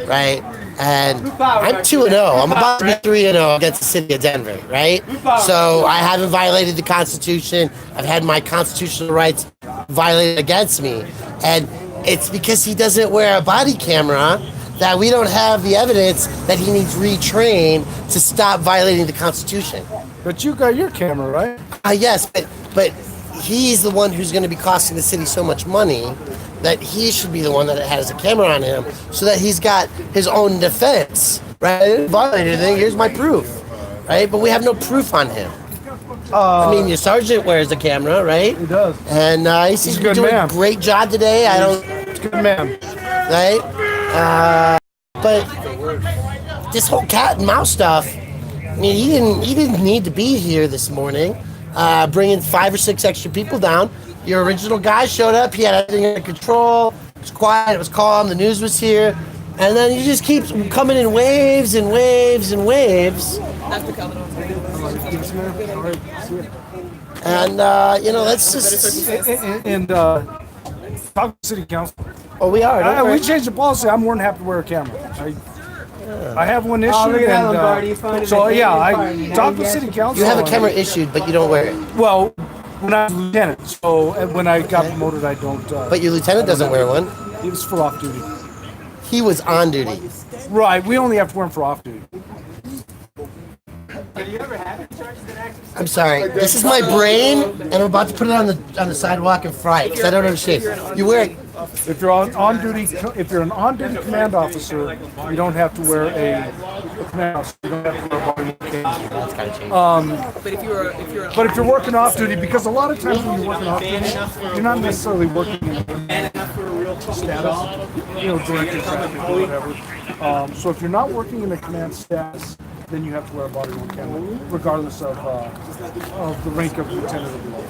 right? And I'm 2-0. I'm about to be 3-0 against the city of Denver, right? So I haven't violated the Constitution. I've had my constitutional rights violated against me, and it's because he doesn't wear a body camera that we don't have the evidence that he needs retrained to stop violating the Constitution. But you got your camera, right? Yes, but he's the one who's going to be costing the city so much money that he should be the one that has a camera on him so that he's got his own defense, right? I didn't violate anything. Here's my proof, right? But we have no proof on him. I mean, your sergeant wears a camera, right? He does. And he seems to be good doing man. a great job today. I don't. He's a good man. Right? But this whole cat and mouse stuff. I mean, he didn't need to be here this morning, bringing 5 or 6 extra people down. Your original guy showed up. He had everything under control. It was quiet. It was calm. The news was here. And then he just keeps coming in waves and waves and waves. And, that's just... And talk to city council. Oh, we are. We changed the policy. I'm more than happy to wear a camera. I have one issued. look at that, and, Lombardi. You found it so again. yeah, You I found it talked with again. city council. You have a and- camera issued, but you don't wear it. Well, when I was lieutenant, so when I got promoted, I don't. But your lieutenant doesn't wear one. He was for off duty. He was on duty. Right, we only have to wear them for off duty. I'm sorry. This is my brain, and I'm about to put it on the sidewalk and fry it because I don't understand. You wear it. If you're on duty, if you're an on duty command officer, you don't have to wear a command officer. You don't have to wear a body cam. But if you're working off duty, because a lot of times when you're working off duty, you're not necessarily working in status, director traffic or whatever. So if you're not working in a command status, then you have to wear a body worn camera, regardless of the rank of lieutenant or below.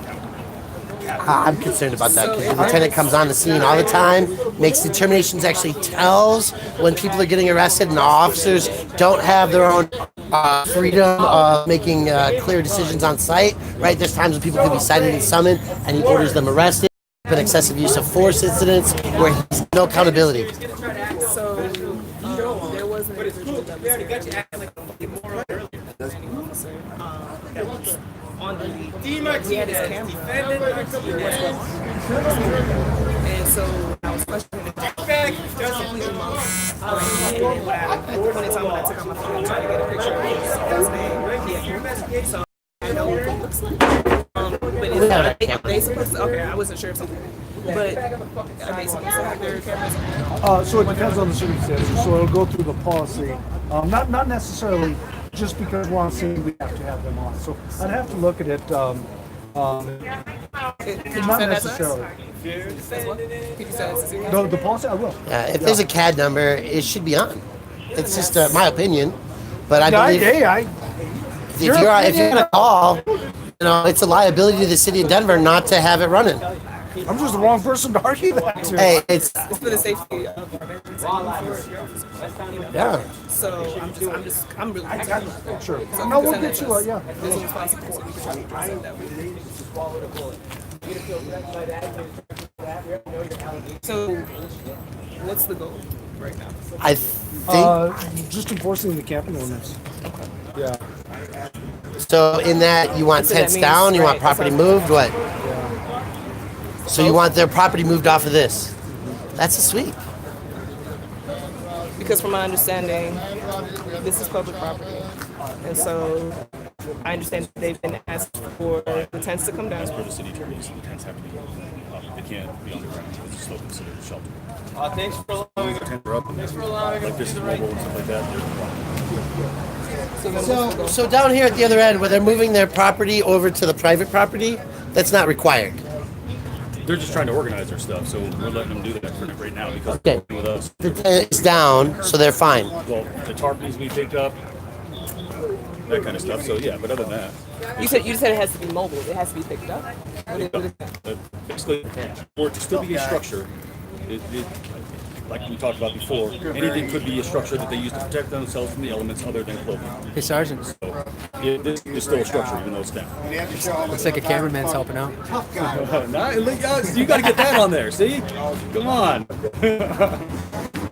I'm concerned about that because the lieutenant comes on the scene all the time, makes determinations, actually tells when people are getting arrested, and the officers don't have their own freedom of making clear decisions on site. Right? There's times when people could be cited and summoned, and he orders them arrested. Been excessive use of force incidents where he's no accountability. So there was an individual that was on duty. He had his camera. And so I was questioning it. Completely lost. And then when I took out my phone and tried to get a picture of his name, so I know what it looks like. But they supposed to, okay, I wasn't sure if something, but are they supposed to have their cameras? So it depends on the circumstances. So it'll go through the policy. Not necessarily just because we're on scene, we have to have them on. So I'd have to look at it. Not necessarily. The policy, I will. If there's a CAD number, it should be on. It's just my opinion, but I believe if you're on a call, it's a liability to the city of Denver not to have it running. I'm just the wrong person to argue that to. Hey, it's for the safety of yeah. So I'm really sure. So No, we'll get you. Yeah. This is possible, so we can try to present that way. So, what's the goal right now? I think just enforcing the camping ordinance. Yeah. So in that, you want So that tents means- down, you want right, property that's moved, what? So you want their property moved off of this? That's a sweep. Because from my understanding, this is public property. And so I understand that they've been asked for the tents to come down. For the city attorney, so the tents have to be they can't be on the ground. It's still considered a shelter. Thanks for allowing us. Thanks for allowing Like this is mobile and stuff like that. So down here at the other end, where they're moving their property over to the private property, that's not required. They're just trying to organize their stuff, so we're letting them do that for right now because Okay. with us. The tent is down, so they're fine. Well, the tarp needs to be picked up, that kind of stuff. So yeah, but other than that, You said it has to be mobile. It has to be picked up. What is that? basically, for it to still be a structure, like we talked about before, anything could be a structure that they use to protect themselves from the elements other than clothing. Hey, Sergeant. So this is still a structure, even though it's down. Looks like a cameraman's helping out. You got to get that on there. See, come on. We've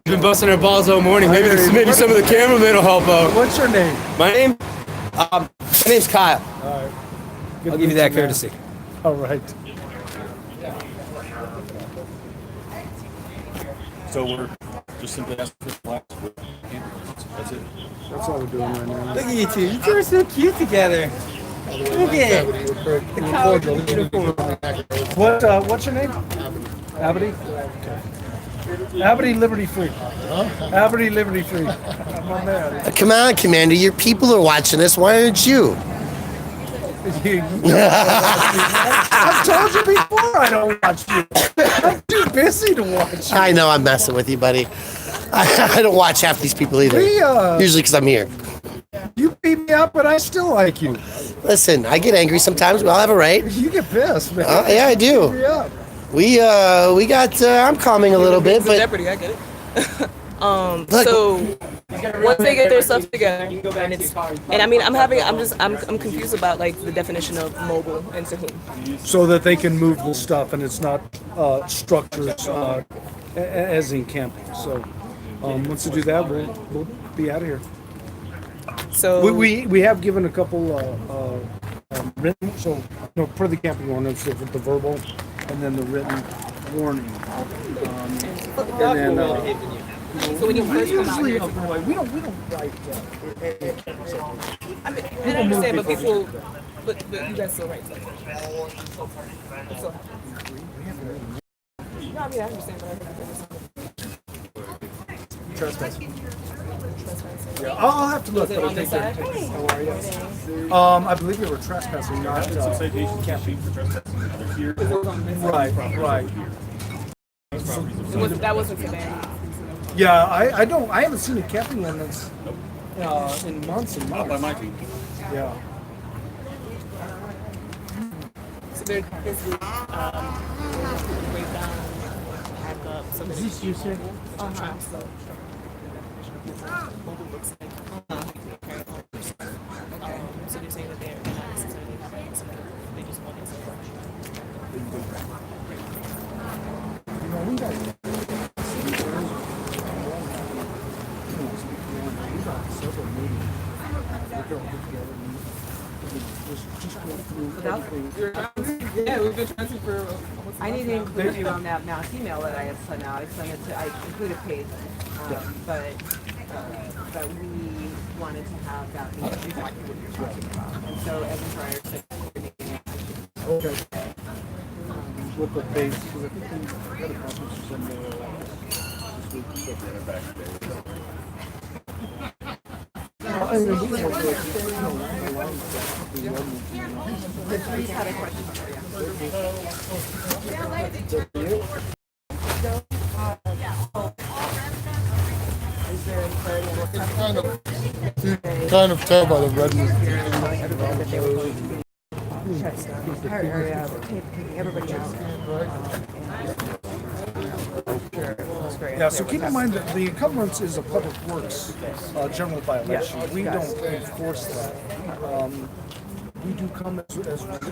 been busting our balls all morning. Maybe some of the cameramen will help out. What's your name? My name? My name's Kyle. All right. I'll give you that courtesy. All right. So we're just simply asking for flags with campers. That's it. That's all we're doing right now. Look at you two. You two are so cute together. Look at it. The collar is beautiful. What's your name? Abity. Okay. Abity Liberty Free. Abity Liberty Free. My man. Come on, Commander, your people are watching us. Why aren't you? I've told you before I don't watch you. I'm too busy to watch you. I know I'm messing with you, buddy. I don't watch half these people either. Usually because I'm here. You beat me up, but I still like you. Listen, I get angry sometimes. We all have a right. You get pissed, man. Yeah, I do. Beat me up. We got. I'm calming a little bit, but Jeopardy, I get it. So once they get their stuff together, and I mean, I'm confused about like the definition of mobile and to whom. So that they can move the stuff and it's not structures as in camping. So once they do that, we'll be out of here. So we have given a couple written, so no, per the camping ordinance, the verbal and then the written warning. And then so when you first come out, we don't write. I understand, but people, but you guys still write stuff. So, no, I mean I understand, but I understand. Trespassing. Yeah, I'll have to look. Was it on this side? I believe they were trespassing, not camping. Right. That wasn't today. Yeah, I haven't seen a camping ordinance in months and months. Not by my team. Yeah. So they're busy. Break down, pack up. So is this you, sir? So looks like. So they're saying that they're not necessarily having incident. They just want instruction. Yeah, we've been transferring for. I need to include you on that mass email that I had sent out. I included Paige, but we wanted to have that be exactly what you're talking about. And so Evan Fryer said coordinating it. Okay. With the base, because I think we had a conference or something this week. Patrice had a question for you. Is there any clarity on what Kind of tell by the redness. Everybody else. Yeah, so keep in mind that the encumbrance is a public works general violation. We don't enforce that. We do come as we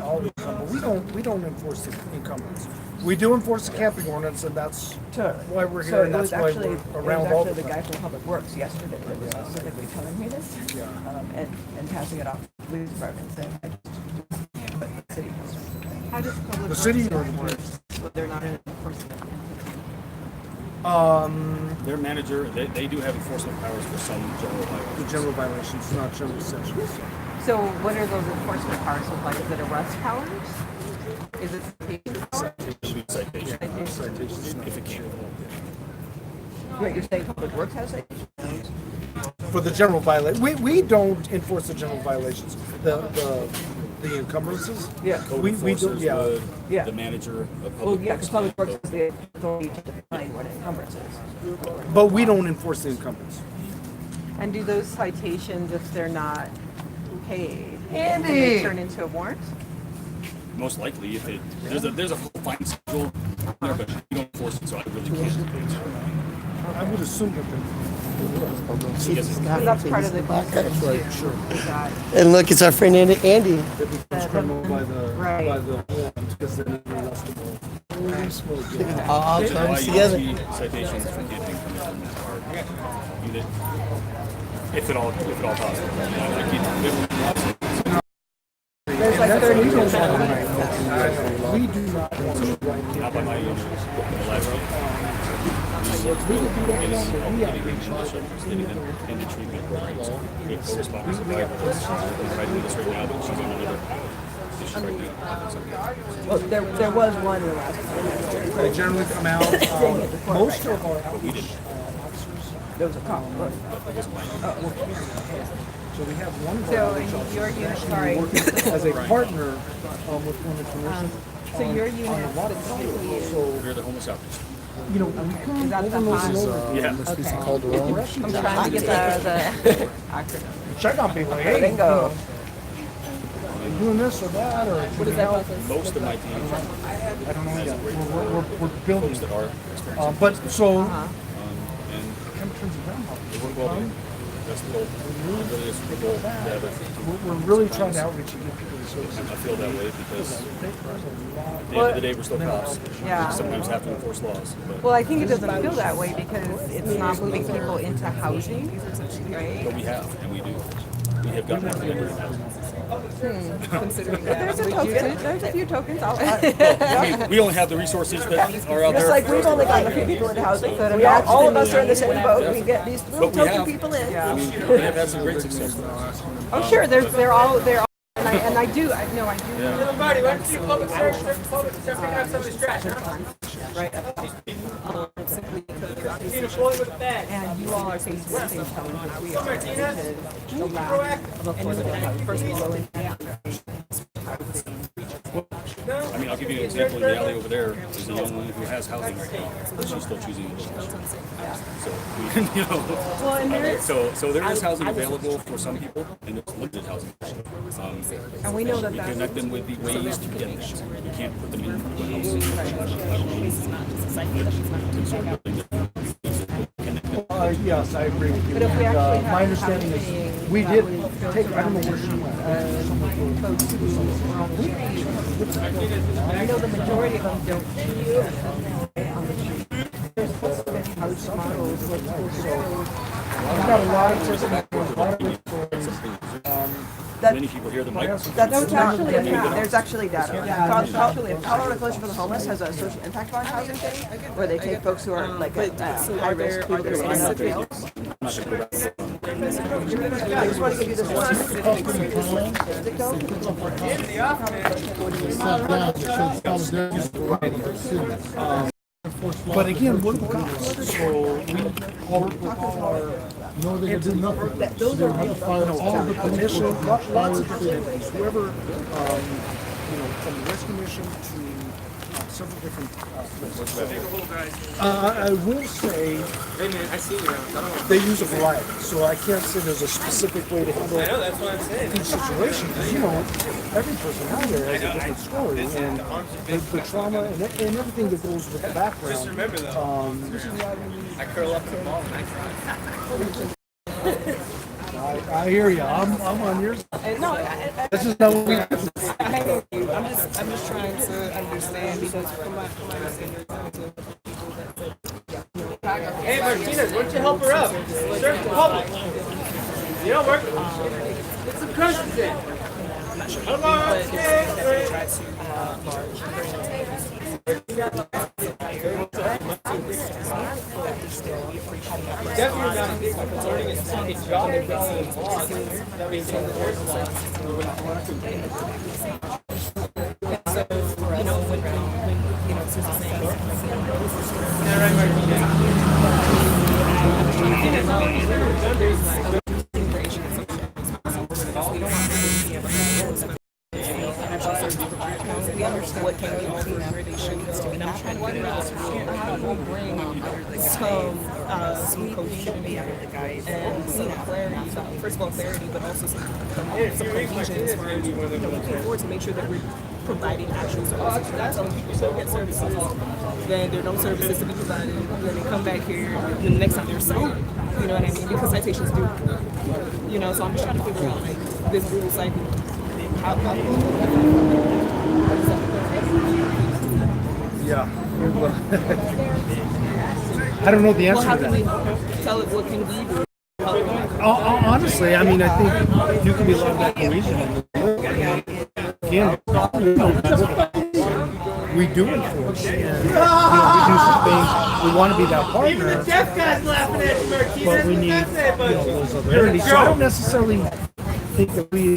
always come, but we don't enforce the encumbrance. We do enforce the camping ordinance, and that's why we're here, and that's why we're around all the the time. guy from Public Works yesterday that was specifically telling me this, and passing it off to the police department, saying, but the city has. How does Public The city or but they're not enforcing it. Their manager, they do have enforcement powers for some general violations. The general violations, not general sections. So what are those enforcement powers look like? Is it arrest powers? Is it citation powers? Citations. If it can't. Wait, you're saying Public Works has citations? For the general violation, we don't enforce the general violations. The encumbrances. Yeah. Code We do. enforcers Yeah. would, the manager of Well, public yeah, because works. Public Works has the authority to define what encumbrance is. But we don't enforce the encumbrance. And do those citations, if they're not paid, Andy! can they turn into a warrant? Most likely, if it there's a full fine schedule there, but you don't enforce it, so I really can't. I would assume that they Because that's part of the That's right, sure. And look, it's our friend Andy. It becomes criminal by the warrant, because then it's arrestable. All Which is comes why you together. see citations for getting are unit, if at all possible. There's like 30 We do not want to write Not by my unit. The last one. Getting them into treatment programs. We have co-responders of right this right now, but she's on another issue right now. Well, there was one in the last semester. They generally come out, most of our outreach officers. There was a cop. So we have one of So our outreach officers your unit, actually sorry. working as a partner with one of the commissions. So your on unit a lot of specifically is. So, We're the homeless outreach. you know, we come Is that the over hot? and over. Yeah. Must be Okay. called the wrong. I'm trying to get the acronym. Check on people. Hey, Bingo. doing this or that, or What is that process? Most of my team I don't know yet. We're building. folks that are experienced. But so, And kind of turns around. they work well together. That's the goal. It really is the goal to have it. We're really trying to outreach and get people the services. I feel that way because at the end of the day, we're still cops. Yeah. We sometimes have to enforce laws. But, Well, I think it doesn't feel that way because it's not moving people into housing, right? but we have, and we do. We have gotten that together. Considering that. There's a token. There's a few tokens. I mean, we only have the resources that are out Just there. like we've only gotten a few people into housing, so all of us are in the same boat. We get these little But we token have. people in. I mean, we have had some great success. Oh, sure. They're all. And I do. I do. Yeah. Marty, why don't you do public service, start picking up some of this trash, huh? Right. Simply because You need a boy with a bag. and you all are facing the same challenge as we are. Martinez, The lack of affordable, first of all, low income. I mean, I'll give you an example. In the alley over there is a young woman who has housing right now, but she's still choosing to live. So, you know, Well, and there- so there is housing available for some people, and it's limited housing. And we know that we that's- connect them with the ways to get there. We can't put them in one Yes, I agree with you. But if we And, actually have my understanding is we did take. I don't know where she went. I know the majority of them don't house models I've got a lot of testimony, a lot of stories. Many people hear them like That's actually there's actually data. Colorado Coalition for the Homeless has a social impact bond housing thing where they take folks who are like at high risk who are in out jails. I just want to give you this one statistic But again, what are the costs? So we work with all our. No, they do nothing. Those are all the commission, lots of different things. Whoever, from the rescue mission to several different. I will say. Hey man, I see you around. They use a variety, so I can't say there's a specific way to handle I know, that's what I'm saying. each situation, because every person out there has a different story, and the trauma and everything that goes with the background. Just remember though, I curl up to the ball and I cry. I hear you. I'm on your side. No, This is not what we. I'm just trying to understand because from my understanding, Hey Martinez, why don't you help her up? Serve the public. You know, work. Get some cushions in. Come on, definitely not learning is his job. That means we understand what can be done where they should go. And I'm trying to figure out how do we bring some cohesion and some clarity. First of all, clarity, but also some cohesion as far as looking forward to make sure that we're providing actual services. We're not telling people to get services, then there are no services to be provided. Then they come back here, and the next time they're cited. You know what I mean? Because citations do. So I'm just trying to figure out like this rule cycle. Yeah. I don't know the answer Well, how to can that. we tell it? What can we do? Honestly, I mean, I think you can be a lot of that cohesion. Again, we do enforce, and we do some things. We want to be that partner. even the deaf guy's laughing at you, Martinez. But we need That's it, but those other entities. So I don't necessarily think that we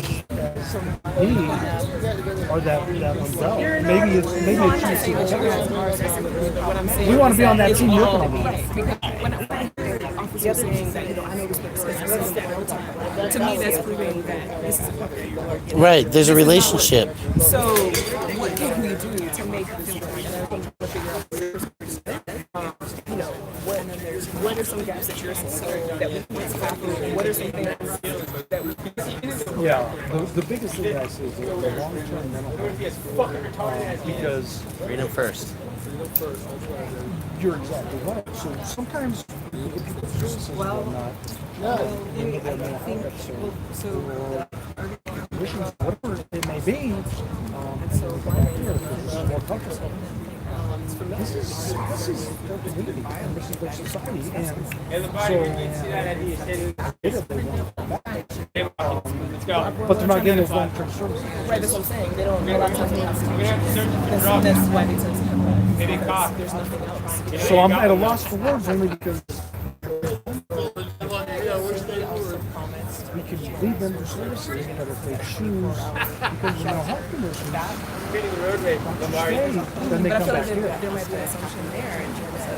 are that umbrella. Maybe it's we want to be on that team you're on. When I hear officers saying that, I know this to me, that's proving that this is a public. Right. There's a relationship. So, what can we do to make this work? And I think we're trying to figure out you know, what are some gaps that you're seeing that we can tackle? What are some things that we can Yeah, the biggest thing I see is the long-term mental health. Because freedom first. You're exactly right. So sometimes you get people services and whatnot. I think so. Conditions, whatever it may be, more comfortable. This is their community, and this is their society, and so but they're not getting those long-term services. Right, that's what I'm saying. They don't. A lot of times they have that's why they tend to come back. There's nothing else. So I'm at a loss for words only because we can leave them for services, but if they choose because of mental health conditions, then they But I come feel back like here. there might be an assumption there in terms of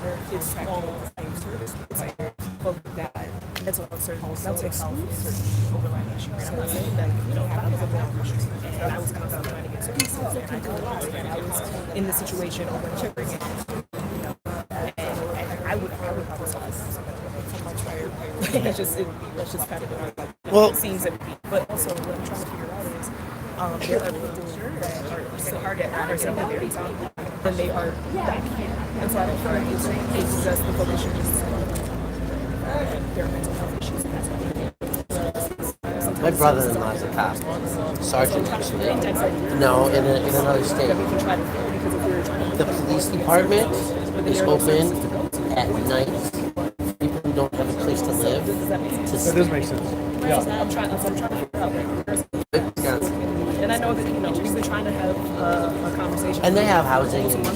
where kids all the same service. It's like that mental health services not to exclude certain overlying issues. So I'm not saying that we don't have those overlying issues. And I was constantly trying to get services, and I couldn't get it. And I was in the situation over and over again. And I would probably solve that's just kind of Well, it seems to be. But also, what I'm trying to figure out is there are people that are so hard at our secondary time, and they are back here. And so I don't feel like it's just the focus should just their mental health issues, and that's why My brother-in-law is a cop, sergeant. No, in another state. The police department is open at night. People who don't have a place to live. That does make sense. Yeah. I'm trying to figure out. And I know that we've been trying to have a conversation. And they have housing and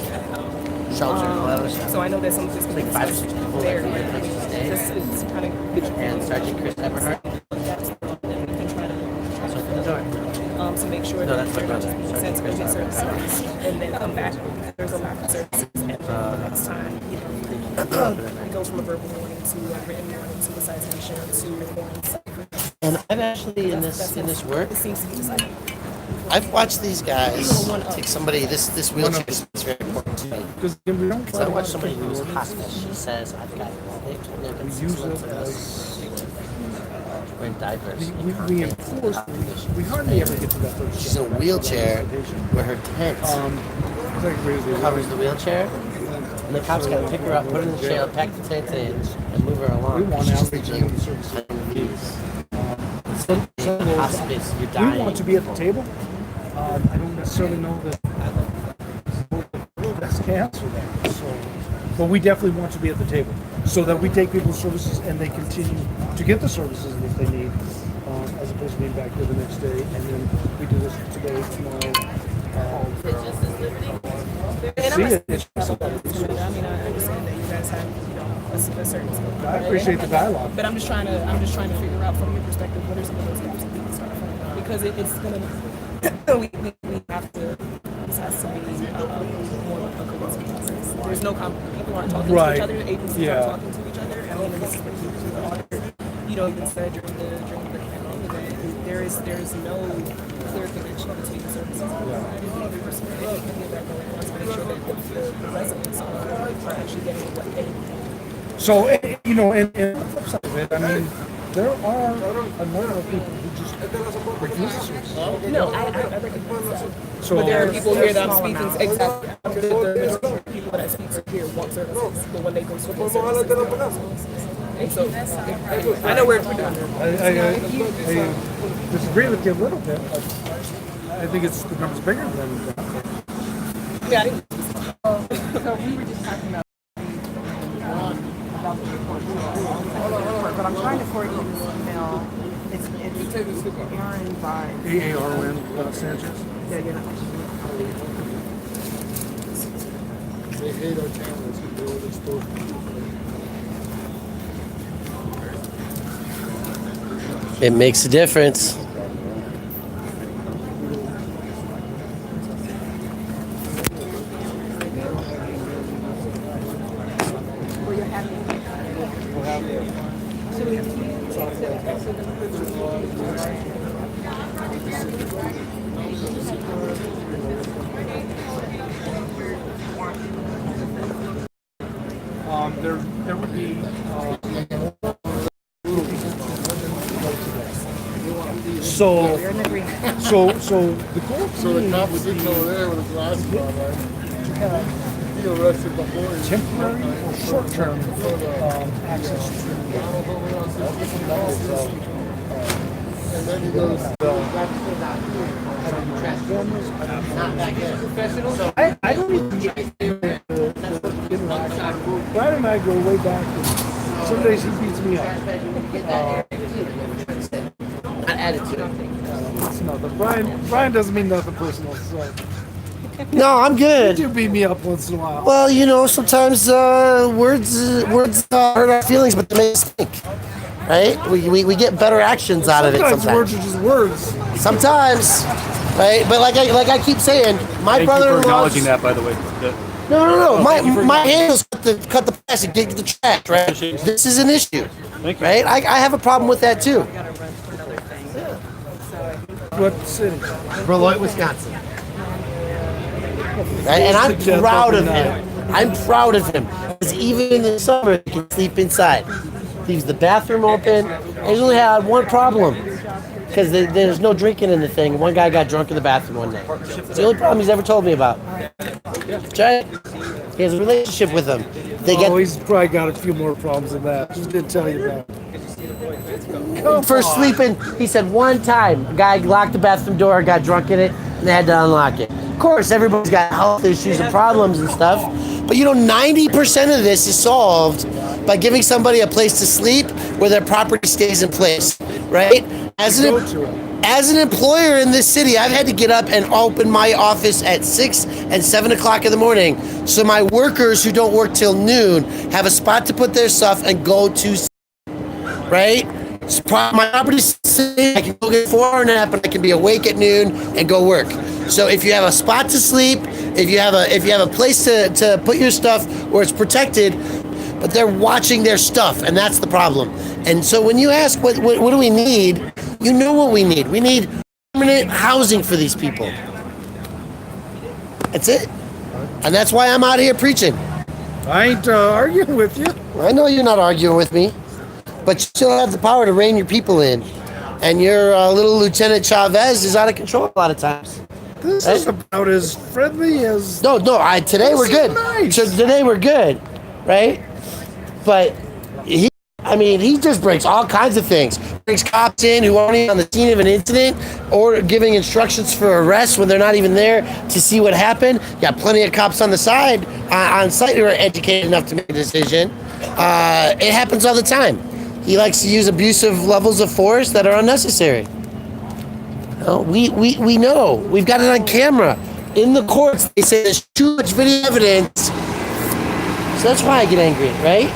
shelter and all that other stuff. So I know that some of this like 5 or 6 people there. that can get a place to stay. This is kind of and Sergeant Chris Everhart. So open the door. To make sure No, that that's my they're not brother. just being sent to urgent services and then come back. There's a lack of services and the next time, it goes from a verbal warning to a written warning to a citation to warnings. And I've actually in this work, It seems to be just like I've watched these guys take somebody. This wheelchair is very important to me. Because we don't. So I watched somebody who was in hospice. She says, "I've got We use it as we're in diapers." we enforce. We hardly ever get to that first. She's in a wheelchair where her tent covers the wheelchair, and the cops got to pick her up, put her in the jail, pack the tent in, and move her along. We want She's outreach just and services. hospice, you're We dying. want to be at the table. I don't necessarily know that that's the answer there. So, but we definitely want to be at the table so that we take people's services and they continue to get the services that they need, as opposed to being back here the next day and then we do this today, tomorrow. And See I'm it. I mean, I understand that you guys have a certain skill. I appreciate the dialogue. But I'm just trying to figure out from your perspective what are some of those gaps that we can start finding out, because it's gonna we have to. This has to be more of a cohesive process. There's no people aren't talking to each other. Agencies aren't talking to each other. I mean, this is what you even said during the pandemic that there is no clear connection between the services provided and the person that any of that going on to make sure that the residents are actually getting what they need. So, and the flip side of it, I mean, there are a number of people who just refuse the services. No, I recognize that. So, but there are people here that I'm speaking exactly. The people that I speak to here want services, but when they go to the services, they don't want services. And so I know where it's going. I disagree with you a little bit, but I think it's the number's bigger than that. Yeah, I think. So we were just talking about the report, but I'm trying to forward you this email. It's Aaron by AARON Sanchez. Yeah, you're not. They hate our cameras and they would expose them. It makes a difference. Where you're having. So we have There would be so the goal to So the me cop would sitting be over there with a glass on, right? to have He arrested the boy. temporary or short-term access to And then he goes, I don't even get Brian and I go way back. And some days he beats me up. It's nothing. Brian doesn't mean nothing personal. So. No, I'm good. You do beat me up once in a while. Well, you know, sometimes words hurt our feelings, but they make us think. Right? We get better actions out of it sometimes. Words are just words. Sometimes, right? But like I keep saying, my Thank you brother-in-law. for acknowledging that, by the way. No. Thank you for My handles cut the plastic, get the trash, right? This is an issue, right? I have a problem with that too. What city? Beloit, Wisconsin. Right? And I'm proud of him. I'm proud of him. Because even in the summer, he can sleep inside. Leaves the bathroom open. He's only had one problem. Because there's no drinking in the thing. One guy got drunk in the bathroom one night. It's the only problem he's ever told me about. Right? He has a relationship with them. He's probably got a few more problems than that. Just didn't tell you about. For sleeping, he said one time, a guy locked the bathroom door, got drunk in it, and they had to unlock it. Of course, everybody's got health issues and problems and stuff, but 90% of this is solved by giving somebody a place to sleep where their property stays in place, right? As an employer in this city, I've had to get up and open my office at 6 and 7 o'clock in the morning so my workers who don't work till noon have a spot to put their stuff and go to sleep, right? My property's safe. I can go get 4 hour nap and I can be awake at noon and go work. So if you have a spot to sleep, if you have a place to put your stuff where it's protected, but they're watching their stuff, and that's the problem. And so when you ask what do we need, you know what we need. We need permanent housing for these people. That's it. And that's why I'm out here preaching. I ain't arguing with you. I know you're not arguing with me, but you still have the power to rein your people in. And your little Lieutenant Chavez is out of control a lot of times. This is about as friendly as... No, today we're good. Nice. So today we're good, right? But he just breaks all kinds of things. Brings cops in who aren't even on the scene of an incident or giving instructions for arrest when they're not even there to see what happened. You got plenty of cops on the side, on site who are educated enough to make a decision. It happens all the time. He likes to use abusive levels of force that are unnecessary. We know. We've got it on camera. In the courts, they say there's too much video evidence. So that's why I get angry, right?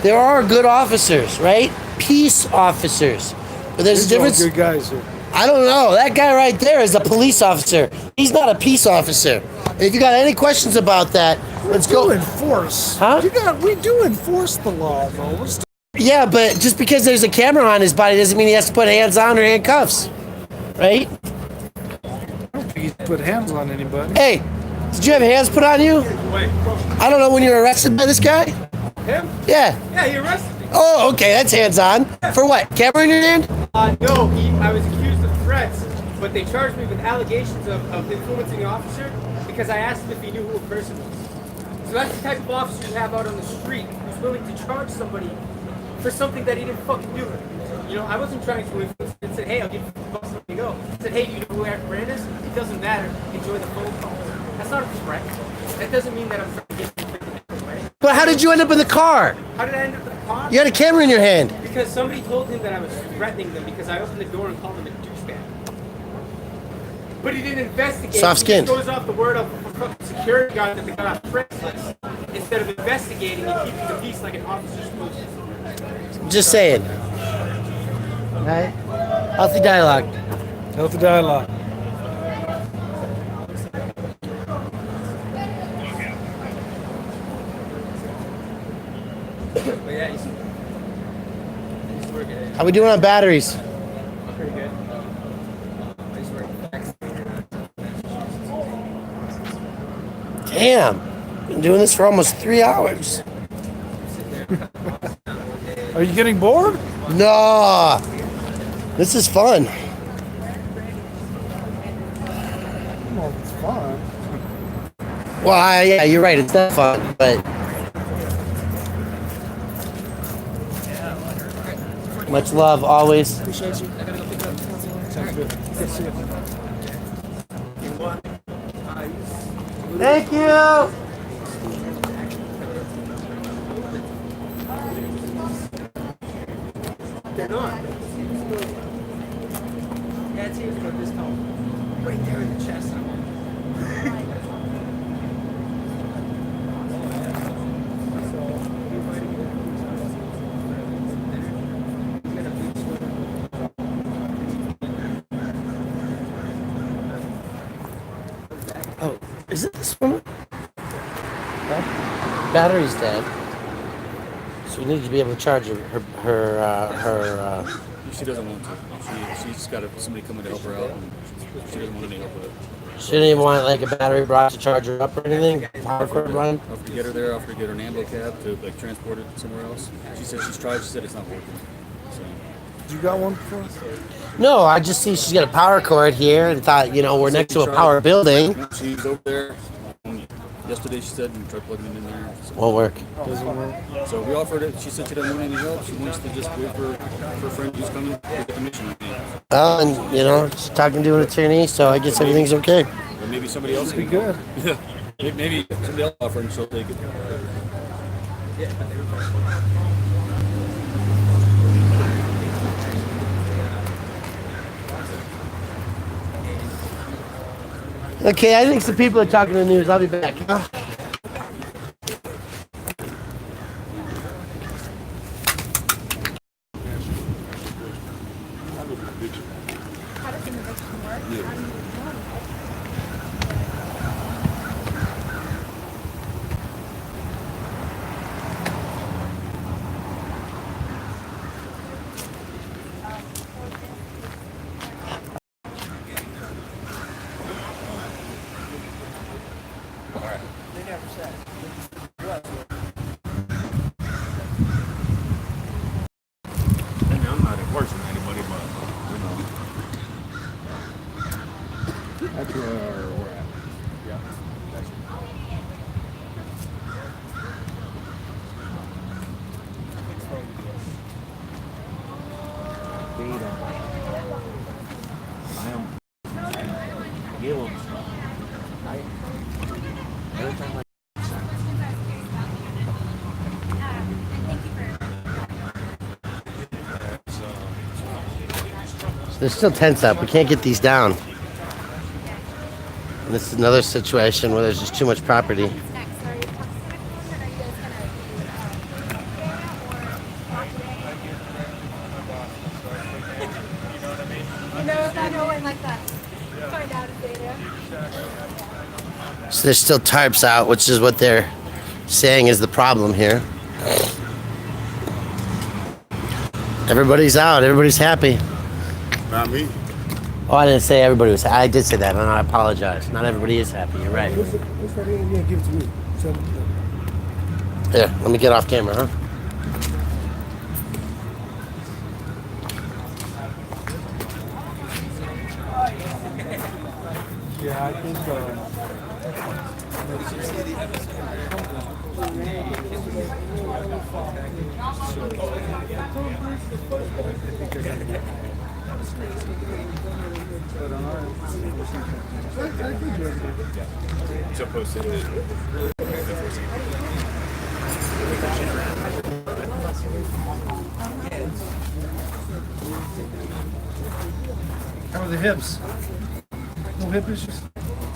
There are good officers, right? Peace officers. But there's a difference. Good guys here. I don't know. That guy right there is a police officer. He's not a peace officer. And if you got any questions about that, let's go. Enforce. Huh? We do enforce the law, though. Yeah, but just because there's a camera on his body doesn't mean he has to put hands on or handcuffs. Right? I don't think he put hands on anybody. Hey, did you have hands put on you? Wait. I don't know when you were arrested by this guy. Him? Yeah. Yeah, he arrested me. Oh, okay, that's hands on. For what? Camera in your hand? No, I was accused of threats, but they charged me with allegations of influencing the officer because I asked him if he knew who a person was. So that's the type of officer you have out on the street who's willing to charge somebody for something that he didn't fucking do. You know, I wasn't trying to influence and said, hey, I'll give you $50 to let me go. I said, hey, do you know who Eric Brand is? It doesn't matter. Enjoy the phone call. That's not a threat. That doesn't mean that I'm trying to get you in a different way. But how did you end up in the car? How did I end up in the car? You had a camera in your hand. Because somebody told him that I was threatening them because I opened the door and called him a douchebag. But he didn't investigate. Soft-skinned. He just goes off the word of a fucking security guard that they got off threats list instead of investigating and keeping the peace like an officer's supposed to. Just saying. Right? Healthy dialogue. Healthy dialogue. But yeah, he's How we doing on batteries? Pretty good. Damn. Been doing this for almost 3 hours. Are you getting bored? No. This is fun. Well, it's fun. Well, yeah, you're right. It's not fun, but much love always. Appreciate you. I gotta go pick up. Sounds good. Good to see you. Thank you. They're not. Yeah, it's here for this tone. Right there in the chest. Oh, is it this one? No? Battery's dead. So we need to be able to charge her. She doesn't want to. She's got somebody coming to help her out, and she doesn't want any help with it. She didn't even want like a battery brought to charge her up or anything. Power cord run. Offered to get her there. Offered to get her an ambo cab to like transport it somewhere else. She said she's tried. She said it's not working. So. You got one for us? No, I just see she's got a power cord here and thought, we're next to a power building. No, she's over there. Yesterday she said and tried plugging it in there. So. Won't work. Doesn't work. So we offered it. She said she doesn't want any help. She wants to just wait for her friend who's coming to get the commission. And she's talking to an attorney, so I guess everything's okay. Or maybe somebody else. Be good. Yeah. Maybe somebody else offered and she'll take it. Okay, I think some people are talking to the news. I'll be back. I'm not enforcing anybody, but That's where we're at. Yeah. So there's still tents up. We can't get these down. And this is another situation where there's just too much property. So there's still tarps out, which is what they're saying is the problem here. Everybody's out. Everybody's happy. Not me. Oh, I didn't say everybody was. I did say that, and I apologize. Not everybody is happy. You're right. What's that? Yeah, give it to me. Send it to me. Here, let me get off camera, huh? Yeah, I think. So posted it. How are the hips? No hip issues?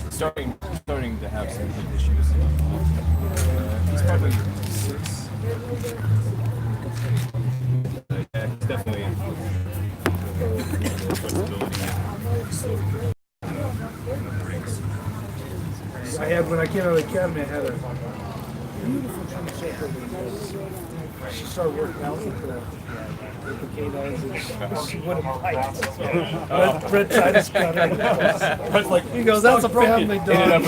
Starting to have some hip issues. He's probably 6. Yeah, he's definitely I had when I came out of the academy. I had a beautiful tree shepherd. She started working out with the canines, and she wouldn't bite. Red Titus cut her. He goes, "That's a family dog."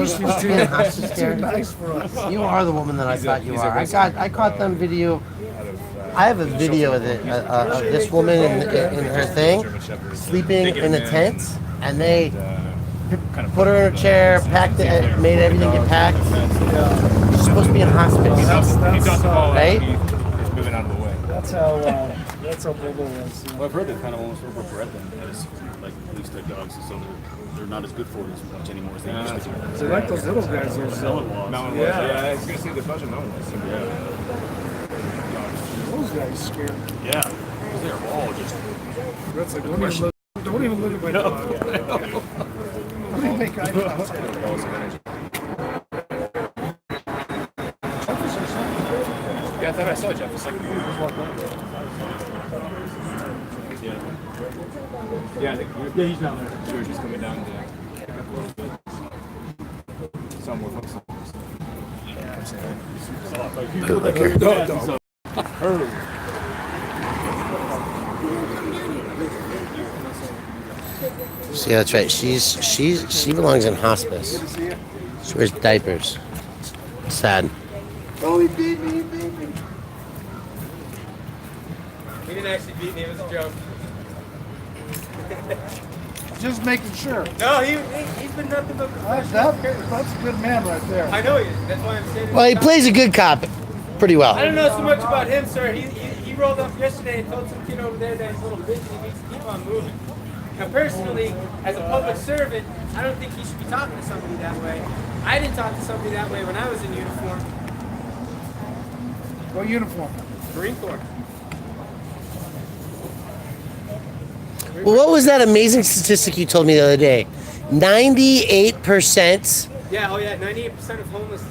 She's too nice for us. You are the woman that I thought you are. I caught them video. I have a video of this woman in her thing, sleeping in a tent, and they put her in a chair, packed it, made everything get packed. She's supposed to be in hospice, right? He's moving out of the way. That's how Bobo was. Well, I've heard they've kind of almost overbred them as like police type dogs, so they're not as good for it as much anymore as they used to be. So like those little guys, those Mountain yeah. Yeah, I was gonna say the bunch of mountain ones. Those guys scare me. Yeah, because they're all just. That's like, don't even look at my dog. Don't even make eye contact. Yeah, I thought I saw Jeff a second ago. Yeah, I think he's down there. Sure, he's coming down to somewhere. See, that's right. She belongs in hospice. She wears diapers. Sad. Oh, he beat me, he beat me. He didn't actually beat me, it was a joke. Just making sure. No, he's been nothing but That's a good man right there. I know he is. That's why I'm saying. Well, he plays a good cop pretty well. I don't know so much about him, sir. He rolled up yesterday and told some kid over there that he's a little bitch and he needs to keep on moving. Now, personally, as a public servant, I don't think he should be talking to somebody that way. I didn't talk to somebody that way when I was in uniform. What uniform? Marine Corps. Well, what was that amazing statistic you told me the other day? 98%. Yeah, 98% of homeless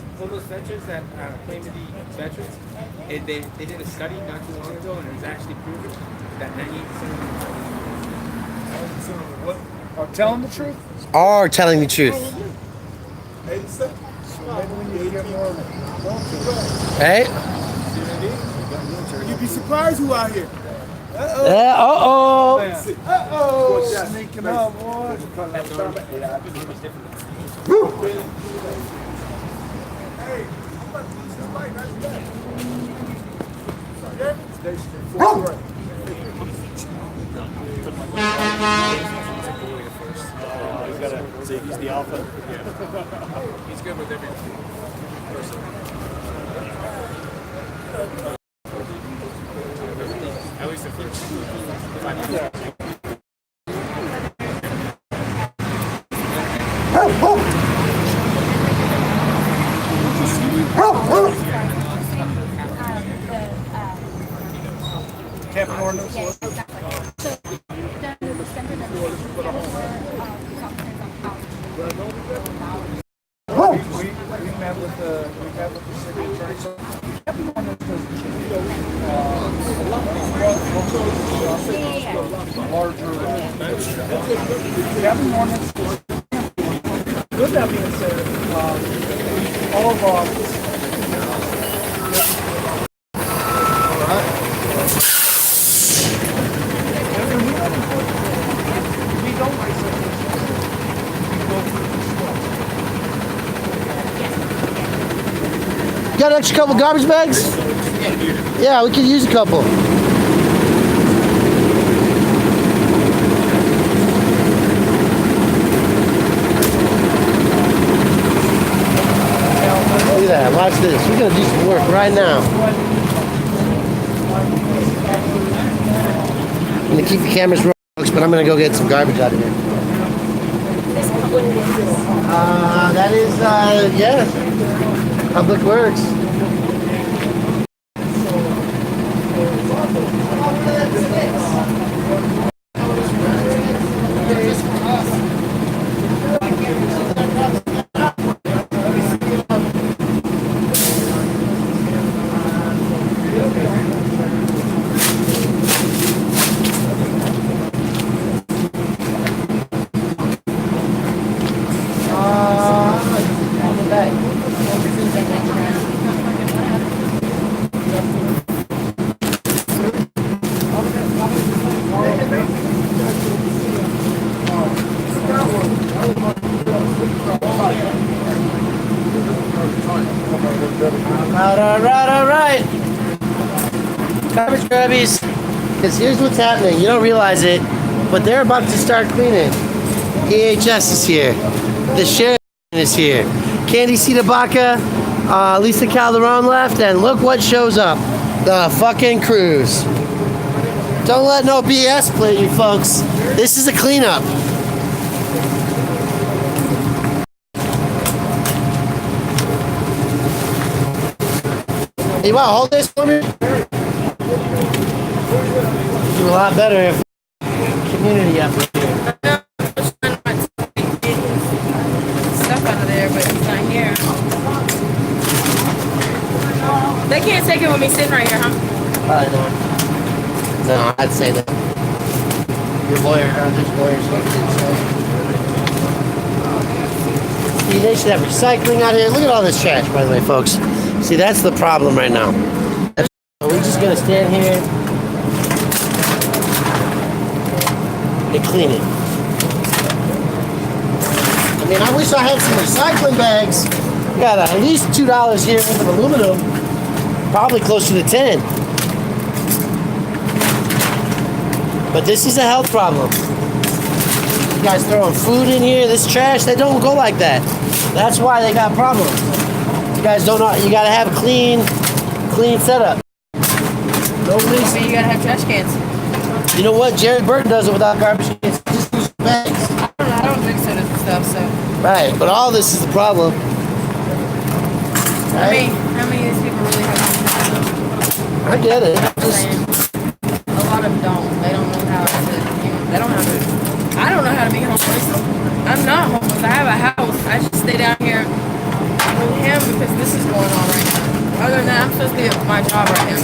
veterans that claim to be veterans, they did a study not too long ago, and it was actually proven that 98% What? Are telling the truth? Are telling the truth. So maybe we need to get more. Right? You'd be surprised who out here. Yeah, uh-oh. Uh-oh. Sneaking up, boy. He's got to say he's the alpha. Yeah. He's good with every person. At least the first 5 minutes. Camping ordinance? Yeah, exactly. So we've done the standard of We met with the city attorney. So camping ordinance larger. Camping ordinance. With that being said, all of our Got an extra couple garbage bags? Yeah, we could use a couple. Look at that, watch this. We're gonna do some work right now. I'm gonna keep the cameras rolling, folks, but I'm gonna go get some garbage out of here. That is, yeah, Public Works. On the back. All right. Garbage grabbies. Because here's what's happening. You don't realize it, but they're about to start cleaning. EHS is here. The sheriff is here. Candy Tabaka, Lisa Calderon left, and look what shows up. The fucking crews. Don't let no BS play you, folks. This is a cleanup. You want to hold this for me? Do a lot better if community effort here. Stuff out of there, but he's not here. They can't take it with me sitting right here, huh? Probably not. No, I'd say that. Your lawyer, this lawyer's looking so. See, they should have recycling out here. Look at all this trash, by the way, folks. See, that's the problem right now. Are we just gonna stand here and clean it? I mean, I wish I had some recycling bags. We got at least $2 here worth of aluminum. Probably closer to 10. But this is a health problem. You guys throwing food in here, this trash, they don't go like that. That's why they got problems. You guys don't know, you gotta have clean setup. Nobody's, I mean, you gotta have trash cans. you know what? Jared Burton does it without garbage cans. Just use bags. I don't drink sodas and stuff, so. Right, but all this is the problem. Right? How many of these people really have I get it. Just, a lot of them don't. They don't know how to, they don't know how to, I don't know how to be homeless. I'm not homeless. I have a house. I just stay down here with him because this is going on right now. Other than that, I'm supposed to be at my job right now.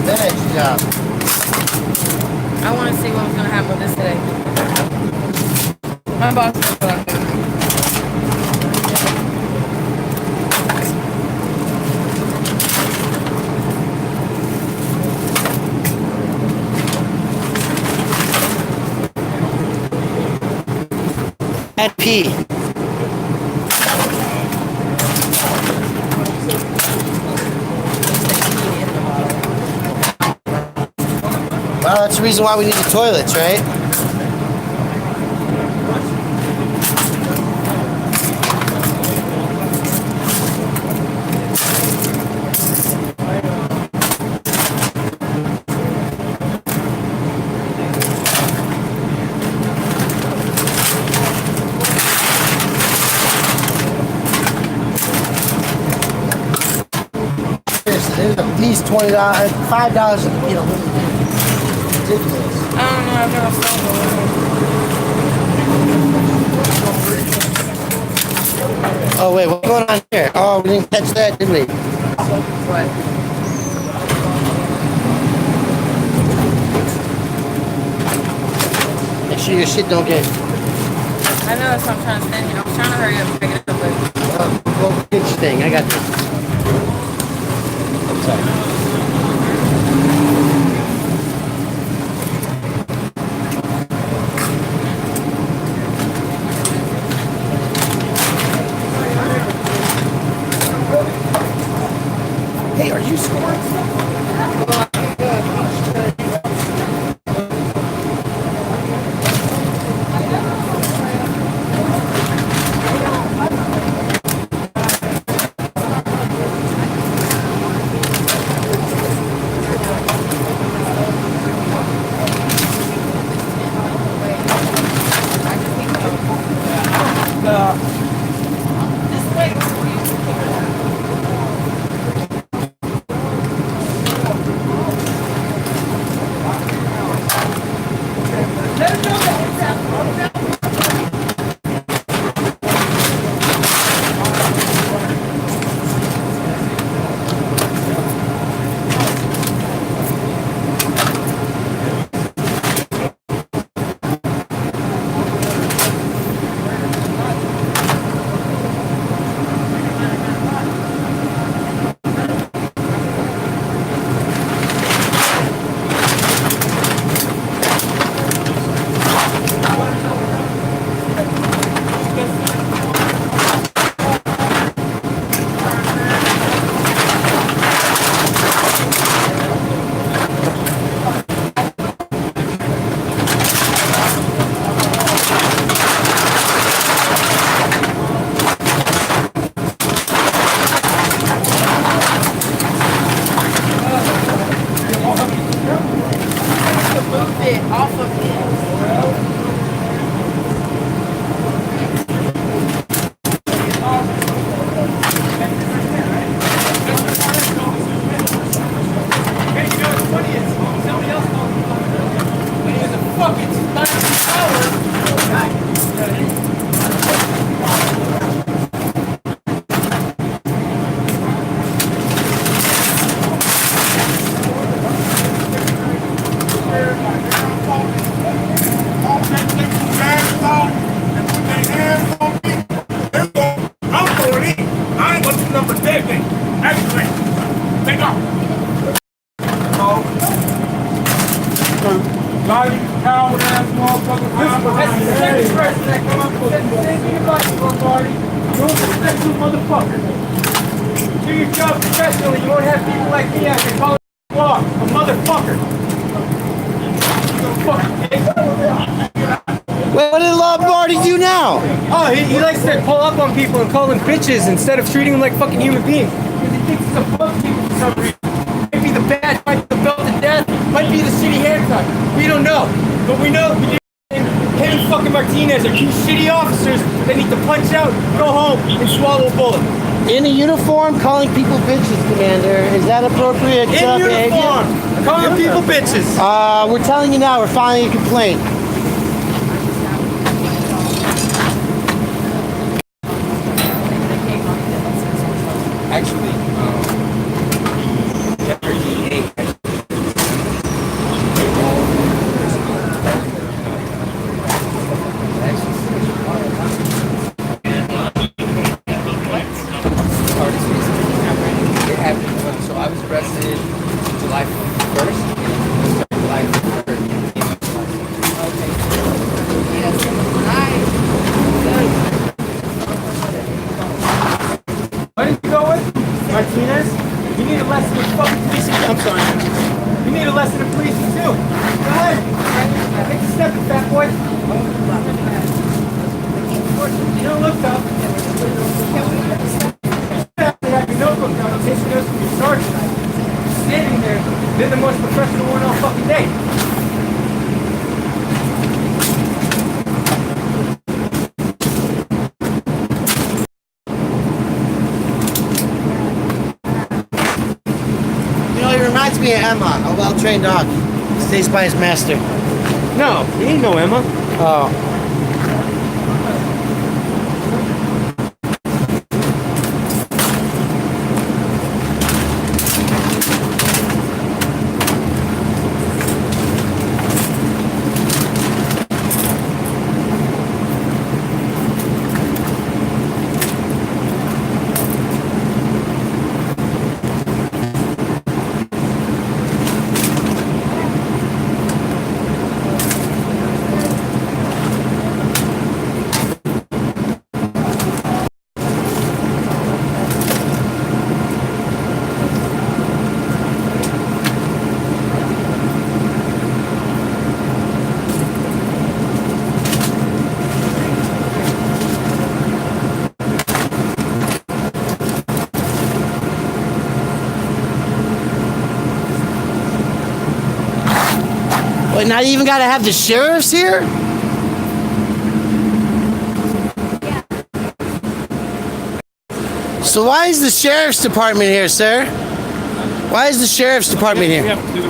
the next job. I want to see what was going to happen with this today. My boss is like that. At P. Well, that's the reason why we need the toilets, right? There's at least $20, $5, you know, ridiculous. I don't know, I've never sold one. Oh wait, what's going on here? Oh, we didn't catch that, did we? What? Make sure your shit don't get. I know that's what I'm trying to stand here. I was trying to hurry up and pick it up, but Go get your thing. I got this. I'm sorry. Hey, are you scoring? you motherfucker. Do your job professionally. You won't have people like me out there calling law a motherfucker. Wait, what did Lombardi do now? Oh, he likes to pull up on people and call them bitches instead of treating them like fucking human beings. Because he thinks he's above people for some reason. Might be the badge, might be the belt of death, might be the shitty haircut. We don't know. But we know him and fucking Martinez are two shitty officers that need to punch out, go home, and swallow a bullet. In a uniform, calling people bitches, Commander. Is that appropriate? In uniform, calling people bitches. We're telling you now, we're filing a complaint. Actually, so I was arrested July 1st. July 3rd. Why did you go with Martinez? You need a lesson in fucking policing. I'm sorry. You need a lesson in policing too. Go ahead. Take a step, fat boy. You don't look tough. You have your notebook down in case you know from your sergeant. Standing there, they're the most professional one all fucking day. You know, he reminds me of Emma, a well-trained dog. Stays by his master. No, he ain't no Emma. Oh. But now you even got to have the sheriffs here? So why is the sheriff's department here, sir? Why is the sheriff's department We here? have to do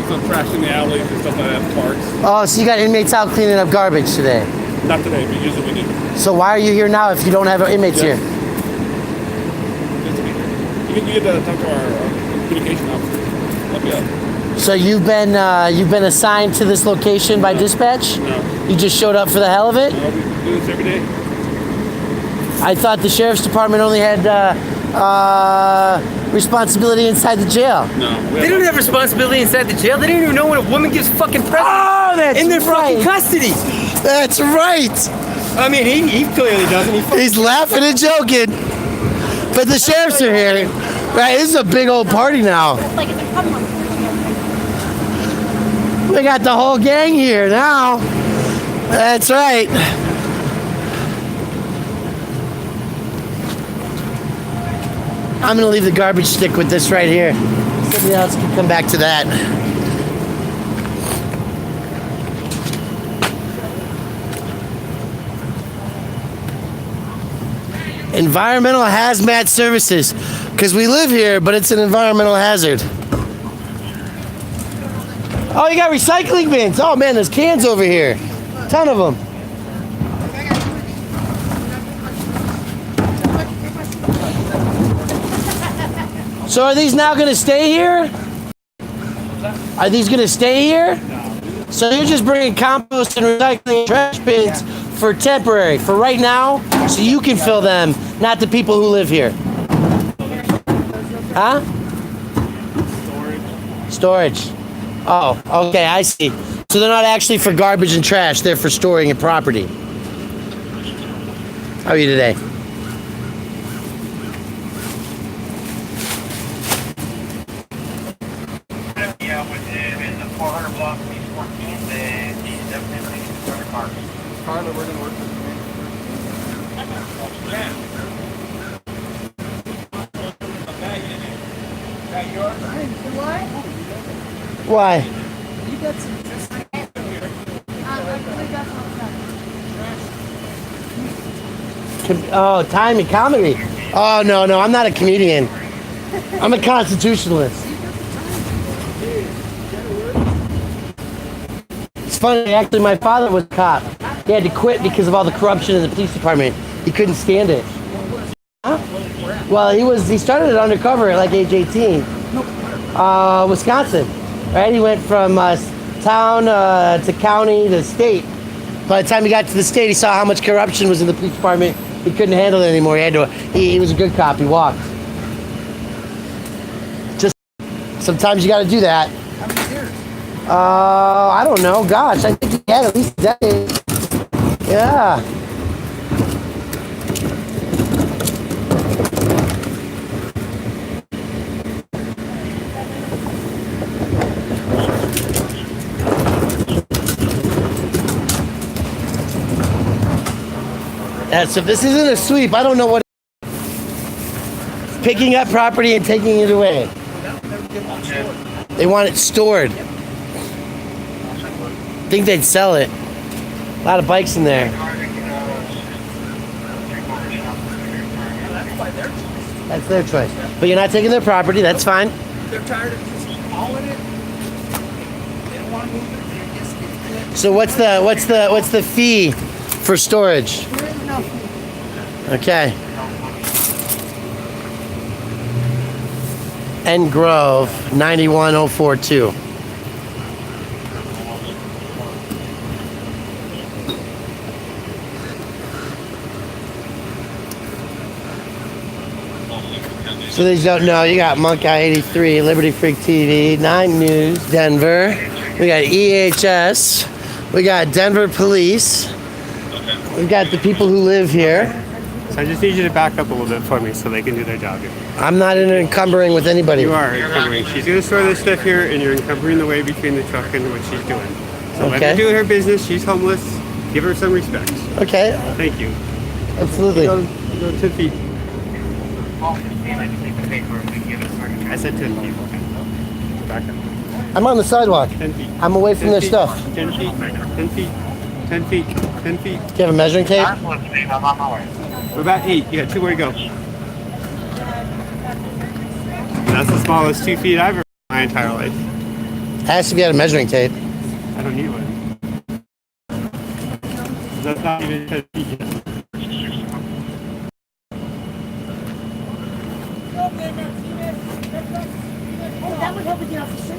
some trash in the alleys and stuff like that, parks. Oh, so you got inmates out cleaning up garbage today. Not today, but usually we do. So why are you here now if you don't have inmates here? You get to talk to our communication officer. Help you out. So you've been assigned to this location by dispatch? No. You just showed up for the hell of it? We do this every day. I thought the sheriff's department only had responsibility inside the jail. No. They don't have responsibility inside the jail. They don't even know when a woman gives fucking presents in their fucking custody. That's right. I mean, he clearly doesn't. He's laughing and joking. But the sheriffs are here. Right, this is a big old party now. We got the whole gang here now. That's right. I'm gonna leave the garbage stick with this right here. Somebody else can come back to that. Environmental hazmat services. Because we live here, but it's an environmental hazard. Oh, you got recycling bins. Oh man, there's cans over here. Ton of them. So are these now gonna stay here? Are these gonna stay here? So you're just bringing compost and recycling trash bins for temporary, for right now, so you can fill them, not the people who live here. Huh? Storage. Oh, okay, I see. So they're not actually for garbage and trash, they're for storing your property. How are you today? Why? You got some Oh, time and comedy. Oh, no, I'm not a comedian. I'm a constitutionalist. It's funny, actually, my father was a cop. He had to quit because of all the corruption in the police department. He couldn't stand it. Huh? Well, he started it undercover at like age 18. Wisconsin, right? He went from town to county to state. By the time he got to the state, he saw how much corruption was in the police department. He couldn't handle it anymore. He was a good cop. He walked. Just sometimes you got to do that. How many years? I don't know. Gosh, I think he had at least a decade. Yeah. So if this isn't a sweep, I don't know what. Picking up property and taking it away. They want it stored. Think they'd sell it. A lot of bikes in there. That's their choice. But you're not taking their property. That's fine. They're tired of just hauling it. They don't want to move it. They're just So what's the fee for storage? there is no. Okay. N Grove 91042. So these don't know, you got Monk Eye 83, Liberty Freak TV, 9 News, Denver. We got EHS. We got Denver Police. We've got the people who live here. So I just need you to back up a little bit for me so they can do their job here. I'm not encumbering with anybody. You are encumbering. She's going to store this stuff here, and you're encumbering the way between the truck and what she's doing. So let her do her business. She's homeless. Give her some respect. Okay. Thank you. Absolutely. Go 10 feet. I said 10 feet. Back up. I'm on the sidewalk. 10 feet. I'm away from their stuff. 10 feet. 10 feet. 10 feet. 10 feet. Do you have a measuring tape? We're about 8. You got 2 more to go. That's the smallest 2 feet I've ever in my entire life. Ask if you had a measuring tape. I don't need one. That's not even 10 feet yet. That would help with the officer.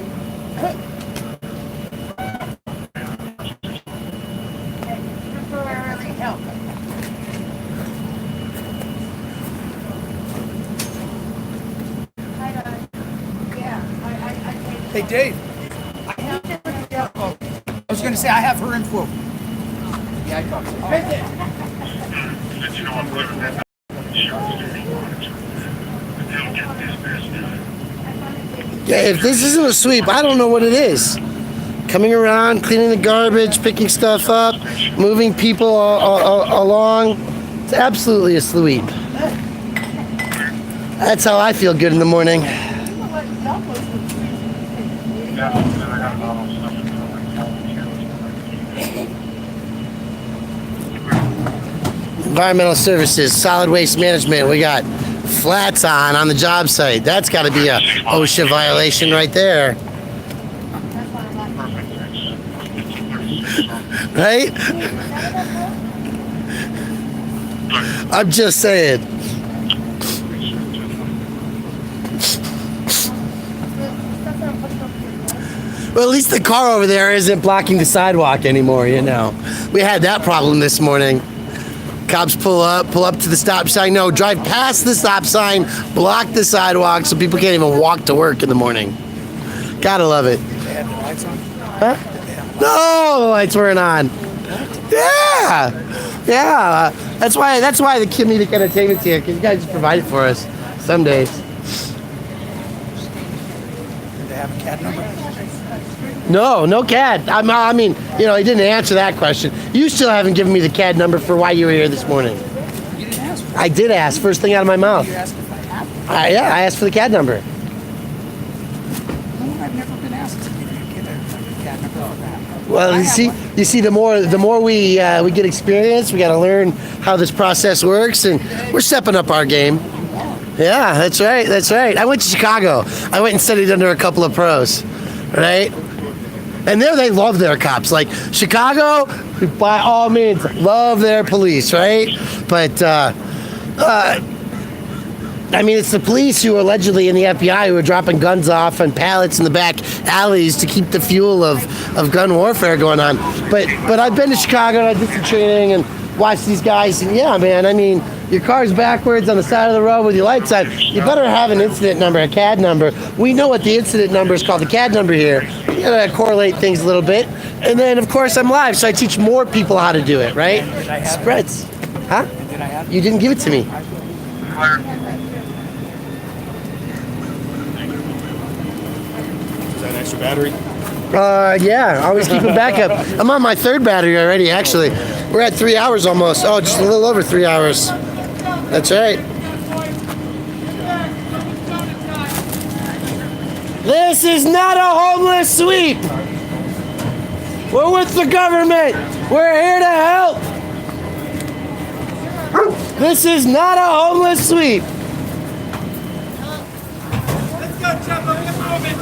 Temporarily help. Hey, Dave. I was going to say, I have her info. Yeah, I talked to her. Right there. Yeah, if this isn't a sweep, I don't know what it is. Coming around, cleaning the garbage, picking stuff up, moving people along. It's absolutely a sweep. That's how I feel good in the morning. Environmental services, solid waste management. We got flats on the job site. That's got to be a OSHA violation right there. Right? I'm just saying. Well, at least the car over there isn't blocking the sidewalk anymore, you know. We had that problem this morning. Cops pull up to the stop sign. No, drive past the stop sign, block the sidewalk so people can't even walk to work in the morning. Gotta love it. They had the lights on? Huh? No, the lights weren't on. Yeah. That's why the comedic entertainment's here, because you guys just provide it for us some days. Did they have a CAD number? No CAD. I mean, he didn't answer that question. You still haven't given me the CAD number for why you were here this morning. You didn't ask ask for it? I did ask, first thing out of my mouth. You asked if I have it? Yeah, I asked for the CAD number. No, I've never been asked to give you a CAD number for that. Well, you see, the more we get experience, we got to learn how this process works, and we're stepping up our game. Yeah, that's right. That's right. I went to Chicago. I went and studied under a couple of pros, right? And there they love their cops. Like Chicago, by all means, love their police, right? But I mean, it's the police who are allegedly in the FBI who are dropping guns off on pallets in the back alleys to keep the fuel of gun warfare going on. But I've been to Chicago and I did some training and watched these guys. And yeah, man, I mean, your car's backwards on the side of the road with your lights on. You better have an incident number, a CAD number. We know what the incident number is called, the CAD number here. You gotta correlate things a little bit. And then, of course, I'm live, so I teach more people how to do it, right? Spreads. Huh? You didn't give it to me. Is that an extra battery? Yeah, always keep a backup. I'm on my third battery already, actually. We're at 3 hours almost. Oh, just a little over 3 hours. That's right. This is not a homeless sweep. We're with the government. We're here to help. This is not a homeless sweep. Let's go, Chumbo. Get moving.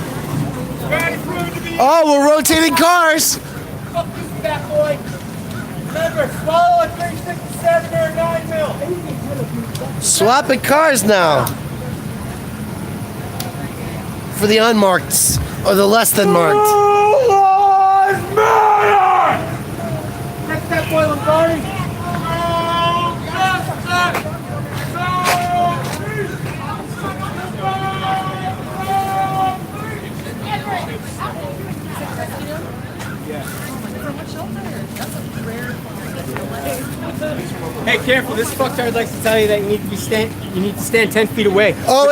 Oh, we're rotating cars. Fuck this fat boy. Remember, swallow a 367 or a 9 mil. Swapping cars now. For the unmarked or the less than marked. That's that boy Lombardi. Hey, careful! This fucktard likes to tell you that you need to stand 10 feet away. Oh,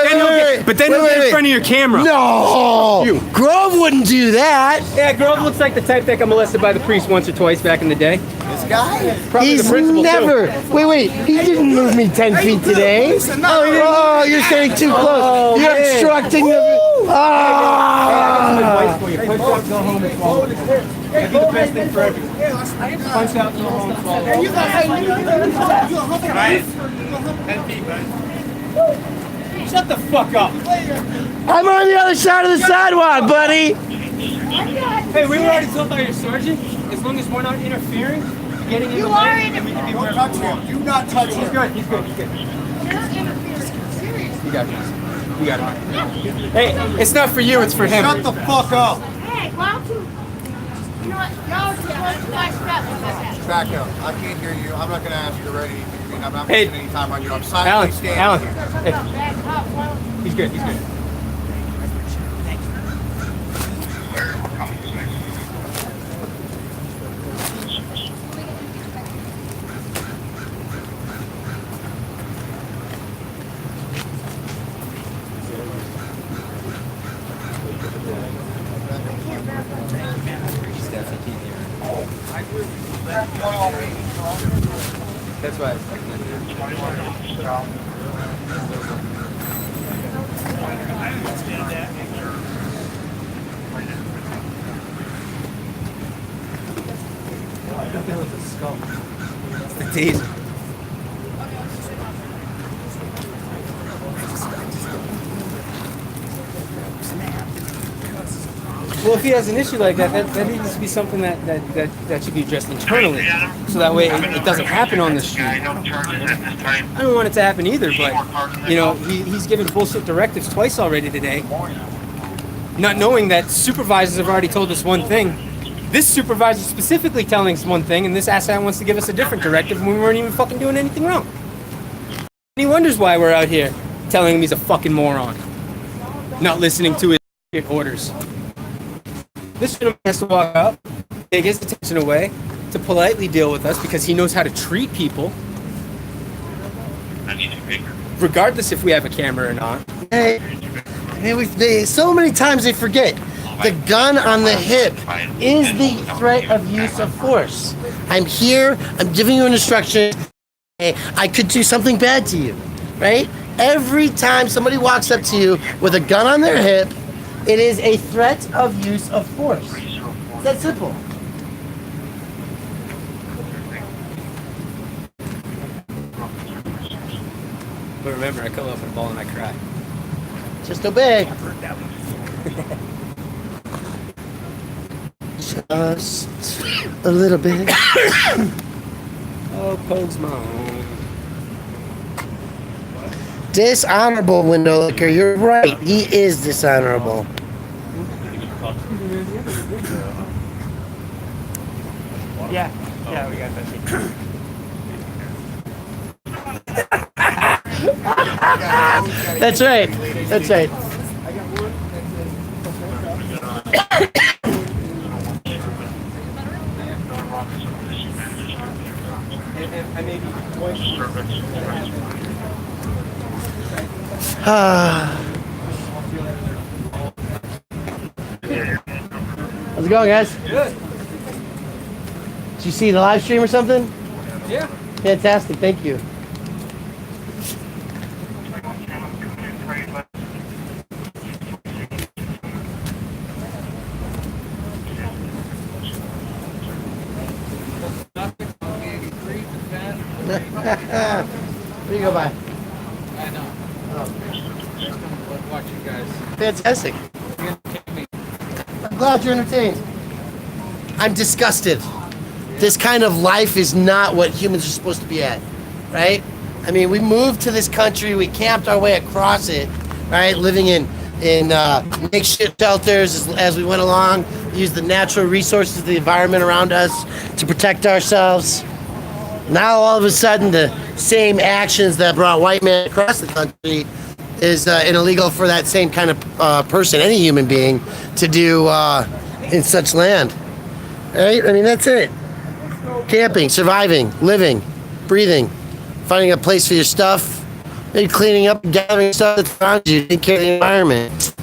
But then he'll get in front of your camera. No, Grove wouldn't do that. Yeah, Grove looks like the type that got molested by the priest once or twice back in the day. This guy? Probably He's the principal never. too. Wait, he didn't move me 10 feet today. Oh, you're getting too close. Oh, You're man. obstructing the. Ah! Punch out, go home and swallow. That'd be the best thing for everyone. Punch out, go home and swallow. Shut the fuck up. I'm on the other side of the sidewalk, buddy. Hey, we were already told by your sergeant, as long as we're not interfering, getting in the way, then we can be where we want. Do not touch him. He's good, he's good, he's good. You got this. You got it. Hey, it's not for you, it's for him. Shut the fuck up. Hey, why don't you? You know what? Y'all are supposed to watch that. Back up. I can't hear you. I'm not going to ask you to ready. I'm not Hey. wasting any time on you. I'm Alan, silently standing Alan. here. Hey. He's good, he's good. That's why. It's the taser. Well, if he has an issue like that, that needs to be something that should be addressed internally, so that way it doesn't happen on the street. I don't want it to happen either, but you know, he's given bullshit directives twice already today, not knowing that supervisors have already told us one thing. This supervisor specifically telling us one thing, and this asshat wants to give us a different directive when we weren't even fucking doing anything wrong. And he wonders why we're out here telling him he's a fucking moron, not listening to his orders. This gentleman has to walk up, take his attention away, to politely deal with us because he knows how to treat people, regardless if we have a camera or not. Hey, so many times they forget. The gun on the hip is the threat of use of force. I'm here, I'm giving you an instruction. I could do something bad to you, right? Every time somebody walks up to you with a gun on their hip, it is a threat of use of force. It's that simple. But remember, I come up with a ball and I cry. Just obey. Just a little bit. Oh, Pogue's my own. Dishonorable, window licker. You're right. He is dishonorable. Yeah, we got that. That's right. That's right. How's it going, guys? Good. Did you see the live stream or something? Yeah. Fantastic. Thank you. Where do you go by? I know. Watch you guys. Fantastic. I'm glad you're entertained. I'm disgusted. This kind of life is not what humans are supposed to be at, right? I mean, we moved to this country, we camped our way across it, right? Living in makeshift shelters as we went along, used the natural resources of the environment around us to protect ourselves. Now all of a sudden, the same actions that brought white men across the country is illegal for that same kind of person, any human being, to do in such land. Right? I mean, that's it. Camping, surviving, living, breathing, finding a place for your stuff, maybe cleaning up and gathering stuff that's around you, taking care of the environment.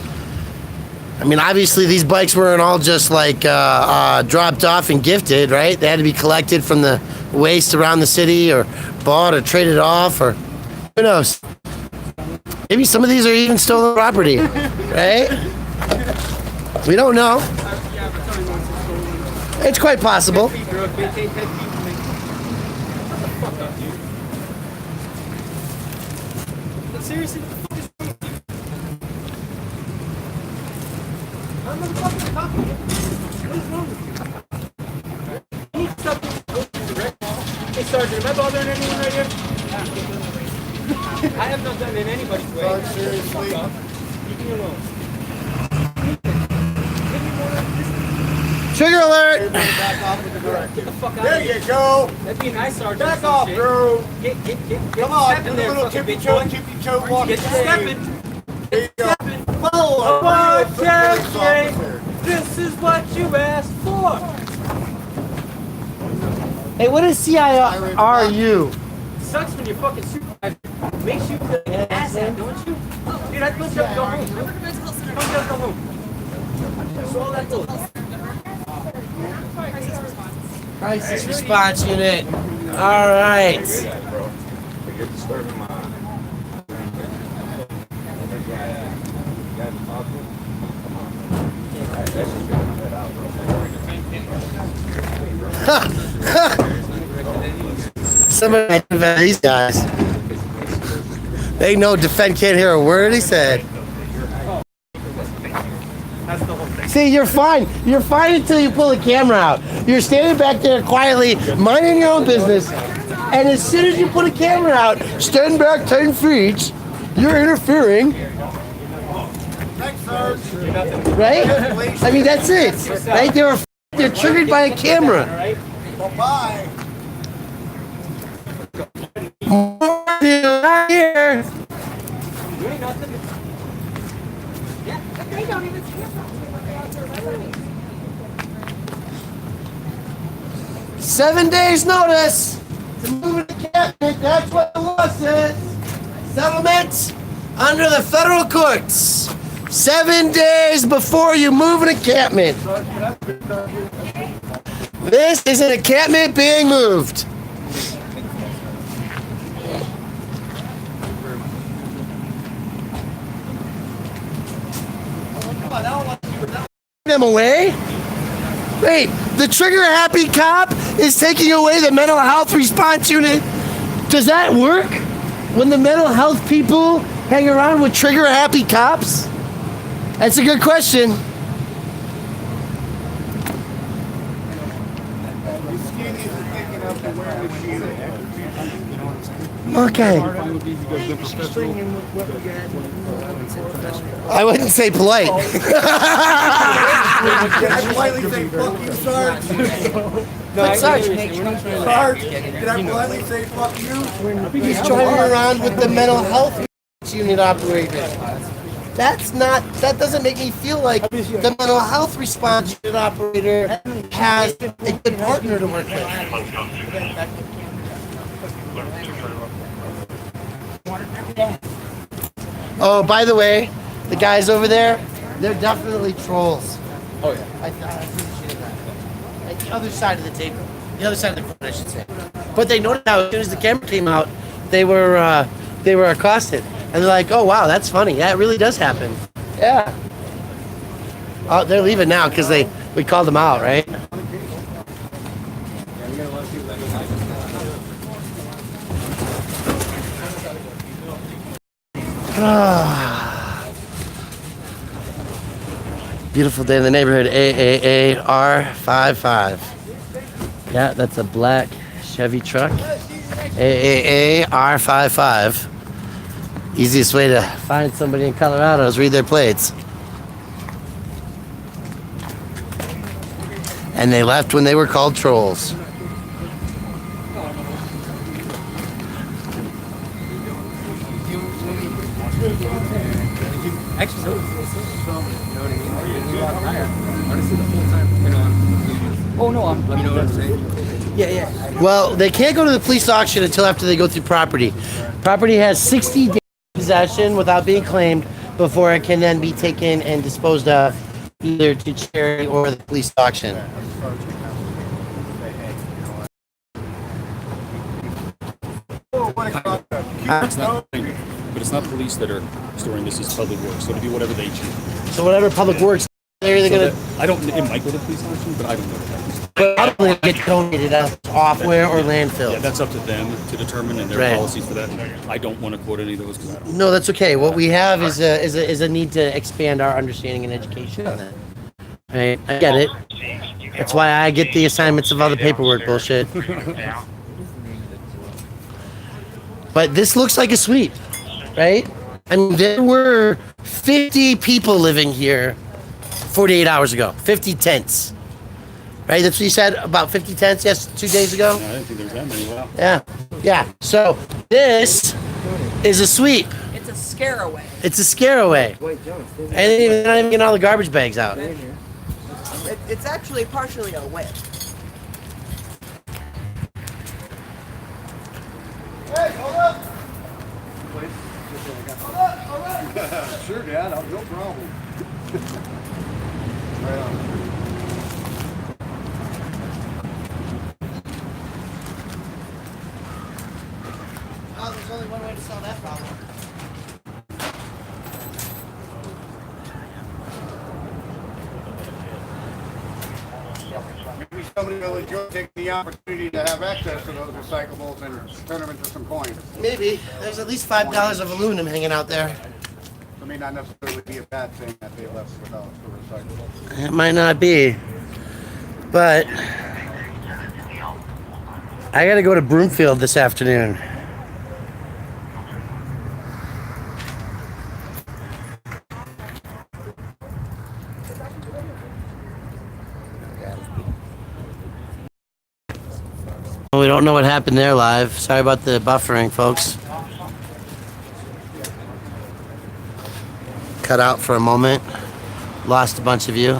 I mean, obviously these bikes weren't all just like dropped off and gifted, right? They had to be collected from the waste around the city or bought or traded off, or who knows? Maybe some of these are even stolen property, right? We don't know. It's quite possible. Seriously? Hey, Sergeant, am I bothering anyone right here? I have not done it in anybody's way. Seriously? Leave me alone. Trigger alert! Get the fuck out There of here. you go. That'd be nice, Sergeant. Back off, bro. Get Come on, stepping do a there, little fucking tippy big toe, boy. tippy toe walk. Get stepping. There you go. Come on, Jay. This is what you asked for. Hey, what is CIRU? Sucks when your fucking supervisor makes you feel like an asshole, don't you? Dude, I'd let you go home. Come just go home. That's all that does. Crisis response unit. All right. Somebody defend these guys. They know defend can't hear a word he said. See, you're fine. You're fine until you pull the camera out. You're standing back there quietly, minding your own business, and as soon as you put a camera out, stand back 10 feet, you're interfering. Right? I mean, that's it. Right? They're triggered by a camera. Bye. Right here. 7 days notice to move an encampment. That's what the law says. Settlement under the federal courts. 7 days before you move an encampment. This is an encampment being moved. them away? Wait, the trigger happy cop is taking away the mental health response unit. Does that work? When the mental health people hang around with trigger happy cops? That's a good question. Okay. I wouldn't say polite. I politely say, fuck you, Sarge? But Sarge, Sarge, did I politely say, fuck you? he's driving around with the mental health unit operator. That doesn't make me feel like the mental health response unit operator has a good partner to work with. Oh, by the way, the guys over there, they're definitely trolls. Oh yeah. I appreciate that. Like the other side of the table. The other side of the court, I should say. But they noticed how as soon as the camera came out, they were accosted. And they're like, oh wow, that's funny. Yeah, it really does happen. Yeah. Oh, they're leaving now because we called them out, right? Beautiful day in the neighborhood. AAAR55. Yeah, that's a black Chevy truck. AAAR55. Easiest way to find somebody in Colorado is read their plates. And they left when they were called trolls. Actually, no. You know what I mean? Like, when we walk by her, honestly, the whole time, you know, oh no, you know what I'm saying? Yeah. Well, they can't go to the police auction until after they go through property. Property has 60 days of possession without being claimed before it can then be taken and disposed of either to charity or the police auction. It's not, but it's not police that are storing this. It's public works, so it'll be whatever they choose. So whatever public works, they're either gonna. I don't. It might go to the police auction, but I don't know what that is. But probably get donated as offware or landfill. Yeah, that's up to them to determine and their Right. policies for that. I don't want to quote any of those because I don't. No, that's okay. What we have is a need to expand our understanding and education on that. Right? I get it. That's why I get the assignments of all the paperwork bullshit. But this looks like a sweep, right? I mean, there were 50 people living here 48 hours ago. 50 tents. Right? That's what you said, about 50 tents, yes, 2 days ago? I didn't think there was that many. Wow. Yeah. So this is a sweep. It's a scare away. It's a scare away. And they're not even getting all the garbage bags out. It's actually partially a whip. Hey, hold up! Hold up! Sure, Dad, no problem. Right on. Oh, there's only one way to solve that problem. Maybe somebody will enjoy taking the opportunity to have access to those recyclables and turn them into some coins. Maybe. There's at least $5 of aluminum hanging out there. It may not necessarily be a bad thing that they left without the recyclables. It might not be. But I gotta go to Broomfield this afternoon. We don't know what happened there live. Sorry about the buffering, folks. Cut out for a moment. Lost a bunch of you.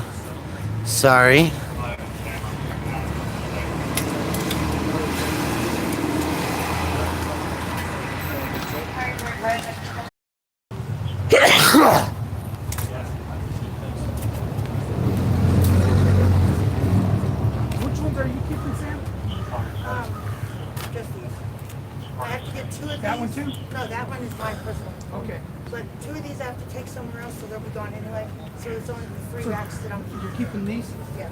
Sorry. Which ones are you keeping, Sam? Just these. I have to get two of That one these. too? No, that one is my personal. Okay. But 2 of these I have to take somewhere else, so they'll be gone anyway. So it's only the 3 racks that I'm keeping. You're keeping these? Yeah.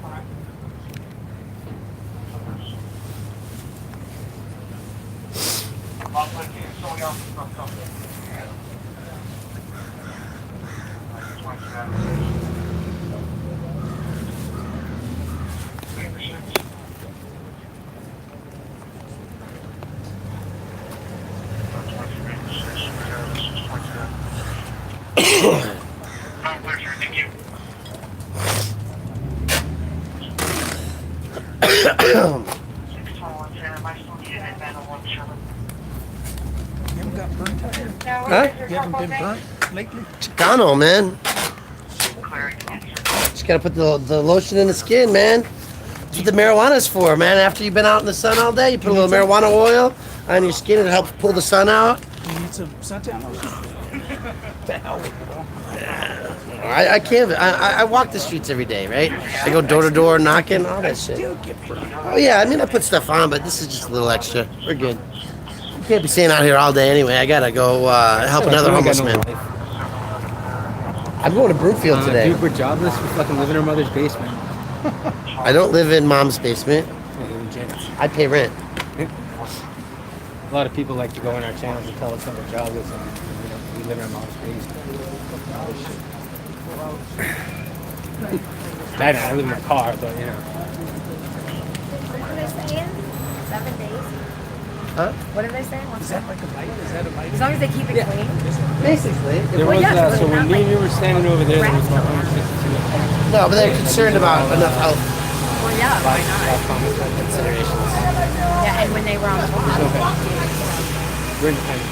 You haven't got burnt out here? Huh? You haven't been burnt lately? Chicano, man. Just gotta put the lotion in the skin, man. That's what the marijuana's for, man. After you've been out in the sun all day, you put a little marijuana oil on your skin. It helps pull the sun out. You need some suntan lotion? The hell with it all. I can't. I walk the streets every day, right? I go door to door knocking, all that shit. Oh yeah, I mean I put stuff on, but this is just a little extra. We're good. You can't be staying out here all day anyway. I gotta go help another homeless man. I'm going to Brookfield today. Dude, we're jobless. We fucking live in our mother's basement. I don't live in mom's basement. I pay rent. A lot of people like to go on our channels and tell us that we're jobless and we live in our mom's basement. I live in my car, but you know. What are they saying? 7 days? Huh? What are they saying? Is that like a bite? Is that a bite? As long as they keep it clean? Basically. There was, so when me and you were standing over there, there was about 162. No, but they're concerned about enough health. Well, yeah, why not? Considerations. Yeah, and when they were on the phone. We're independent.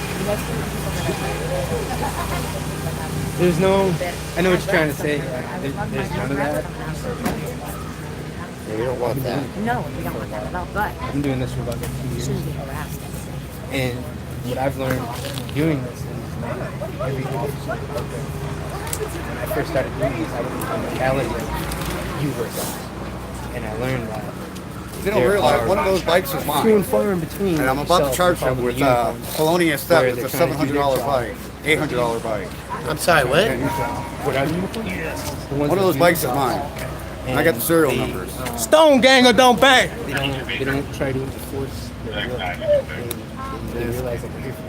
There's no, I know what you're trying to say. There's none of that. Yeah, you don't want that. No, we don't want that at all, but I've been doing this for about 2 years. shouldn't be harassed. And what I've learned doing this is every officer out there. When I first started doing this, I was in the mentality of you versus us. And I learned that. They don't realize one of those bikes is mine. Few and far in between. And I'm about to charge them with felonious theft. It's a $700 bike, $800 bike. I'm sorry, what? What are uniforms? Yes. One of those bikes is mine. And I got the serial numbers. Stone gang or don't bang. They don't try to enforce their will. They realize that they're here for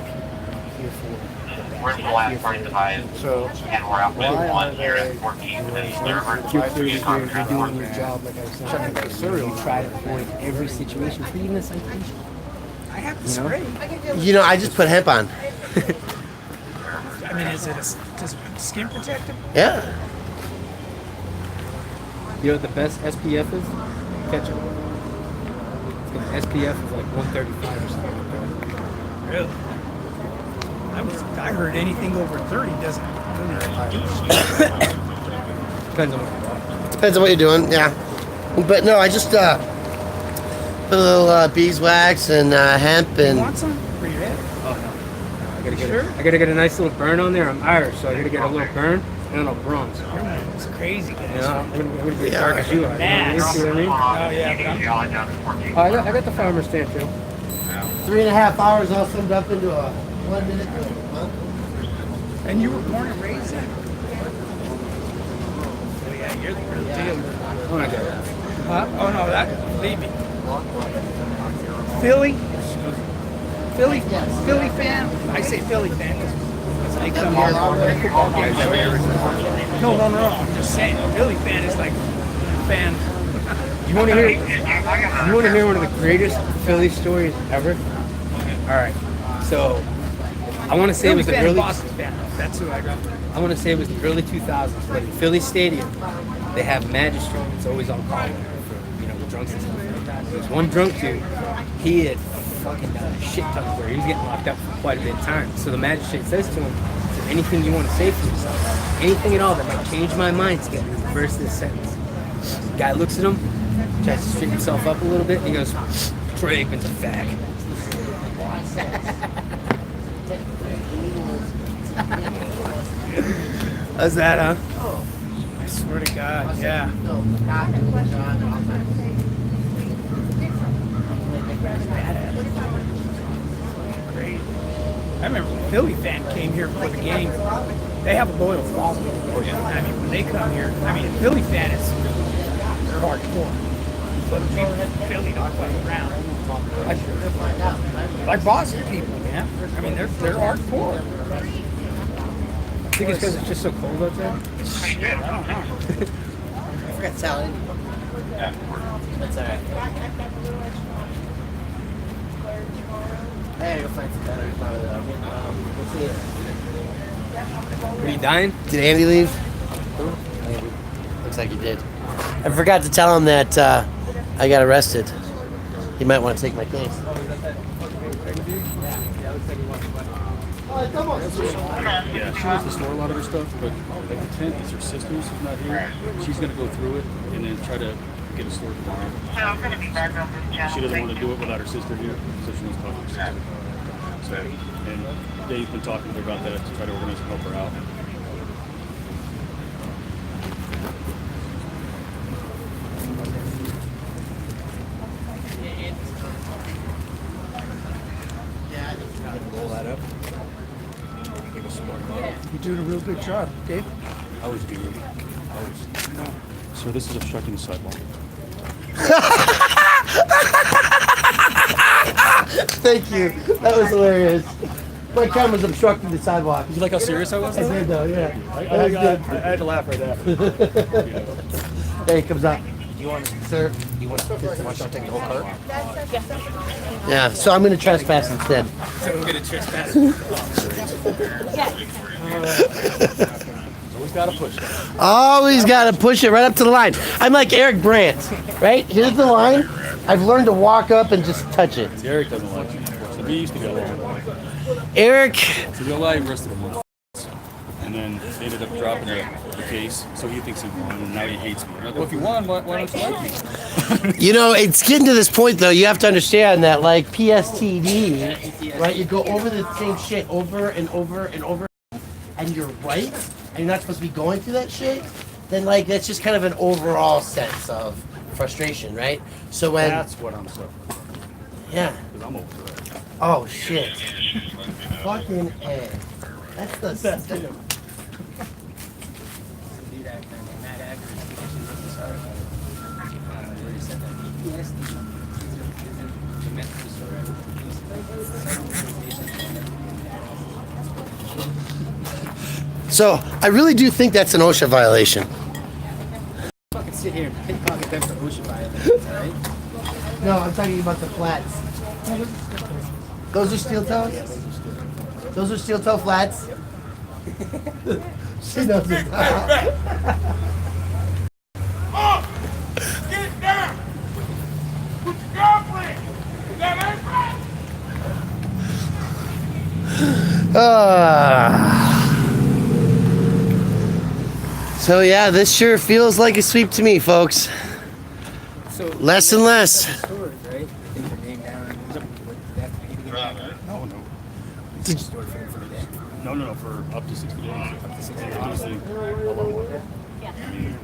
We're the last part divided. So, and we're out with one here at 14th and Third. You're doing your job, like I was saying. You try to avoid every situation, even the citation. I have the spray. You know, I just put hemp on. I mean, does skin protect them? Yeah. You know what the best SPF is? Ketchup. SPF is like 135 or something like that. Really? I heard anything over 30 doesn't really do shit. Depends on what you want. Depends on what you're doing, yeah. But no, I just put a little beeswax and hemp and. You want some for your head? Oh no. I gotta get a nice little burn on there. I'm Irish, so I gotta get a little burn and a little bronze. It's crazy, guys. You know, I'm gonna be as dark as you are. Mass. You know what I mean? Oh yeah, Oh, I got the farmer stamp too. 3.5 hours all summed up into a 1 minute. And you were born and raised in? Oh yeah, you're the real deal. Oh my God. Huh? Oh no, that believe me. Philly fan. I say Philly fan because they come here for football games every year. No. I'm just saying, Philly fan is like fan. You want to hear? You want to hear one of the greatest Philly stories ever? All right. So I want to say it was the early. Boston fan. That's who I got. I want to say it was the early 2000s, but in Philly Stadium, they have magistrate. It's always on call for the drunks and stuff like that. There's one drunk dude. He had fucking done a shit ton of work. He was getting locked up for quite a bit of time. So the magistrate says to him, "Is there anything you want to say for yourself? Anything at all that might change my mind to get me to reverse this sentence?" The guy looks at him, tries to straighten himself up a little bit, and he goes, "Troy Aikman's a fag." How's that, huh? I swear to God, yeah. Great. I remember when Philly fan came here for the game. They have a loyal following. I mean, when they come here, I mean, Philly fan is they're hardcore. But people in Philly don't play around. Like Boston people, man. I mean, they're hardcore. I think it's because it's just so cold out there. I don't know. I forgot salad. That's all right. I gotta go find some better. We'll see it. Are you dying? Did Andy leave? Looks like he did. I forgot to tell him that I got arrested. He might want to take my case. Yeah, she wants to store a lot of her stuff, but like the tent is her sister's not here. She's gonna go through it and then try to get it stored tomorrow. She doesn't want to do it without her sister here, so she wants to talk to her sister. So, and they've been talking to her about that to try to organize and help her out. Roll that up. You're doing a real good job, Dave. I always do. Always. So this is obstructing the sidewalk. Thank you. That was hilarious. My camera's obstructing the sidewalk. Did you like how serious I was? I did though, yeah. I had to laugh right after. There he comes up. You want, sir? You want to take the whole cart? Yeah, so I'm gonna trespass instead. So we're gonna trespass. Always gotta push it. Always gotta push it right up to the line. I'm like Eric Brandt, right? Here's the line. I've learned to walk up and just touch it. Eric doesn't like it. So he used to go along. Eric. So the lie arrested him once. And then they ended up dropping the case, so he thinks he won, and now he hates me. I'm like, well, if you won, why don't you like me? You know, it's getting to this point though. You have to understand that, like PSTD, right? You go over the same shit over and over and over, and you're right, and you're not supposed to be going through that shit. Then, like, that's just kind of an overall sense of frustration, right? So when That's what I'm suffering. yeah, Because I'm over it. oh shit, fucking A. That's the system. So I really do think that's an OSHA violation. Fucking sit here and pickpocket them for OSHA violations, alright? No, I'm talking about the flats. Those are steel toes? Those are steel toe flats? She knows it. Get down! Put your girlfriend! Is that So yeah, this sure feels like a sweep to me, folks. So Less and less. stores, right? They put their name down. What they have to pay to get out. No, no. It's just stored for the day. No, for up to 60 days. Up to 60 days. Honestly, a lot more.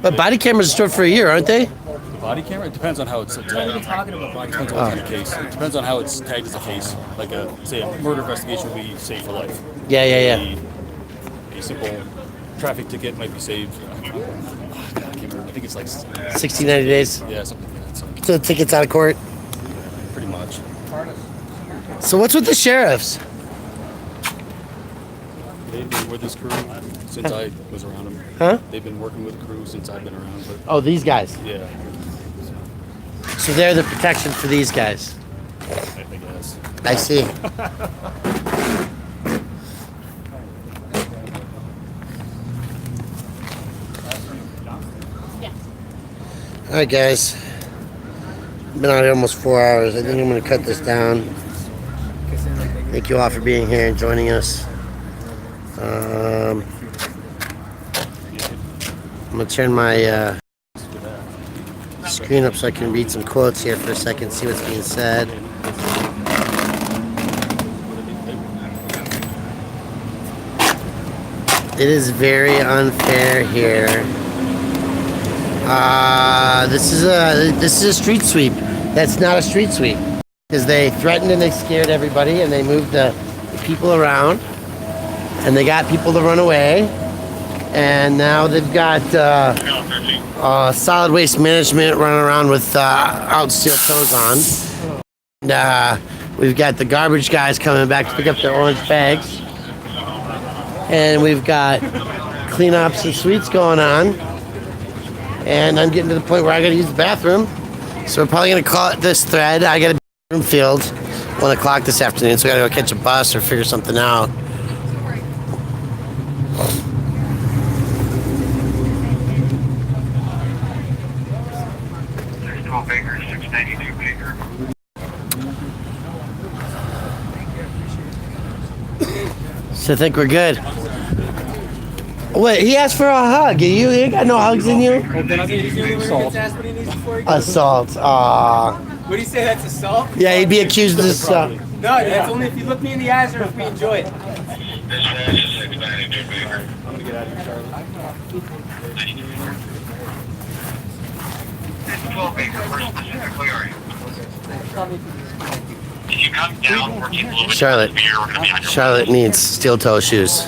But body cameras are stored for a year, aren't they? The body camera? It depends on how it's tagged. We're talking about body Depends on what kind of case. It depends on how it's tagged as a case. Like say a murder investigation will be saved for life. Yeah. A simple traffic ticket might be saved. God, I can't remember. I think it's like 60, 90 days. Yeah, something like that. So So the tickets out of court. pretty much. So what's with the sheriffs? They've been with this crew since I was around them. Huh? They've been working with the crew since I've been around. But Oh, these guys. yeah, So they're the protection for these guys. I guess. I see. All right, guys. Been out here almost 4 hours. I think I'm going to cut this down. Thank you all for being here and joining us. I'm going to turn my screen up so I can read some quotes here for a second, see what's being said. It is very unfair here. This is a street sweep. That's not a street sweep because they threatened and they scared everybody and they moved the people around, and they got people to run away, and now they've got solid waste management running around with out steel toes on. And we've got the garbage guys coming back to pick up their orange bags, and we've got cleanups and sweets going on, and I'm getting to the point where I got to use the bathroom, so we're probably going to call it this thread. I got a bathroom field 1 o'clock this afternoon, so I got to go catch a bus or figure something out. So I think we're good. Wait, he asked for a hug. You ain't got no hugs in you? Assault. What do you say? That's assault? Yeah, he'd be accused of assault. No, that's only if you look me in the eyes or if we enjoy it. I'm gonna get out of here, Charlie. If you come down or keep a little bit Charlotte. beer, we're gonna be on your Charlotte needs steel toe shoes.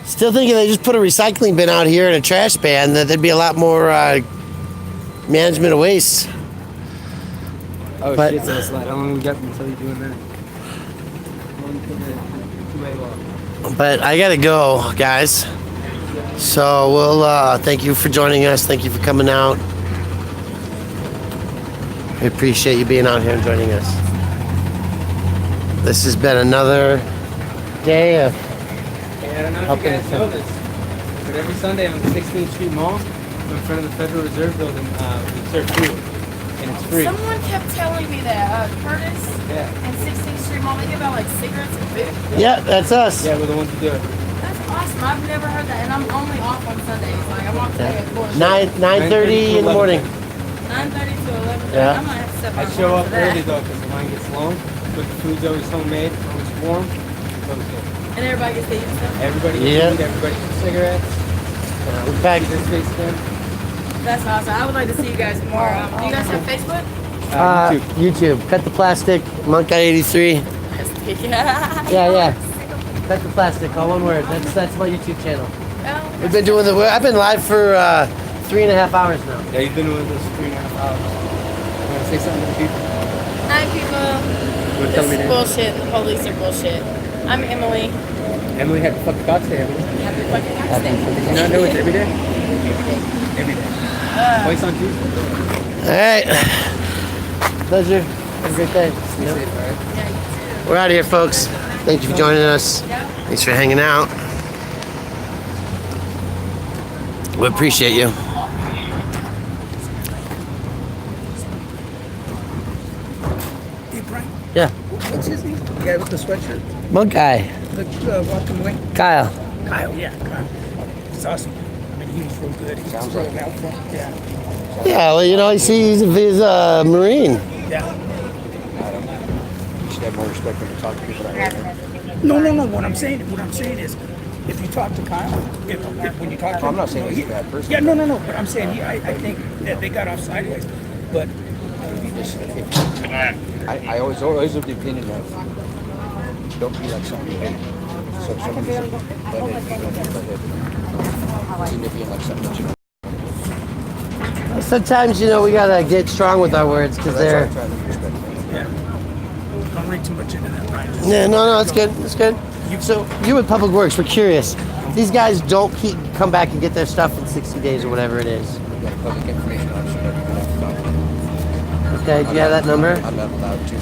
Still thinking they just put a recycling bin out here and a trash bin, that there'd be a lot more management of waste. Oh, But- shit's gonna slide. How long we got until you doing that? But I gotta go, guys. So we'll thank you for joining us. Thank you for coming out. We appreciate you being out here and joining us. This has been another day of Hey, I don't know if you guys know this, but every Sunday on the 16th Street Mall, in front of the Federal Reserve Building, we serve food, and it's free. Someone kept telling me that Curtis and 16th Street Mall, they give out like cigarettes and food. Yeah, that's us. Yeah, we're the ones who do it. That's awesome. I've never heard that, and I'm only off on Sundays. Like I'm off today at 4. 9:30 in the morning. 9:30 to 11. Yeah. I might have to step I on show hold up for that. early though, because the line gets long, but the food's always homemade, always warm. It's always good. And everybody gets to eat stuff. Everybody gets Yeah. food, everybody gets cigarettes. In fact, this face again. That's awesome. I would like to see you guys more. Do you guys have Facebook? YouTube. Cut the plastic. Monk Guy 83. Yeah. Cut the plastic. All one word. That's my YouTube channel. We've been doing I've been live for 3.5 hours now. Yeah, you've been with us 3.5 hours. You want to say something to the people? Hi, people. What, This tell me is that. bullshit. The police are bullshit. I'm Emily. Emily, happy fucking God's Day, Emily. Happy fucking God's Day. Did you not know it's every day? Every day. Twice on Tuesday. All right. Pleasure. Have a great day. Stay safe, all right? We're out of here, folks. Thank you for joining us. Thanks for hanging out. We appreciate you. Hey, Brian. Yeah. What's his name? The guy with the sweatshirt. Monk Guy. The walking away. Kyle. Kyle, yeah, Kyle. It's awesome. I mean, he was real good. He was real helpful. Yeah. Yeah, well, you know, he's a Marine. Yeah. You should have more respect when you talk to people that way. No. What I'm saying is, if you talk to Kyle, when you talk to him, I'm not saying he's a bad person. Yeah, no. But I'm saying I think that they got off sideways. But I always have the opinion of don't be like somebody you hate. So if somebody's a butthead, you don't be a butthead. Even if you're like something that you Sometimes, you know, we gotta get strong with our words because they're. don't read too much into that, Brian. Yeah, no, it's good. It's good. So you with Public Works, we're curious. These guys don't come back and get their stuff in 60 days or whatever it is. public information officer. Okay, do you have that number? I'm not allowed to.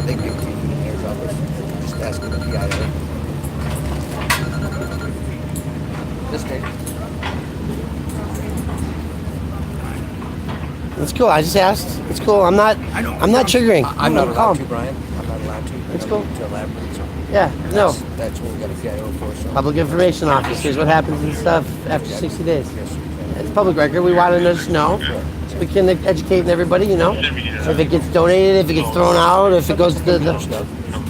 They give it to you in the mayor's office. Just ask them the PIO. This day. It's cool. I just asked. It's cool. I'm not triggering. I'm not allowed calm. to, Brian. I'm not allowed to. It's cool. To elaborate. So Yeah, no. That's what we got a PIO for. So. Public Information Office. Here's what happens and stuff after 60 days. It's public record. We want to just know. So we can educate everybody, you know. If it gets donated, if it gets thrown out, if it goes to the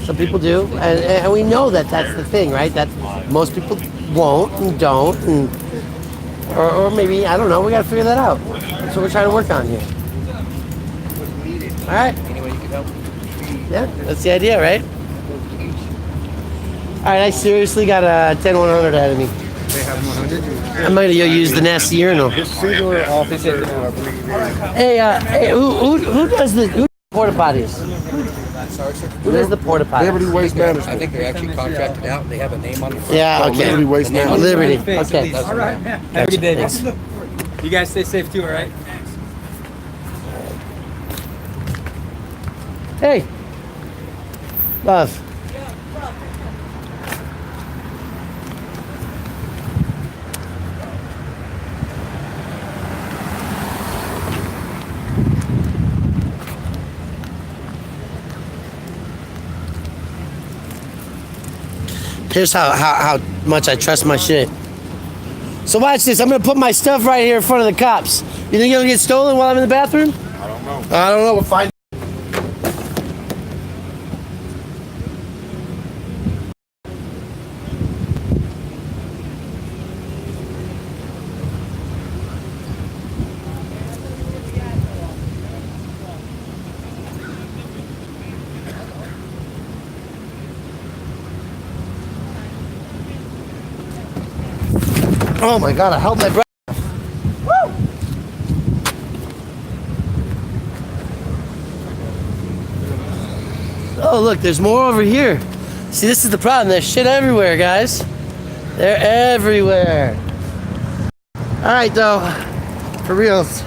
some people do. And we know that that's the thing, right? That most people won't and don't. And Or maybe, I don't know, we gotta figure that out. That's what we're trying to work on here. All right. Any way you can help? Yeah, that's the idea, right? All right, I seriously got a 10-100 ahead of me. They have 100. I'm gonna go use the nasty urinal. Singular office. Hey, who does the porta potties? Who does the porta potties? Liberty Waste Management. I think they're actually contracted out and they have a name on the front. Yeah, okay. Liberty Waste Management. Liberty. Face, Okay. please. All right. Gotcha. Have a good day. Thanks. You guys stay safe too, all right? Hey, love. Here's how much I trust my shit. So watch this. I'm gonna put my stuff right here in front of the cops. You think it'll get stolen while I'm in the bathroom? I don't know. I don't know. We'll find. Oh my God! I held my breath. Woo! Oh look, there's more over here. See, this is the problem. There's shit everywhere, guys. They're everywhere. All right, though, for reals.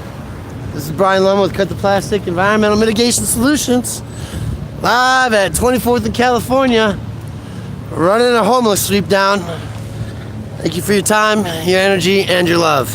This is Brian Lum with Cut the Plastic Environmental Mitigation Solutions, live at 24th in California, running a homeless sweep down. Thank you for your time, your energy, and your love.